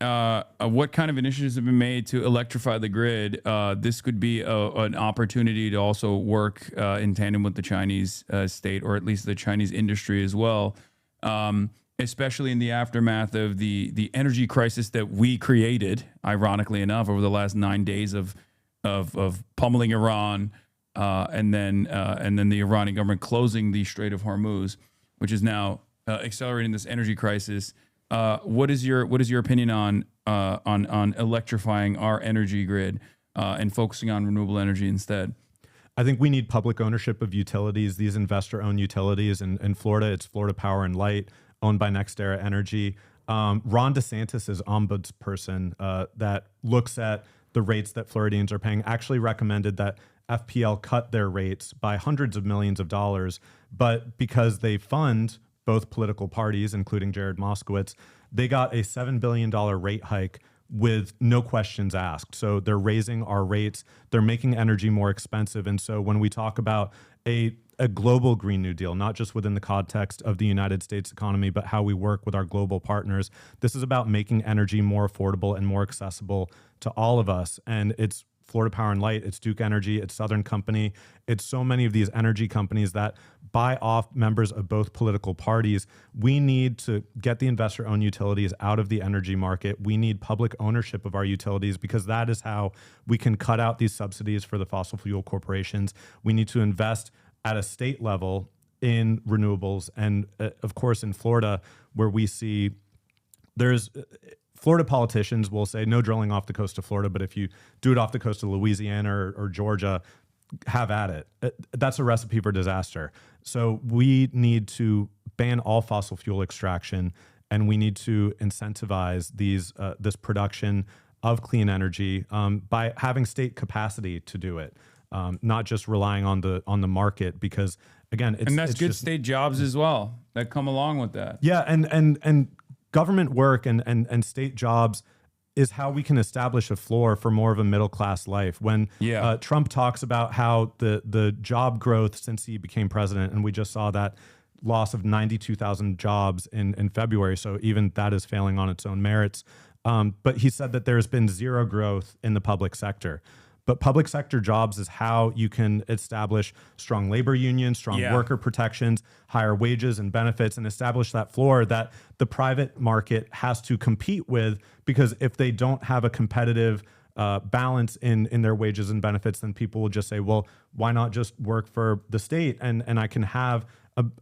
[SPEAKER 1] what kind of initiatives have been made to electrify the grid? This could be an opportunity to also work in tandem with the Chinese state, or at least the Chinese industry as well, especially in the aftermath of the energy crisis that we created, ironically enough, over the last 9 days of pummeling Iran, and then the Iranian government closing the Strait of Hormuz, which is now accelerating this energy crisis. What is your opinion on electrifying our energy grid and focusing on renewable energy instead?
[SPEAKER 2] I think we need public ownership of utilities, these investor-owned utilities. In Florida, it's Florida Power and Light, owned by NextEra Energy. Ron DeSantis is ombudsperson that looks at the rates that Floridians are paying, actually recommended that FPL cut their rates by hundreds of millions of dollars, but because they fund both political parties, including Jared Moskowitz, they got a $7 billion rate hike with no questions asked. So they're raising our rates, they're making energy more expensive. And so when we talk about a global Green New Deal, not just within the context of the United States economy, but how we work with our global partners, this is about making energy more affordable and more accessible to all of us. And it's Florida Power and Light, it's Duke Energy, it's Southern Company, it's so many of these energy companies that buy off members of both political parties. We need to get the investor-owned utilities out of the energy market. We need public ownership of our utilities because that is how we can cut out these subsidies for the fossil fuel corporations. We need to invest at a state level in renewables. And of course, in Florida, where we see Florida politicians will say no drilling off the coast of Florida, but if you do it off the coast of Louisiana or Georgia, have at it. That's a recipe for disaster. So we need to ban all fossil fuel extraction, and we need to incentivize this production of clean energy by having state capacity to do it, not just relying on the market. Because again,
[SPEAKER 1] that's good state jobs as well that come along with that.
[SPEAKER 2] Yeah, and government work and state jobs is how we can establish a floor for more of a middle-class life. When Trump talks about how the job growth since he became president, and we just saw that loss of 92,000 jobs in February, so even that is failing on its own merits. But he said that there's been zero growth in the public sector. But public sector jobs is how you can establish strong labor unions, strong worker protections, higher wages and benefits, and establish that floor that the private market has to compete with, because if they don't have a competitive balance in their wages and benefits, then people will just say, well, why not just work for the state and I can have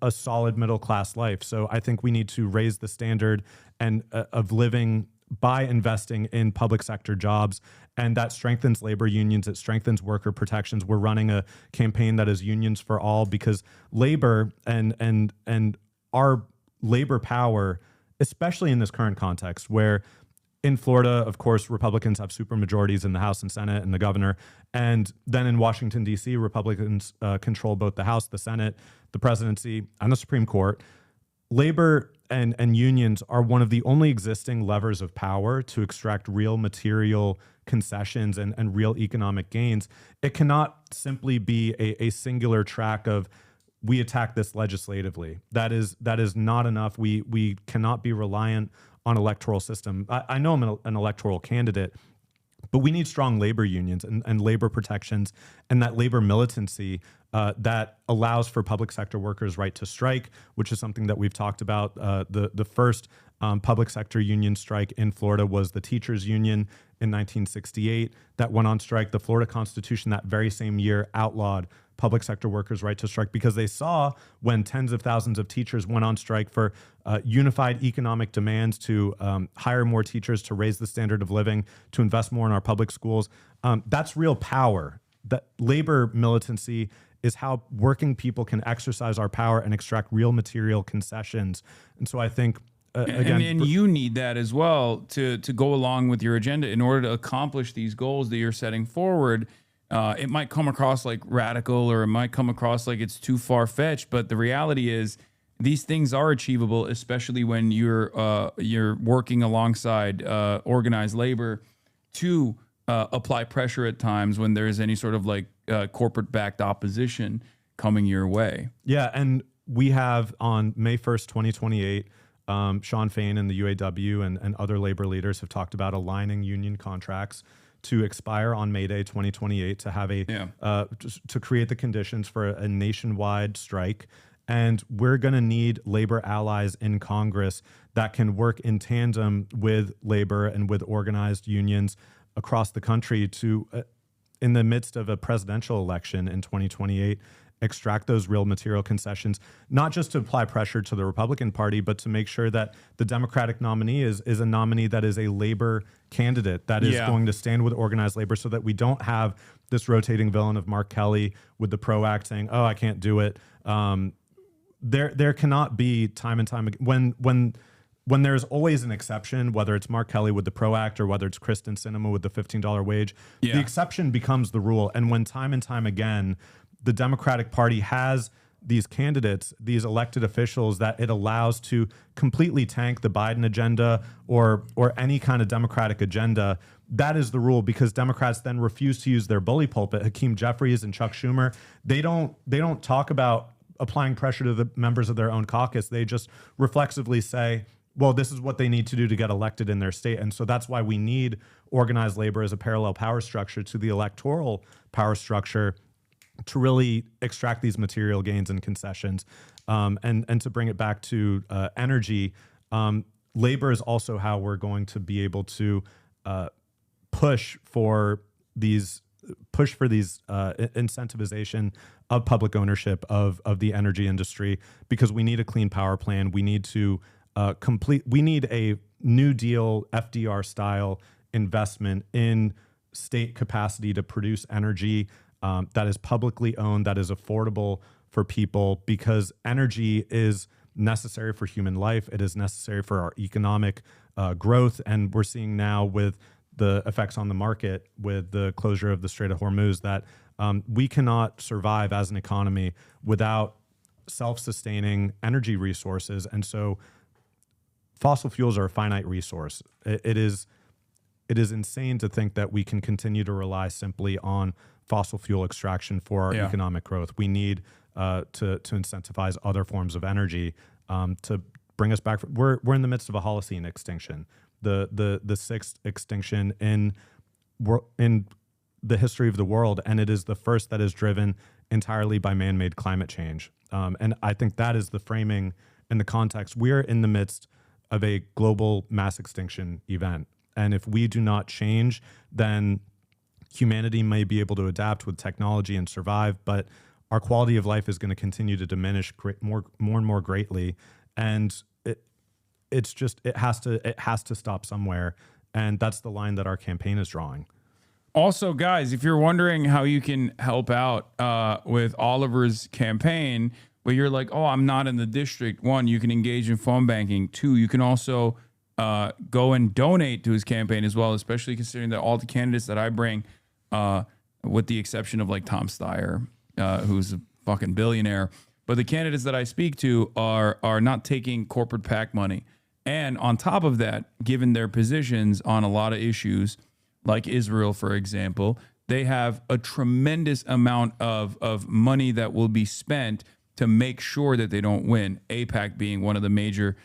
[SPEAKER 2] a solid middle-class life. So I think we need to raise the standard of living by investing in public sector jobs, and that strengthens labor unions, it strengthens worker protections. We're running a campaign that is unions for all, because labor and our labor power, especially in this current context where in Florida, of course, Republicans have supermajorities in the House and Senate and the governor, and then in Washington, D.C., Republicans control both the House, the Senate, the presidency, and the Supreme Court. Labor and unions are one of the only existing levers of power to extract real material concessions and real economic gains. It cannot simply be a singular track of we attack this legislatively. That is not enough. We cannot be reliant on electoral system. I know I'm an electoral candidate, but we need strong labor unions and labor protections and that labor militancy that allows for public sector workers' right to strike, which is something that we've talked about. The first public sector union strike in Florida was the teachers union in 1968 that went on strike. The Florida Constitution that very same year outlawed public sector workers' right to strike because they saw when tens of thousands of teachers went on strike for unified economic demands to hire more teachers, to raise the standard of living, to invest more in our public schools. That's real power. That labor militancy is how working people can exercise our power and extract real material concessions. And so I think again,
[SPEAKER 1] and you need that as well to go along with your agenda in order to accomplish these goals that you're setting forward. It might come across like radical, or it might come across like it's too far-fetched, but the reality is these things are achievable, especially when you're working alongside organized labor to apply pressure at times when there is any sort of like corporate-backed opposition coming your way.
[SPEAKER 2] Yeah, and we have on May 1st, 2028, Sean Fain and the UAW and other labor leaders have talked about aligning union contracts to expire on May Day 2028 to have to create the conditions for a nationwide strike. And we're going to need labor allies in Congress that can work in tandem with labor and with organized unions across the country to, in the midst of a presidential election in 2028, extract those real material concessions, not just to apply pressure to the Republican Party, but to make sure that the Democratic nominee is a nominee that is a labor candidate that is going to stand with organized labor, so that we don't have this rotating villain of Mark Kelly with the PRO Act saying, oh, I can't do it. There cannot be time and time again, when there's always an exception, whether it's Mark Kelly with the PRO Act or whether it's Kristen Sinema with the $15 wage, the exception becomes the rule. And when time and time again, the Democratic Party has these candidates, these elected officials that it allows to completely tank the Biden agenda or any kind of Democratic agenda, that is the rule, because Democrats then refuse to use their bully pulpit. Hakeem Jeffries and Chuck Schumer, they don't talk about applying pressure to the members of their own caucus. They just reflexively say, well, this is what they need to do to get elected in their state. And so that's why we need organized labor as a parallel power structure to the electoral power structure to really extract these material gains and concessions. And to bring it back to energy, labor is also how we're going to be able to push for these incentivization of public ownership of the energy industry, because we need a clean power plan. We need to we need a New Deal FDR style investment in state capacity to produce energy that is publicly owned, that is affordable for people, because energy is necessary for human life. It is necessary for our economic growth. And we're seeing now with the effects on the market with the closure of the Strait of Hormuz that we cannot survive as an economy without self-sustaining energy resources. And so fossil fuels are a finite resource. It is insane to think that we can continue to rely simply on fossil fuel extraction for our economic growth. We need to incentivize other forms of energy to bring us back. We're in the midst of a Holocene extinction, the sixth extinction in the history of the world, and it is the first that is driven entirely by man-made climate change. And I think that is the framing and the context. We're in the midst of a global mass extinction event. And if we do not change, then humanity may be able to adapt with technology and survive, but our quality of life is going to continue to diminish more and more greatly. And it has to stop somewhere. And that's the line that our campaign is drawing.
[SPEAKER 1] Also, guys, if you're wondering how you can help out with Oliver's campaign, but you're like, oh, I'm not in the district. One, you can engage in phone banking. Two, you can also go and donate to his campaign as well, especially considering that all the candidates that I bring, with the exception of like Tom Steyer, who's a fucking billionaire, but the candidates that I speak to are not taking corporate PAC money. And on top of that, given their positions on a lot of issues, like Israel, for example, they have a tremendous amount of money that will be spent to make sure that they don't win. AIPAC being one of the major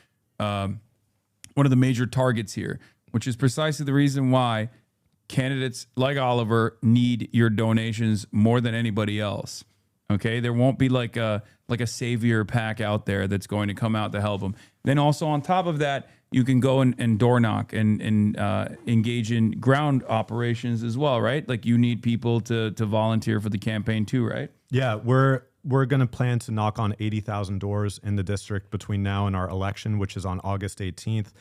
[SPEAKER 1] targets here, which is precisely the reason why candidates like Oliver need your donations more than anybody else. Okay, there won't be like a savior PAC out there that's going to come out to help them. Then also on top of that, you can go and door knock and engage in ground operations as well, right? Like you need people to volunteer for the campaign too, right?
[SPEAKER 2] Yeah, we're going to plan to knock on 80,000 doors in the district between now and our election, which is on August 18th.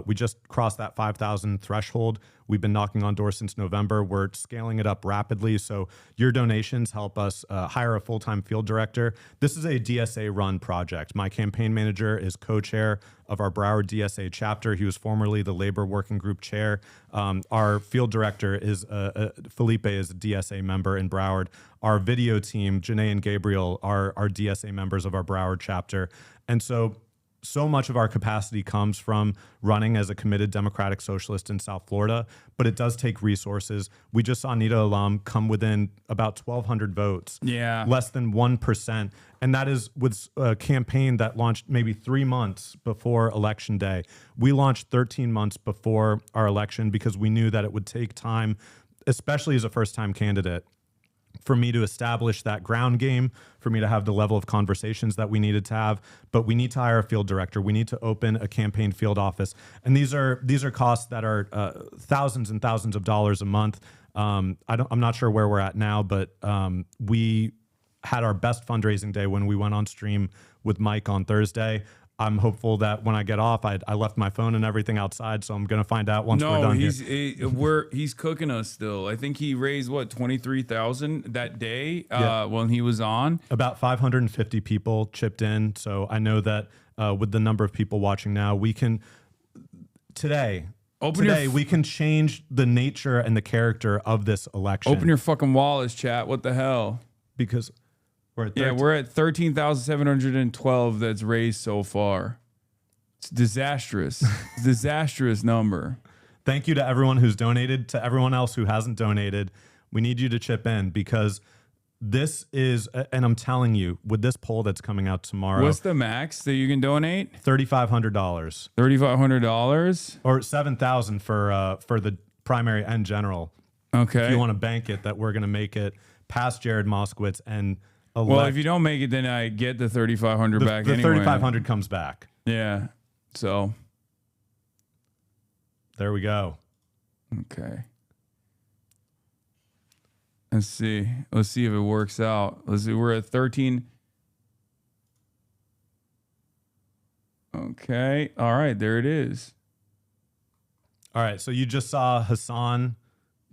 [SPEAKER 2] We just crossed that 5,000 threshold. We've been knocking on doors since November. We're scaling it up rapidly. So your donations help us hire a full-time field director. This is a DSA-run project. My campaign manager is co-chair of our Broward DSA chapter. He was formerly the labor working group chair. Our field director is Felipe, is a DSA member in Broward. Our video team, Janae and Gabriel, are DSA members of our Broward chapter. And so much of our capacity comes from running as a committed Democratic Socialist in South Florida, but it does take resources. We just saw Nita alum come within about 1,200 votes, less than 1%. And that is with a campaign that launched maybe 3 months before Election Day. We launched 13 months before our election because we knew that it would take time, especially as a first-time candidate, for me to establish that ground game, for me to have the level of conversations that we needed to have. But we need to hire a field director. We need to open a campaign field office. And these are costs that are thousands and thousands of dollars a month. I'm not sure where we're at now, but we had our best fundraising day when we went on stream with Mike on Thursday. I'm hopeful that when I get off, I left my phone and everything outside, so I'm going to find out once we're done here.
[SPEAKER 1] He's cooking us still. I think he raised, what, 23,000 that day when he was on?
[SPEAKER 2] About 550 people chipped in, so I know that with the number of people watching now, we can, we can change the nature and the character of this election.
[SPEAKER 1] Open your fucking wallets, chat. What the hell?
[SPEAKER 2] Because...
[SPEAKER 1] we're at 13,712 that's raised so far. It's disastrous. Disastrous number.
[SPEAKER 2] Thank you to everyone who's donated. To everyone else who hasn't donated, we need you to chip in because this is, and I'm telling you, with this poll that's coming out tomorrow.
[SPEAKER 1] What's the max that you can donate?
[SPEAKER 2] $3,500.
[SPEAKER 1] $3,500?
[SPEAKER 2] Or $7,000 for the primary and general.
[SPEAKER 1] Okay.
[SPEAKER 2] If you want to bank it, that we're going to make it past Jared Moskowitz and
[SPEAKER 1] well, if you don't make it, then I get the $3,500 back
[SPEAKER 2] the
[SPEAKER 1] anyway.
[SPEAKER 2] The $3,500 comes back.
[SPEAKER 1] Yeah. So.
[SPEAKER 2] There we go.
[SPEAKER 1] Okay. Let's see. Let's see if it works out. Let's see. We're at 13. Okay. All right. There it is.
[SPEAKER 2] All right. So you just saw Hasan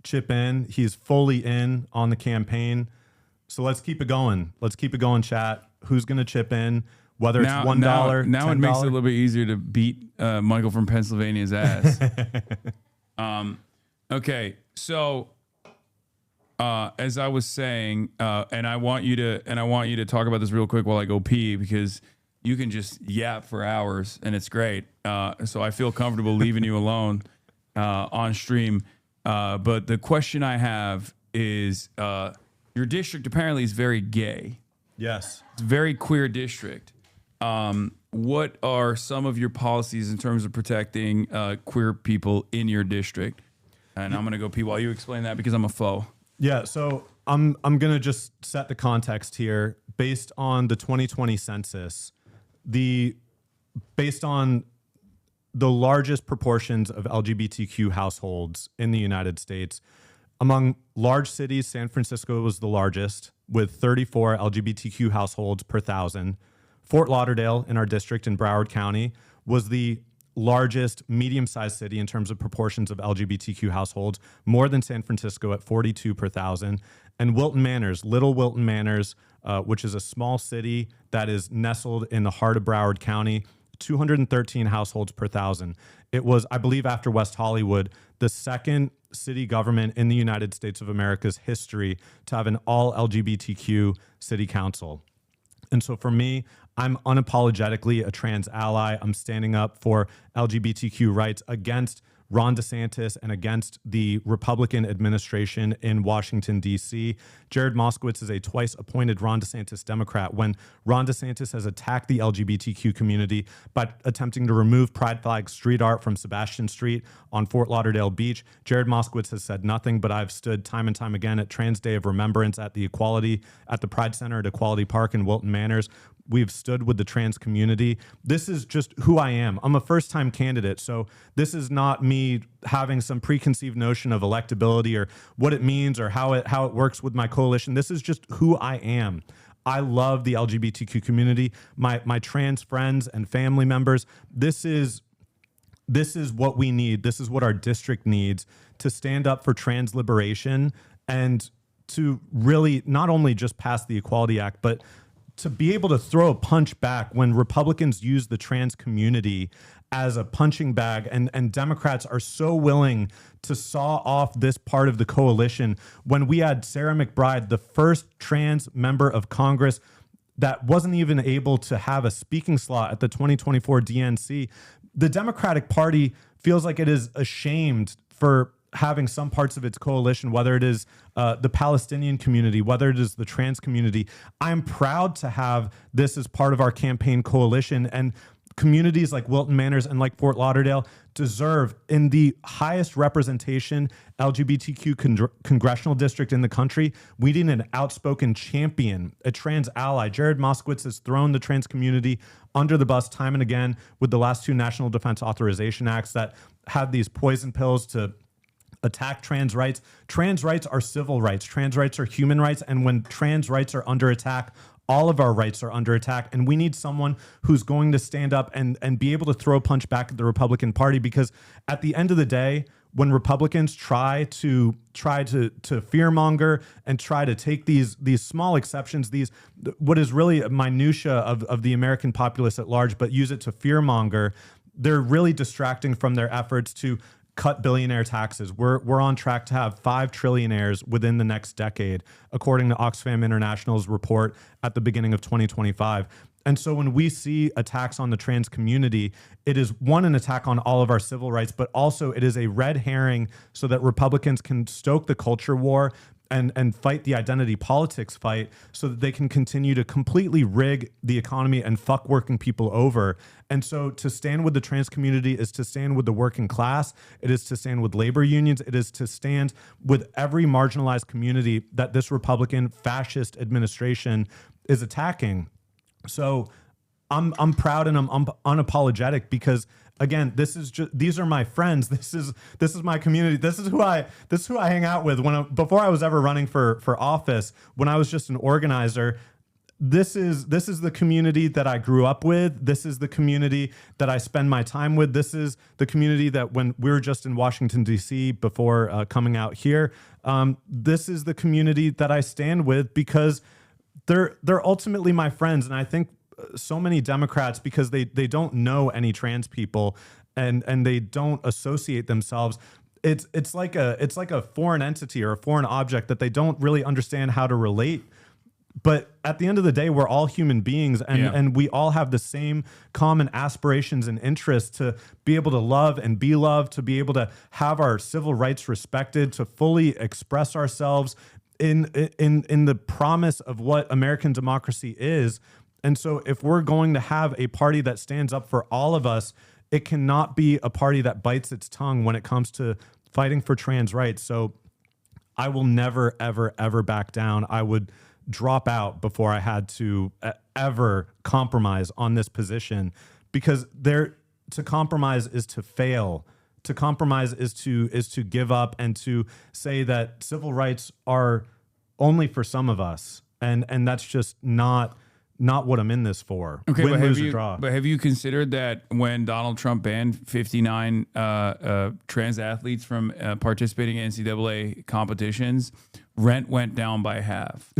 [SPEAKER 2] chip in. He's fully in on the campaign. So let's keep it going. Let's keep it going, chat. Who's going to chip in? Whether it's $1,
[SPEAKER 1] now
[SPEAKER 2] $10.
[SPEAKER 1] It makes it a little bit easier to beat Michael from Pennsylvania's ass. Okay, so as I was saying, and I want you to talk about this real quick while I go pee because you can just yap for hours and it's great. So I feel comfortable leaving you alone on stream. But the question I have is. Your district apparently is very gay.
[SPEAKER 2] Yes.
[SPEAKER 1] It's a very queer district. What are some of your policies in terms of protecting queer people in your district? And I'm going to go pee while you explain that because I'm a foe.
[SPEAKER 2] Yeah, so I'm going to just set the context here. Based on the 2020 census, based on the largest proportions of LGBTQ households in the United States, among large cities, San Francisco was the largest, with 34 LGBTQ households per 1,000. Fort Lauderdale in our district in Broward County was the largest medium-sized city in terms of proportions of LGBTQ households, more than San Francisco at 42 per 1,000. And Wilton Manors, Little Wilton Manors, which is a small city that is nestled in the heart of Broward County, 213 households per 1,000. It was, I believe, after West Hollywood, the second city government in the United States of America's history to have an all LGBTQ city council. And so for me, I'm unapologetically a trans ally. I'm standing up for LGBTQ rights against Ron DeSantis and against the Republican administration in Washington, D.C. Jared Moskowitz is a twice appointed Ron DeSantis Democrat. When Ron DeSantis has attacked the LGBTQ community by attempting to remove pride flag street art from Sebastian Street on Fort Lauderdale Beach, Jared Moskowitz has said nothing, but I've stood time and time again at Trans Day of Remembrance at the Pride Center at Equality Park in Wilton Manors. We've stood with the trans community. This is just who I am. I'm a first-time candidate, so this is not me having some preconceived notion of electability or what it means or how it works with my coalition. This is just who I am. I love the LGBTQ community, my trans friends and family members. This is this is what we need. This is what our district needs to stand up for trans liberation and to really not only just pass the Equality Act, but to be able to throw a punch back when Republicans use the trans community as a punching bag, and Democrats are so willing to saw off this part of the coalition. When we had Sarah McBride, the first trans member of Congress that wasn't even able to have a speaking slot at the 2024 DNC, the Democratic Party feels like it is ashamed for having some parts of its coalition, whether it is the Palestinian community, whether it is the trans community. I'm proud to have this as part of our campaign coalition, and communities like Wilton Manors and like Fort Lauderdale deserve, in the highest representation LGBTQ congressional district in the country, we need an outspoken champion, a trans ally. Jared Moskowitz has thrown the trans community under the bus time and again with the last two National Defense Authorization Acts that have these poison pills to attack trans rights. Trans rights are civil rights. Trans rights are human rights. And when trans rights are under attack, all of our rights are under attack. And we need someone who's going to stand up and be able to throw a punch back at the Republican Party, because at the end of the day, when Republicans try to fearmonger and try to take these small exceptions, what is really a minutia of the American populace at large, but use it to fearmonger, they're really distracting from their efforts to cut billionaire taxes. We're on track to have 5 trillionaires within the next decade, according to Oxfam International's report at the beginning of 2025. And so when we see attacks on the trans community, it is, one, an attack on all of our civil rights, but also it is a red herring so that Republicans can stoke the culture war and fight the identity politics fight so that they can continue to completely rig the economy and fuck working people over. And so to stand with the trans community is to stand with the working class. It is to stand with labor unions. It is to stand with every marginalized community that this Republican fascist administration is attacking. So I'm proud and I'm unapologetic because, again, these are my friends. This is my community. This is who I hang out with. Before I was ever running for office, when I was just an organizer, this is the community that I grew up with. This is the community that I spend my time with. This is the community that, when we were just in Washington, D.C. before coming out here, this is the community that I stand with because they're ultimately my friends. And I think so many Democrats, because they don't know any trans people and they don't associate themselves, it's like a foreign entity or a foreign object that they don't really understand how to relate. But at the end of the day, we're all human beings, and we all have the same common aspirations and interests to be able to love and be loved, to be able to have our civil rights respected, to fully express ourselves in the promise of what American democracy is. And so if we're going to have a party that stands up for all of us, it cannot be a party that bites its tongue when it comes to fighting for trans rights. So I will never, ever, ever back down. I would drop out before I had to ever compromise on this position, because to compromise is to fail. To compromise is to give up and to say that civil rights are only for some of us. And that's just not what I'm in this for.
[SPEAKER 1] Okay,
[SPEAKER 2] Win, lose, or draw.
[SPEAKER 1] But have you considered that when Donald Trump banned 59 trans athletes from participating in NCAA competitions, rent went down by half,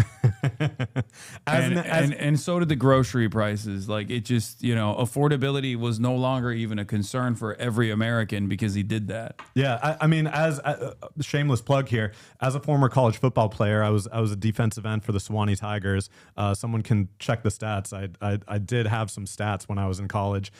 [SPEAKER 1] and so did the grocery prices. Like, it just, affordability was no longer even a concern for every American because he did that.
[SPEAKER 2] Yeah, I mean, as a shameless plug here, as a former college football player, I was a defensive end for the Sewanee Tigers. Someone can check the stats. I did have some stats when I was in college.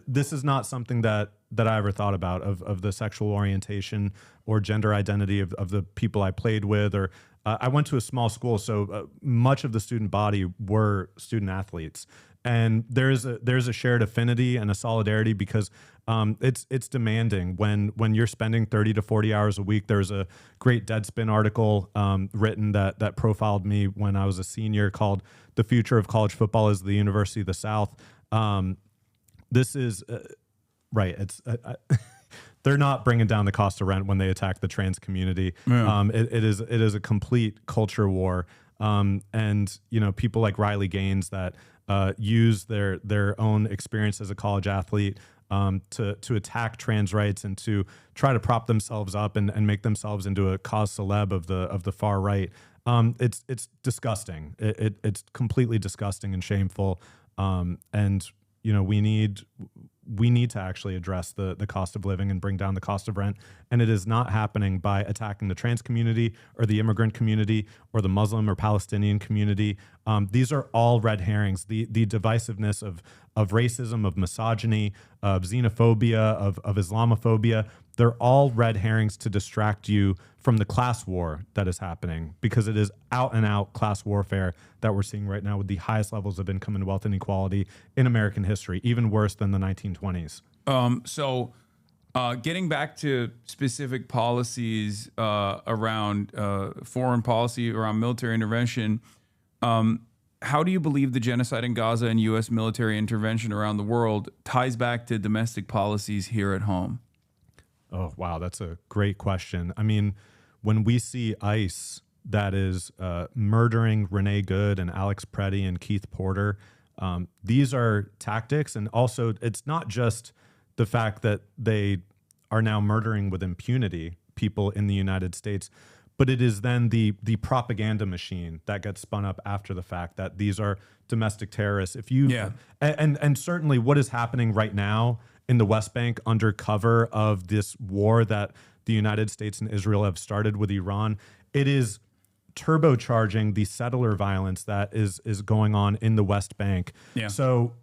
[SPEAKER 2] This is not something that I ever thought about of the sexual orientation or gender identity of the people I played with. Or I went to a small school, so much of the student body were student athletes. And there's a shared affinity and a solidarity because it's demanding when you're spending 30 to 40 hours a week. There's a great Deadspin article written that profiled me when I was a senior called "The Future of College Football is the University of the South." This is right. It's they're not bringing down the cost of rent when they attack the trans community. Yeah. It is a complete culture war. And people like Riley Gaines that use their own experience as a college athlete to attack trans rights and to try to prop themselves up and make themselves into a cause celeb of the far right. It's disgusting. It's completely disgusting and shameful. And you know, we need to actually address the cost of living and bring down the cost of rent. And it is not happening by attacking the trans community or the immigrant community or the Muslim or Palestinian community. These are all red herrings. The divisiveness of racism, of misogyny, of xenophobia, of Islamophobia, they're all red herrings to distract you from the class war that is happening, because it is out and out class warfare that we're seeing right now with the highest levels of income and wealth inequality in American history, even worse than the 1920s.
[SPEAKER 1] Getting back to specific policies around foreign policy, around military intervention, how do you believe the genocide in Gaza and U.S. military intervention around the world ties back to domestic policies here at home?
[SPEAKER 2] Oh, wow. That's a great question. I mean, when we see ICE that is murdering Renee Good and Alex Preddy and Keith Porter, these are tactics. And also, it's not just the fact that they are now murdering with impunity people in the United States, but it is then the propaganda machine that gets spun up after the fact that these are domestic terrorists. If you and certainly what is happening right now in the West Bank under cover of this war that the United States and Israel have started with Iran, it is turbocharging the settler violence that is going on in the West Bank. Yeah. So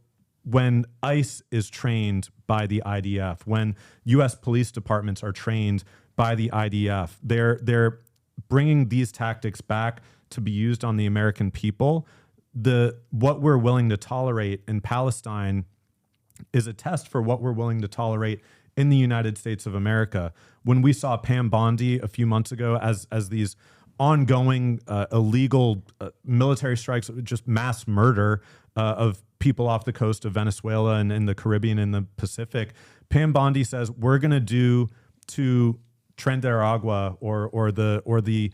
[SPEAKER 2] when ICE is trained by the IDF, when U.S. police departments are trained by the IDF, they're bringing these tactics back to be used on the American people. What we're willing to tolerate in Palestine is a test for what we're willing to tolerate in the United States of America. When we saw Pam Bondi a few months ago as these ongoing illegal military strikes, just mass murder of people off the coast of Venezuela and in the Caribbean and the Pacific, Pam Bondi says we're going to do to Trinidad or the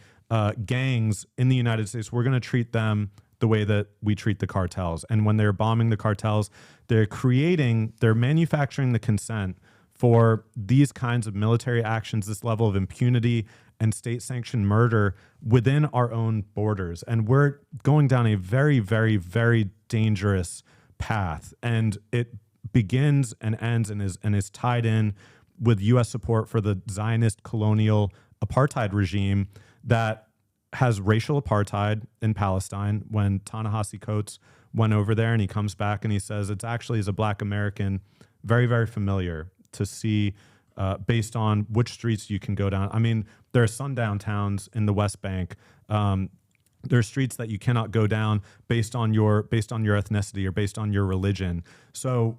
[SPEAKER 2] gangs in the United States, we're going to treat them the way that we treat the cartels. And when they're bombing the cartels, they're manufacturing the consent for these kinds of military actions, this level of impunity and state-sanctioned murder within our own borders. And we're going down a very, very, very dangerous path. And it begins and ends and is tied in with U.S. support for the Zionist colonial apartheid regime that has racial apartheid in Palestine. When Ta-Nehisi Coates went over there and he comes back and he says, it's actually, as a Black American, very, very familiar to see based on which streets you can go down. I mean, there are sundown towns in the West Bank. There are streets that you cannot go down based on your ethnicity or based on your religion. So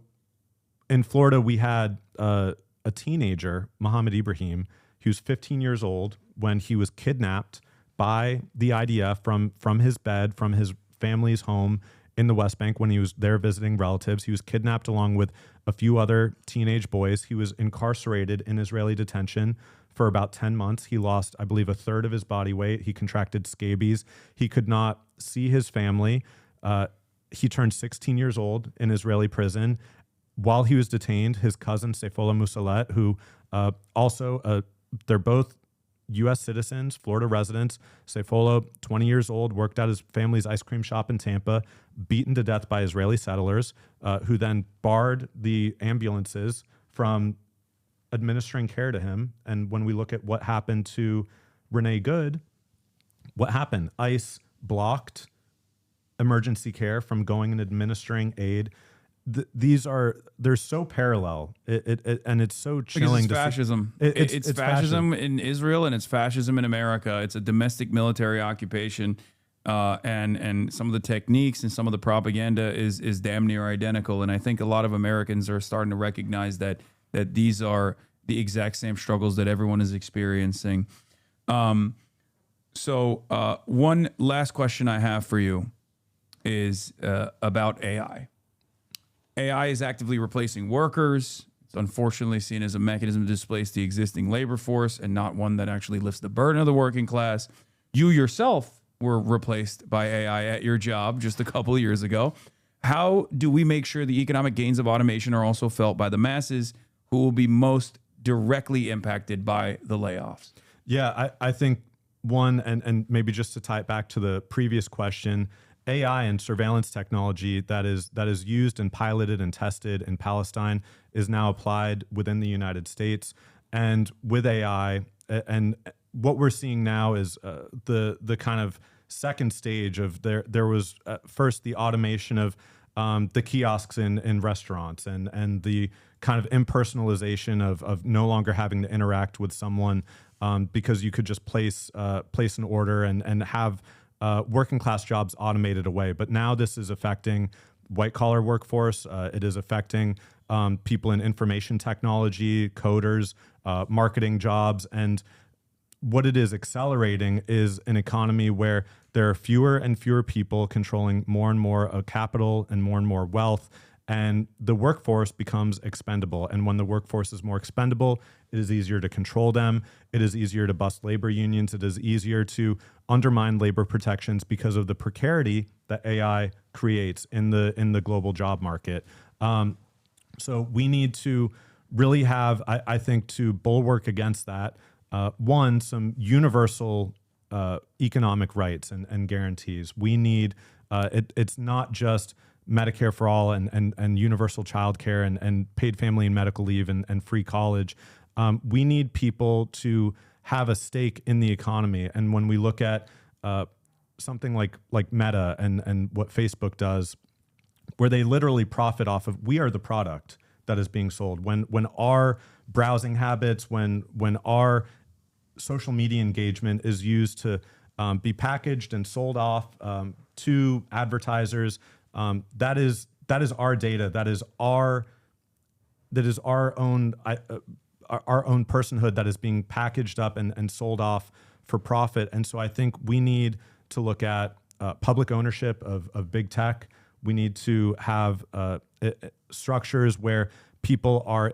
[SPEAKER 2] in Florida, we had a teenager, Muhammad Ibrahim, he was 15 years old when he was kidnapped by the IDF from his bed, from his family's home in the West Bank when he was there visiting relatives. He was kidnapped along with a few other teenage boys. He was incarcerated in Israeli detention for about 10 months. He lost, I believe, a third of his body weight. He contracted scabies. He could not see his family. He turned 16 years old in Israeli prison. While he was detained, his cousin, Seyfola Musalet, who they're both U.S. citizens, Florida residents. Seyfola, 20 years old, worked at his family's ice cream shop in Tampa, beaten to death by Israeli settlers, who then barred the ambulances from administering care to him. And when we look at what happened to Renee Good, what happened? ICE blocked emergency care from going and administering aid. They're so parallel, and it's so chilling.
[SPEAKER 1] Because it's fascism. It's fascism in Israel, and it's fascism in America. It's a domestic military occupation, and some of the techniques and some of the propaganda is damn near identical. And I think a lot of Americans are starting to recognize that these are the exact same struggles that everyone is experiencing. So one last question I have for you is about AI. AI is actively replacing workers. It's unfortunately seen as a mechanism to displace the existing labor force and not one that actually lifts the burden of the working class. You yourself were replaced by AI at your job just a couple of years ago. how do we make sure the economic gains of automation are also felt by the masses who will be most directly impacted by the layoffs?
[SPEAKER 2] Yeah, I think one, and maybe just to tie it back to the previous question, AI and surveillance technology that is used and piloted and tested in Palestine is now applied within the United States. And with AI, and what we're seeing now is the kind of second stage of there was first the automation of the kiosks in restaurants and the kind of impersonalization of no longer having to interact with someone because you could just place an order and have working class jobs automated away. But now this is affecting white collar workforce. It is affecting people in information technology, coders, marketing jobs. And what it is accelerating is an economy where there are fewer and fewer people controlling more and more of capital and more wealth, and the workforce becomes expendable. And when the workforce is more expendable, it is easier to control them. It is easier to bust labor unions. It is easier to undermine labor protections because of the precarity that AI creates in the global job market. So we need to really have, I think, to bulwark against that, one, some universal economic rights and guarantees. We need, it's not just Medicare for all and universal child care and paid family and medical leave and free college. We need people to have a stake in the economy. And when we look at something like Meta and what Facebook does, where they literally profit off of, we are the product that is being sold. When our browsing habits, when our social media engagement is used to be packaged and sold off to advertisers, that is our data. That is our own personhood that is being packaged up and sold off for profit. And so I think we need to look at public ownership of big tech. We need to have structures where people are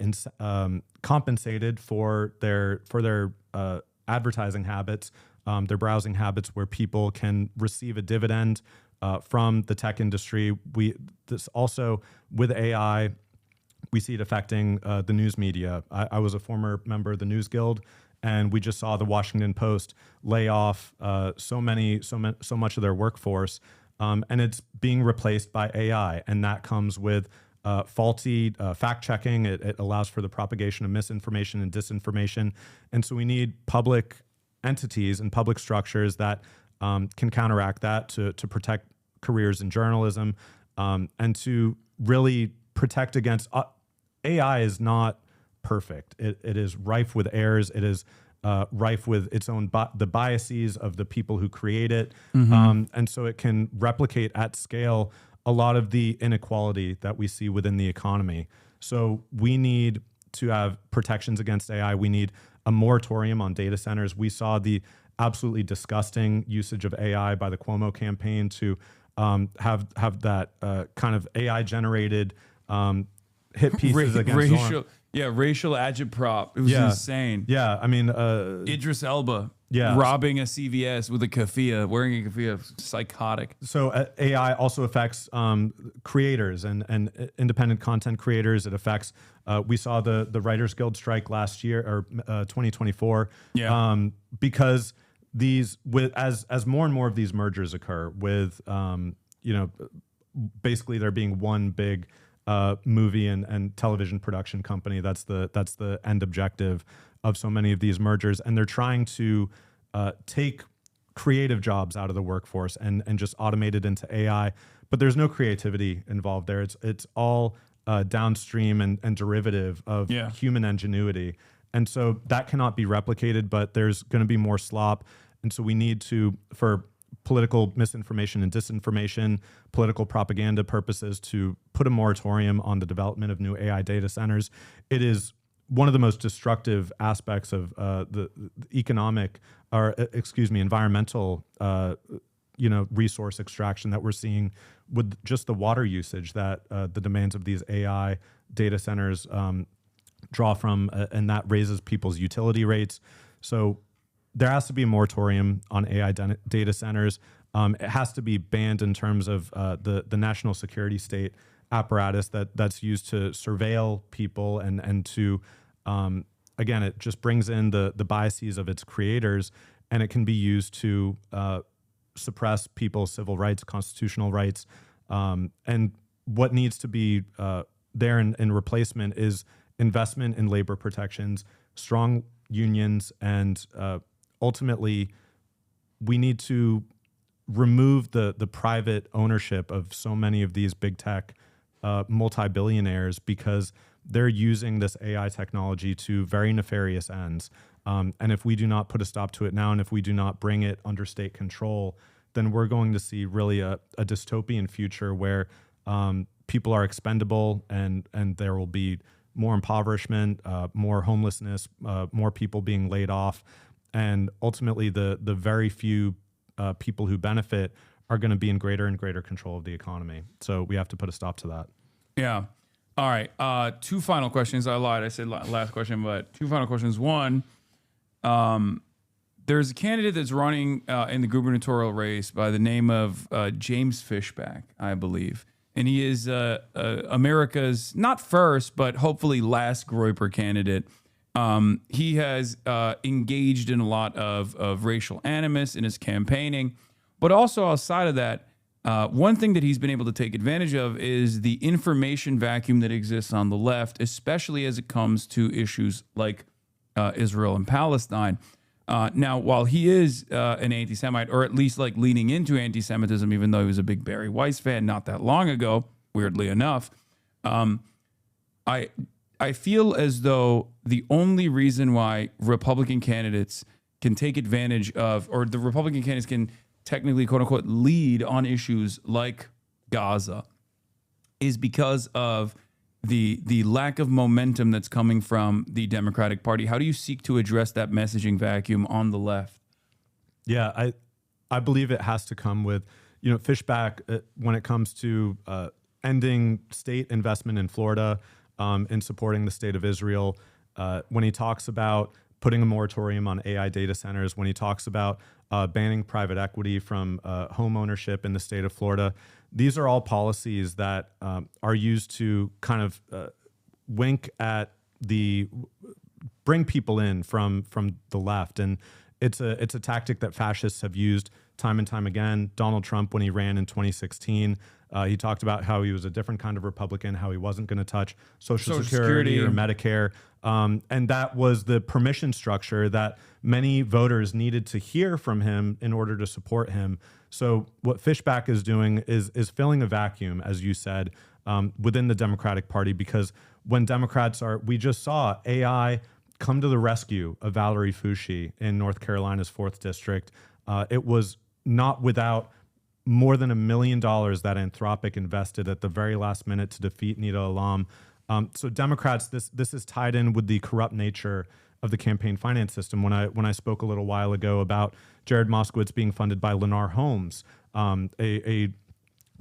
[SPEAKER 2] compensated for their advertising habits, their browsing habits, where people can receive a dividend from the tech industry. This also with AI, we see it affecting the news media. I was a former member of the News Guild, and we just saw the Washington Post lay off so much of their workforce, and it's being replaced by AI, and that comes with faulty fact checking. It allows for the propagation of misinformation and disinformation, and so we need public entities and public structures that can counteract that to protect careers in journalism, and to really protect against AI is not perfect. It is rife with errors. It is rife with its own the biases of the people who create it, and so it can replicate at scale a lot of the inequality that we see within the economy. So we need to have protections against AI. We need a moratorium on data centers. We saw the absolutely disgusting usage of AI by the Cuomo campaign to have that kind of AI generated hit pieces against
[SPEAKER 1] racial agitprop. It was insane.
[SPEAKER 2] Yeah, I mean,
[SPEAKER 1] Idris Elba robbing a CVS with a keffiyeh, wearing a keffiyeh, psychotic.
[SPEAKER 2] So AI also affects creators and independent content creators. It affects. We saw the Writers Guild strike last year or 2024. Because as more and more of these mergers occur, with basically there being one big movie and television production company. That's the end objective of so many of these mergers, and they're trying to take creative jobs out of the workforce and just automate it into AI. But there's no creativity involved there. It's all downstream and derivative of human ingenuity, and so that cannot be replicated. But there's going to be more slop, and so we need to, for political misinformation and disinformation, political propaganda purposes, to put a moratorium on the development of new AI data centers. It is one of the most destructive aspects of the economic, environmental, resource extraction that we're seeing with just the water usage that the demands of these AI data centers draw from, and that raises people's utility rates. So there has to be a moratorium on AI data centers. It has to be banned in terms of the national security state apparatus that's used to surveil people and to, again, it just brings in the biases of its creators, and it can be used to suppress people's civil rights, constitutional rights. And what needs to be there in replacement is investment in labor protections, strong unions, and ultimately we need to remove the private ownership of so many of these big tech multi-billionaires, because they're using this AI technology to very nefarious ends. And if we do not put a stop to it now, and if we do not bring it under state control, then we're going to see really a dystopian future where people are expendable, and there will be more impoverishment, more homelessness, more people being laid off. And ultimately, the very few people who benefit are going to be in greater and greater control of the economy. So we have to put a stop to that.
[SPEAKER 1] Yeah. All right. Two final questions. I lied. I said last question, but two final questions. One, there's a candidate that's running in the gubernatorial race by the name of James Fishback, I believe. And he is America's not first, but hopefully last Groyper candidate. He has engaged in a lot of racial animus in his campaigning. But also outside of that, one thing that he's been able to take advantage of is the information vacuum that exists on the left, especially as it comes to issues like Israel and Palestine. Now, while he is an anti-Semite, or at least like leaning into anti-Semitism, even though he was a big Barry Weiss fan not that long ago, weirdly enough, I feel as though the only reason why Republican candidates can take advantage of, or the Republican candidates can technically, quote unquote, lead on issues like Gaza is because of the lack of momentum that's coming from the Democratic Party. How do you seek to address that messaging vacuum on the left?
[SPEAKER 2] Yeah, I believe it has to come with, Fishback when it comes to ending state investment in Florida and supporting the state of Israel. When he talks about putting a moratorium on AI data centers, when he talks about banning private equity from home ownership in the state of Florida, these are all policies that are used to kind of wink at bring people in from the left. And it's a tactic that fascists have used time and time again. Donald Trump, when he ran in 2016, he talked about how he was a different kind of Republican, how he wasn't going to touch Social Security or Medicare. And that was the permission structure that many voters needed to hear from him in order to support him. So what Fishback is doing is filling a vacuum, as you said, within the Democratic Party, because when Democrats we just saw AI come to the rescue of Valerie Foushee in North Carolina's 4th District. It was not without more than $1 million that Anthropic invested at the very last minute to defeat Nida Alam. So Democrats, this is tied in with the corrupt nature of the campaign finance system. When I spoke a little while ago about Jared Moskowitz being funded by Lennar Homes, a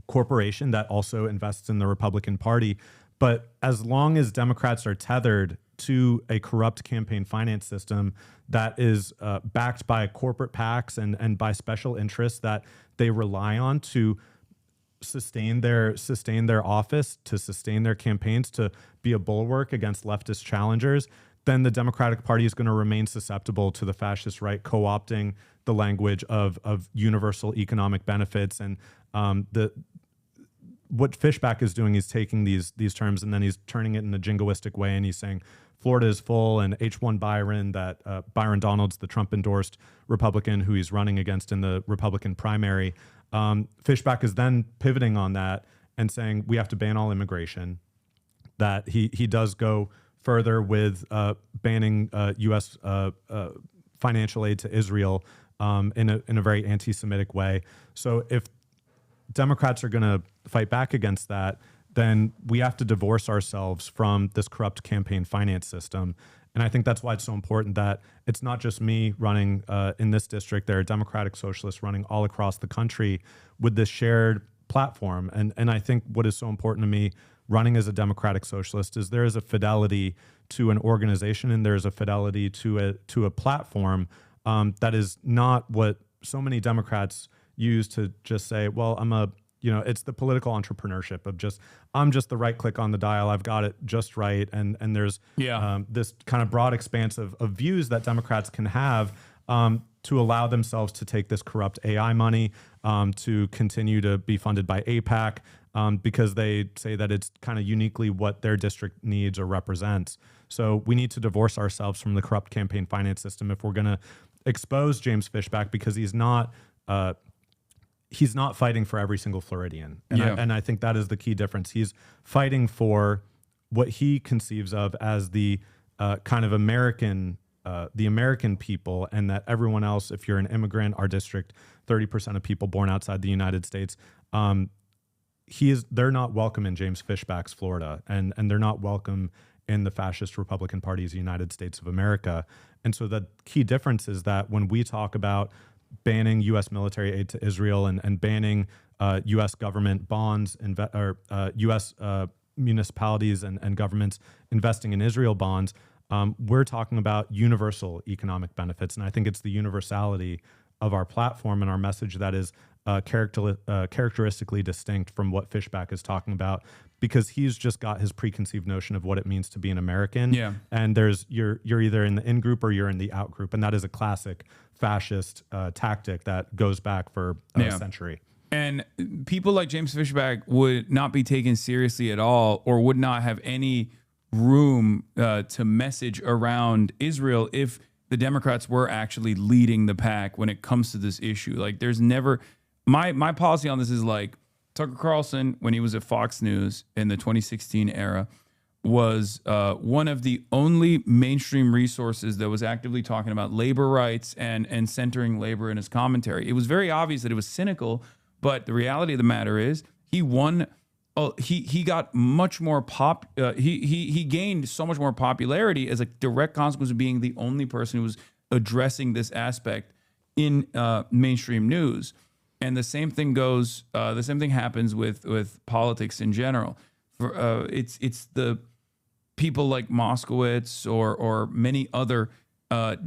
[SPEAKER 2] corporation that also invests in the Republican Party. But as long as Democrats are tethered to a corrupt campaign finance system that is backed by corporate PACs and by special interests that they rely on to sustain their office, to sustain their campaigns, to be a bulwark against leftist challengers, then the Democratic Party is going to remain susceptible to the fascist right co-opting the language of universal economic benefits. And what Fishback is doing is taking these terms and then he's turning it in a jingoistic way, and he's saying Florida is full, and H1 Byron, that Byron Donalds, the Trump-endorsed Republican who he's running against in the Republican primary. Fishback is then pivoting on that and saying we have to ban all immigration, that he does go further with banning U.S. Financial aid to Israel in a very anti-Semitic way. So if Democrats are going to fight back against that, then we have to divorce ourselves from this corrupt campaign finance system. And I think that's why it's so important that it's not just me running in this district. There are Democratic Socialists running all across the country with this shared platform. And I think what is so important to me running as a Democratic Socialist is there is a fidelity to an organization, and there is a fidelity to a platform that is not what so many Democrats use to just say, well, it's the political entrepreneurship of I'm just the right click on the dial. I've got it just right. And there's this kind of broad expanse of views that Democrats can have to allow themselves to take this corrupt AI money, to continue to be funded by AIPAC, because they say that it's kind of uniquely what their district needs or represents. So we need to divorce ourselves from the corrupt campaign finance system if we're going to expose James Fishback, because he's not fighting for every single Floridian. And I think that is the key difference. He's fighting for what he conceives of as the kind of American people, and that everyone else, if you're an immigrant, our district, 30% of people born outside the United States, they're not welcome in James Fishback's Florida, and they're not welcome in the fascist Republican Party's United States of America. And so the key difference is that when we talk about banning U.S. military aid to Israel and banning U.S. government bonds, or U.S. municipalities and governments investing in Israel bonds, we're talking about universal economic benefits. And I think it's the universality of our platform and our message that is characteristically distinct from what Fishback is talking about, because he's just got his preconceived notion of what it means to be an American. Yeah. And you're either in the in group or you're in the out group. And that is a classic fascist tactic that goes back for a century.
[SPEAKER 1] And people like James Fishback would not be taken seriously at all, or would not have any room to message around Israel if the Democrats were actually leading the pack when it comes to this issue. Like, there's never... My policy on this is like, Tucker Carlson, when he was at Fox News in the 2016 era, was one of the only mainstream resources that was actively talking about labor rights and centering labor in his commentary. It was very obvious that it was cynical, but the reality of the matter is he won. He got much more he gained so much more popularity as a direct consequence of being the only person who was addressing this aspect in mainstream news. And the same thing goes. The same thing happens with politics in general. It's the people like Moskowitz or many other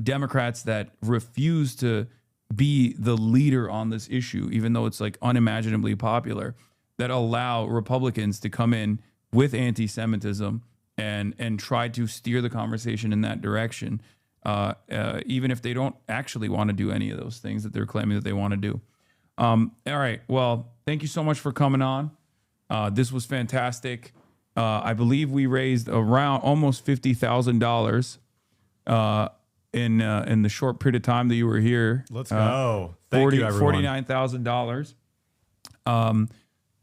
[SPEAKER 1] Democrats that refuse to be the leader on this issue, even though it's like unimaginably popular, that allow Republicans to come in with anti-Semitism and try to steer the conversation in that direction, even if they don't actually want to do any of those things that they're claiming that they want to do. All right. Well, thank you so much for coming on. This was fantastic. I believe we raised around almost $50,000 in the short period of time that you were here.
[SPEAKER 2] Let's go. Thank you, everyone.
[SPEAKER 1] $49,000.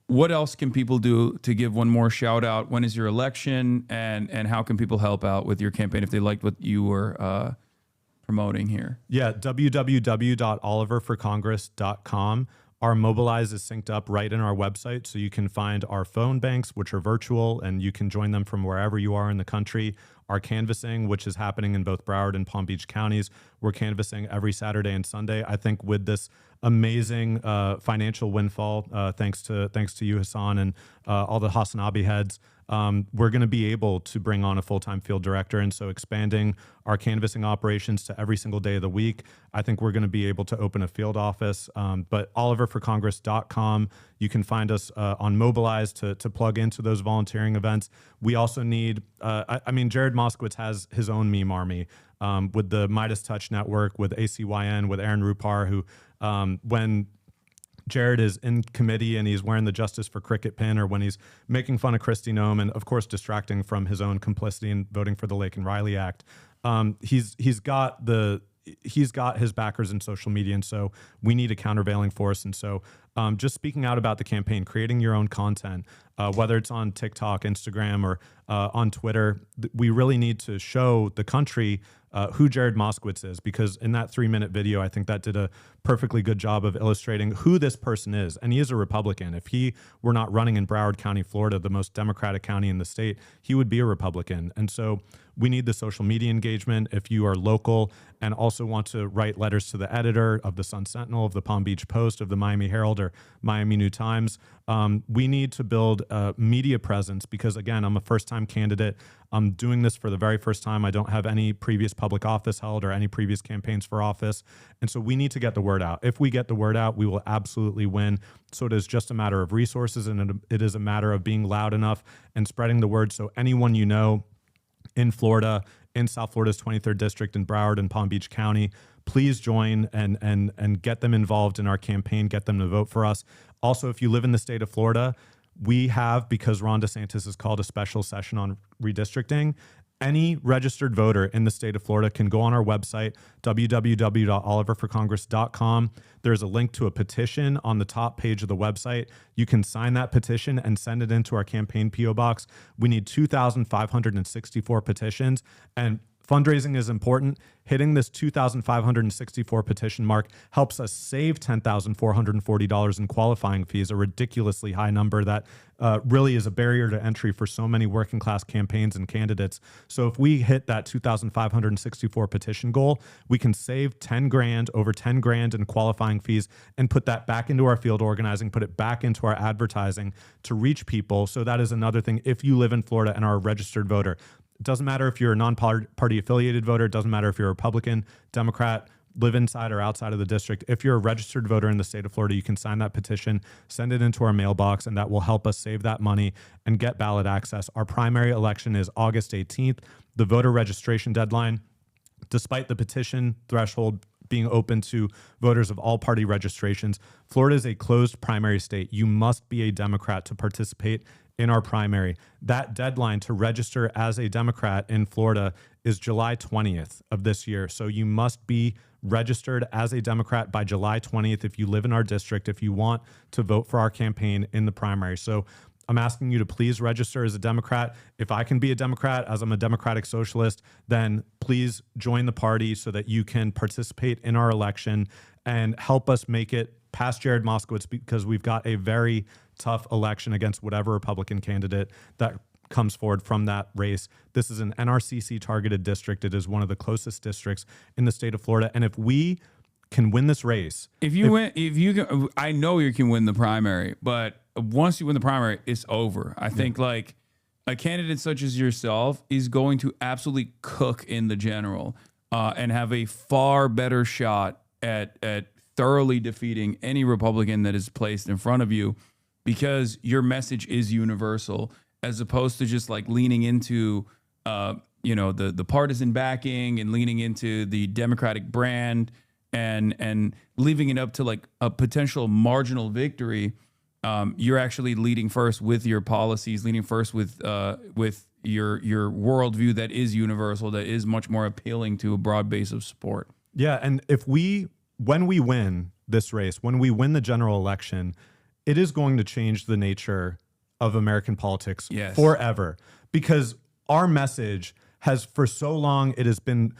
[SPEAKER 1] What else can people do to give one more shout out? When is your election, and how can people help out with your campaign if they liked what you were promoting here?
[SPEAKER 2] Yeah, www.oliverforcongress.com. Our Mobilize is synced up right in our website, so you can find our phone banks, which are virtual, and you can join them from wherever you are in the country. Our canvassing, which is happening in both Broward and Palm Beach counties. We're canvassing every Saturday and Sunday. I think with this amazing financial windfall, thanks to you, Hasan, and all the HasanAbi heads, we're going to be able to bring on a full-time field director. And so expanding our canvassing operations to every single day of the week, I think we're going to be able to open a field office. But oliverforcongress.com, you can find us on Mobilize to plug into those volunteering events. We also need, Jared Moskowitz has his own meme army with the Midas Touch Network, with ACYN, with Aaron Rupar, who when Jared is in committee and he's wearing the Justice for Cricket pin, or when he's making fun of Kristi Noem and, of course, distracting from his own complicity in voting for the Lake and Riley Act, he's got his backers in social media, and so we need a countervailing force. And so just speaking out about the campaign, creating your own content, whether it's on TikTok, Instagram, or on Twitter, we really need to show the country who Jared Moskowitz is, because in that 3-minute video, I think that did a perfectly good job of illustrating who this person is. And he is a Republican. If he were not running in Broward County, Florida, the most Democratic county in the state, he would be a Republican. And so We need the social media engagement. If you are local and also want to write letters to the editor of the Sun Sentinel, of the Palm Beach Post, of the Miami Herald, or Miami New Times, we need to build a media presence because, again, I'm a first-time candidate. I'm doing this for the very first time. I don't have any previous public office held or any previous campaigns for office. And so we need to get the word out. If we get the word out, we will absolutely win. So it is just a matter of resources, and it is a matter of being loud enough and spreading the word. So anyone you know in Florida, in South Florida's 23rd District, in Broward and Palm Beach County, please join and get them involved in our campaign, get them to vote for us. Also, if you live in the state of Florida, we have, because Ron DeSantis has called a special session on redistricting, any registered voter in the state of Florida can go on our website, www.oliverforcongress.com. There's a link to a petition on the top page of the website. You can sign that petition and send it into our campaign P.O. box. We need 2,564 petitions, and fundraising is important. Hitting this 2,564 petition mark helps us save $10,440 in qualifying fees, a ridiculously high number that really is a barrier to entry for so many working class campaigns and candidates. So if we hit that 2,564 petition goal, we can save 10 grand, over 10 grand in qualifying fees, and put that back into our field organizing, put it back into our advertising to reach people. So that is another thing. If you live in Florida and are a registered voter, it doesn't matter if you're a non-party affiliated voter. It doesn't matter if you're a Republican, Democrat, live inside or outside of the district. If you're a registered voter in the state of Florida, you can sign that petition, send it into our mailbox, and that will help us save that money and get ballot access. Our primary election is August 18th. The voter registration deadline, despite the petition threshold being open to voters of all party registrations, Florida is a closed primary state. You must be a Democrat to participate in our primary. That deadline to register as a Democrat in Florida is July 20th of this year. So you must be registered as a Democrat by July 20th if you live in our district, if you want to vote for our campaign in the primary. So I'm asking you to please register as a Democrat. If I can be a Democrat, as I'm a democratic socialist, then please join the party so that you can participate in our election and help us make it past Jared Moskowitz, because we've got a very tough election against whatever Republican candidate that comes forward from that race. This is an NRCC targeted district. It is one of the closest districts in the state of Florida. And if we can win this race,
[SPEAKER 1] I know you can win the primary, but once you win the primary, it's over. I think like a candidate such as yourself is going to absolutely cook in the general and have a far better shot at thoroughly defeating any Republican that is placed in front of you, because your message is universal, as opposed to just like leaning into, the partisan backing and leaning into the Democratic brand and leaving it up to like a potential marginal victory. You're actually leading first with your policies, leading first with your worldview that is universal, that is much more appealing to a broad base of support.
[SPEAKER 2] Yeah, and when we win this race, when we win the general election, it is going to change the nature of American politics forever, because our message has, for so long, it has been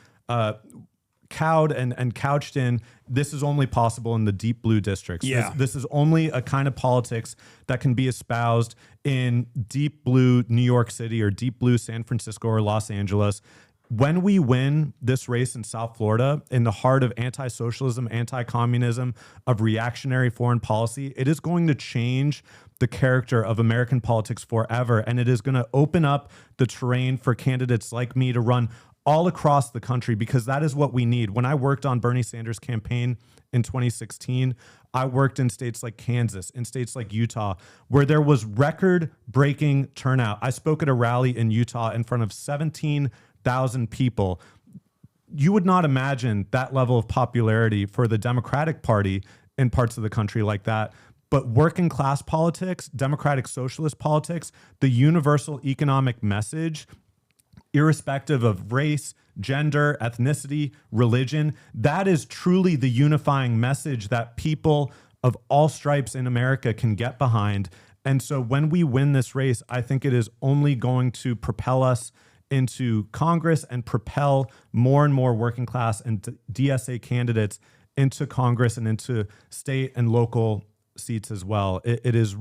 [SPEAKER 2] cowed and couched in, this is only possible in the deep blue districts.
[SPEAKER 1] Yeah.
[SPEAKER 2] This is only a kind of politics that can be espoused in deep blue New York City or deep blue San Francisco or Los Angeles. When we win this race in South Florida, in the heart of anti-socialism, anti-communism, of reactionary foreign policy, it is going to change the character of American politics forever. And it is going to open up the terrain for candidates like me to run all across the country, because that is what we need. When I worked on Bernie Sanders' campaign in 2016, I worked in states like Kansas, in states like Utah, where there was record-breaking turnout. I spoke at a rally in Utah in front of 17,000 people. You would not imagine that level of popularity for the Democratic Party in parts of the country like that. But working class politics, democratic socialist politics, the universal economic message, irrespective of race, gender, ethnicity, religion, that is truly the unifying message that people of all stripes in America can get behind. And so when we win this race, I think it is only going to propel us into Congress and propel more and more working class and DSA candidates into Congress and into state and local seats as well. This is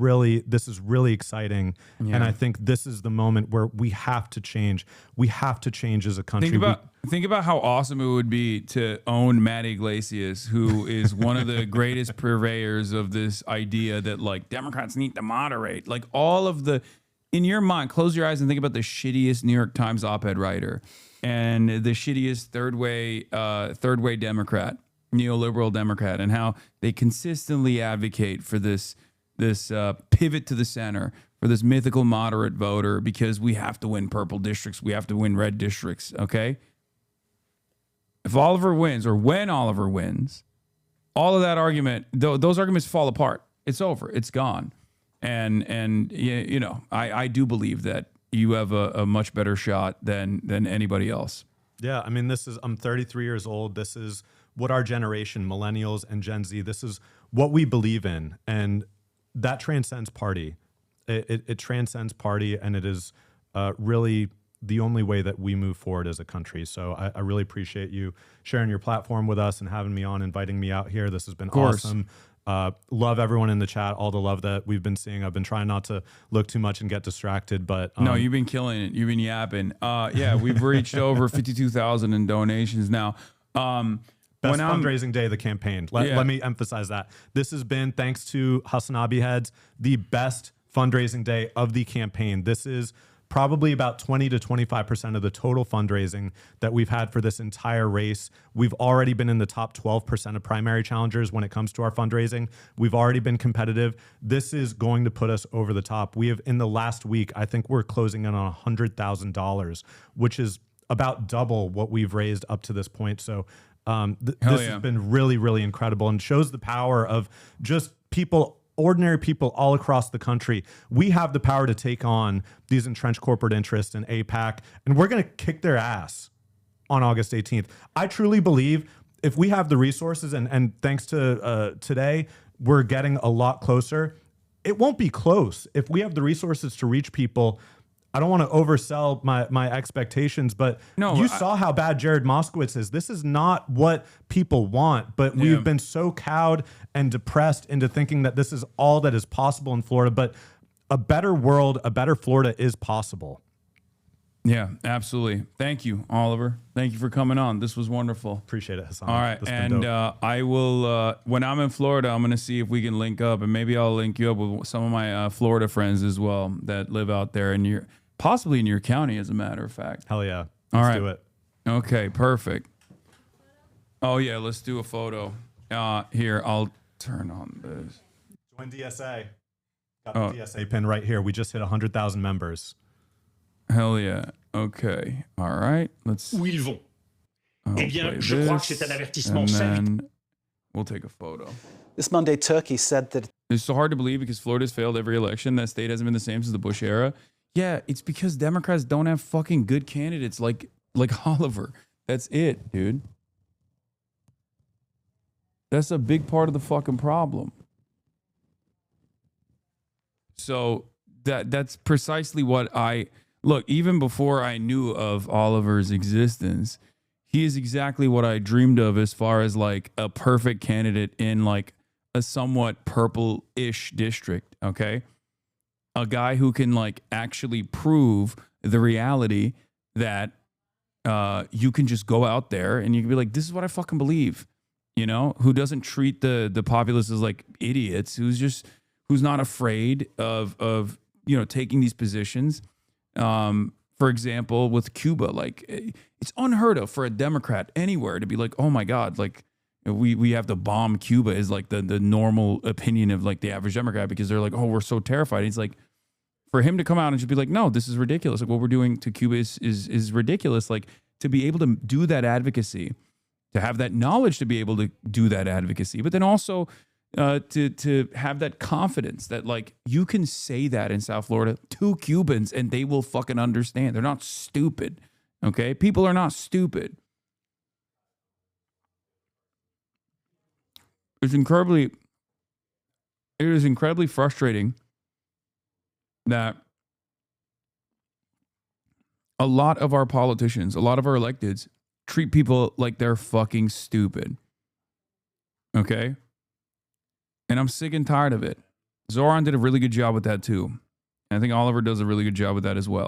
[SPEAKER 2] really exciting.
[SPEAKER 1] Yeah.
[SPEAKER 2] And I think this is the moment where we have to change. We have to change as a country.
[SPEAKER 1] Think about how awesome it would be to own Matt Iglesias, who is one of the greatest purveyors of this idea that like Democrats need to moderate. Like all of the, in your mind, close your eyes and think about the shittiest New York Times op-ed writer and the shittiest third way Democrat, neoliberal Democrat, and how they consistently advocate for this pivot to the center, for this mythical moderate voter, because we have to win purple districts, we have to win red districts, okay? If Oliver wins, or when Oliver wins, all of that argument, those arguments fall apart. It's over. It's gone. And you know, I do believe that you have a much better shot than anybody else.
[SPEAKER 2] Yeah, I mean, I'm 33 years old. This is what our generation, millennials and Gen Z, this is what we believe in. And that transcends party. It transcends party, and it is really the only way that we move forward as a country. So I really appreciate you sharing your platform with us and having me on, inviting me out here. This has been awesome. Love everyone in the chat, all the love that we've been seeing. I've been trying not to look too much and get distracted, but
[SPEAKER 1] no, you've been killing it. You've been yapping. Yeah, we've reached over 52,000 in donations now.
[SPEAKER 2] Best fundraising day of the campaign. Let me emphasize that. This has been, thanks to HasanAbi heads, the best fundraising day of the campaign. This is probably about 20 to 25% of the total fundraising that we've had for this entire race. We've already been in the top 12% of primary challengers when it comes to our fundraising. We've already been competitive. This is going to put us over the top. We have, in the last week, I think we're closing in on $100,000, which is about double what we've raised up to this point. So this has been really, really incredible, and shows the power of just people, ordinary people all across the country. We have the power to take on these entrenched corporate interests in AIPAC, and we're going to kick their ass on August 18th. I truly believe if we have the resources, and thanks to today, we're getting a lot closer. It won't be close. If we have the resources to reach people, I don't want to oversell my expectations, but you saw how bad Jared Moskowitz is. This is not what people want, but we've been so cowed and depressed into thinking that this is all that is possible in Florida. But a better world, a better Florida is possible.
[SPEAKER 1] Yeah, absolutely. Thank you, Oliver. Thank you for coming on. This was wonderful.
[SPEAKER 2] Appreciate it, Hasan.
[SPEAKER 1] All right, and I will, when I'm in Florida, I'm going to see if we can link up, and maybe I'll link you up with some of my Florida friends as well that live out there in possibly in your county, as a matter of fact.
[SPEAKER 2] Hell yeah.
[SPEAKER 1] Let's
[SPEAKER 2] do it.
[SPEAKER 1] Okay, perfect. Oh, yeah, let's do a photo. Here, I'll turn on this.
[SPEAKER 2] Join DSA. Got the DSA pin right here. We just hit 100,000 members.
[SPEAKER 1] Hell yeah. Okay. All right. Let's.
[SPEAKER 16] Où ils vont? Eh bien, je crois que c'est un avertissement
[SPEAKER 1] then we'll take a photo.
[SPEAKER 17] This Monday, Turkey said that
[SPEAKER 1] it's so hard to believe because Florida's failed every election. That state hasn't been the same since the Bush era. Yeah, it's because Democrats don't have fucking good candidates like Oliver. That's it, dude. That's a big part of the fucking problem. So that's precisely what look, even before I knew of Oliver's existence, he is exactly what I dreamed of as far as like a perfect candidate in like a somewhat purple-ish district, okay? A guy who can like actually prove the reality that you can just go out there and you can be like, this is what I fucking believe, you know, who doesn't treat the populace as like idiots, who's not afraid of you know, taking these positions. For example, with Cuba, like it's unheard of for a Democrat anywhere to be like, oh my God, like we have to bomb Cuba is like the normal opinion of like the average Democrat, because they're like, oh, we're so terrified. And it's like, for him to come out and just be like, no, this is ridiculous. Like what we're doing to Cuba is ridiculous. Like to be able to do that advocacy, to have that knowledge to be able to do that advocacy, but then also to have that confidence that like you can say that in South Florida to Cubans and they will fucking understand. They're not stupid. Okay? People are not stupid. It is incredibly frustrating that a lot of our politicians, a lot of our electeds treat people like they're fucking stupid. Okay? And I'm sick and tired of it. Zoran did a really good job with that too. And I think Oliver does a really good job with that as well.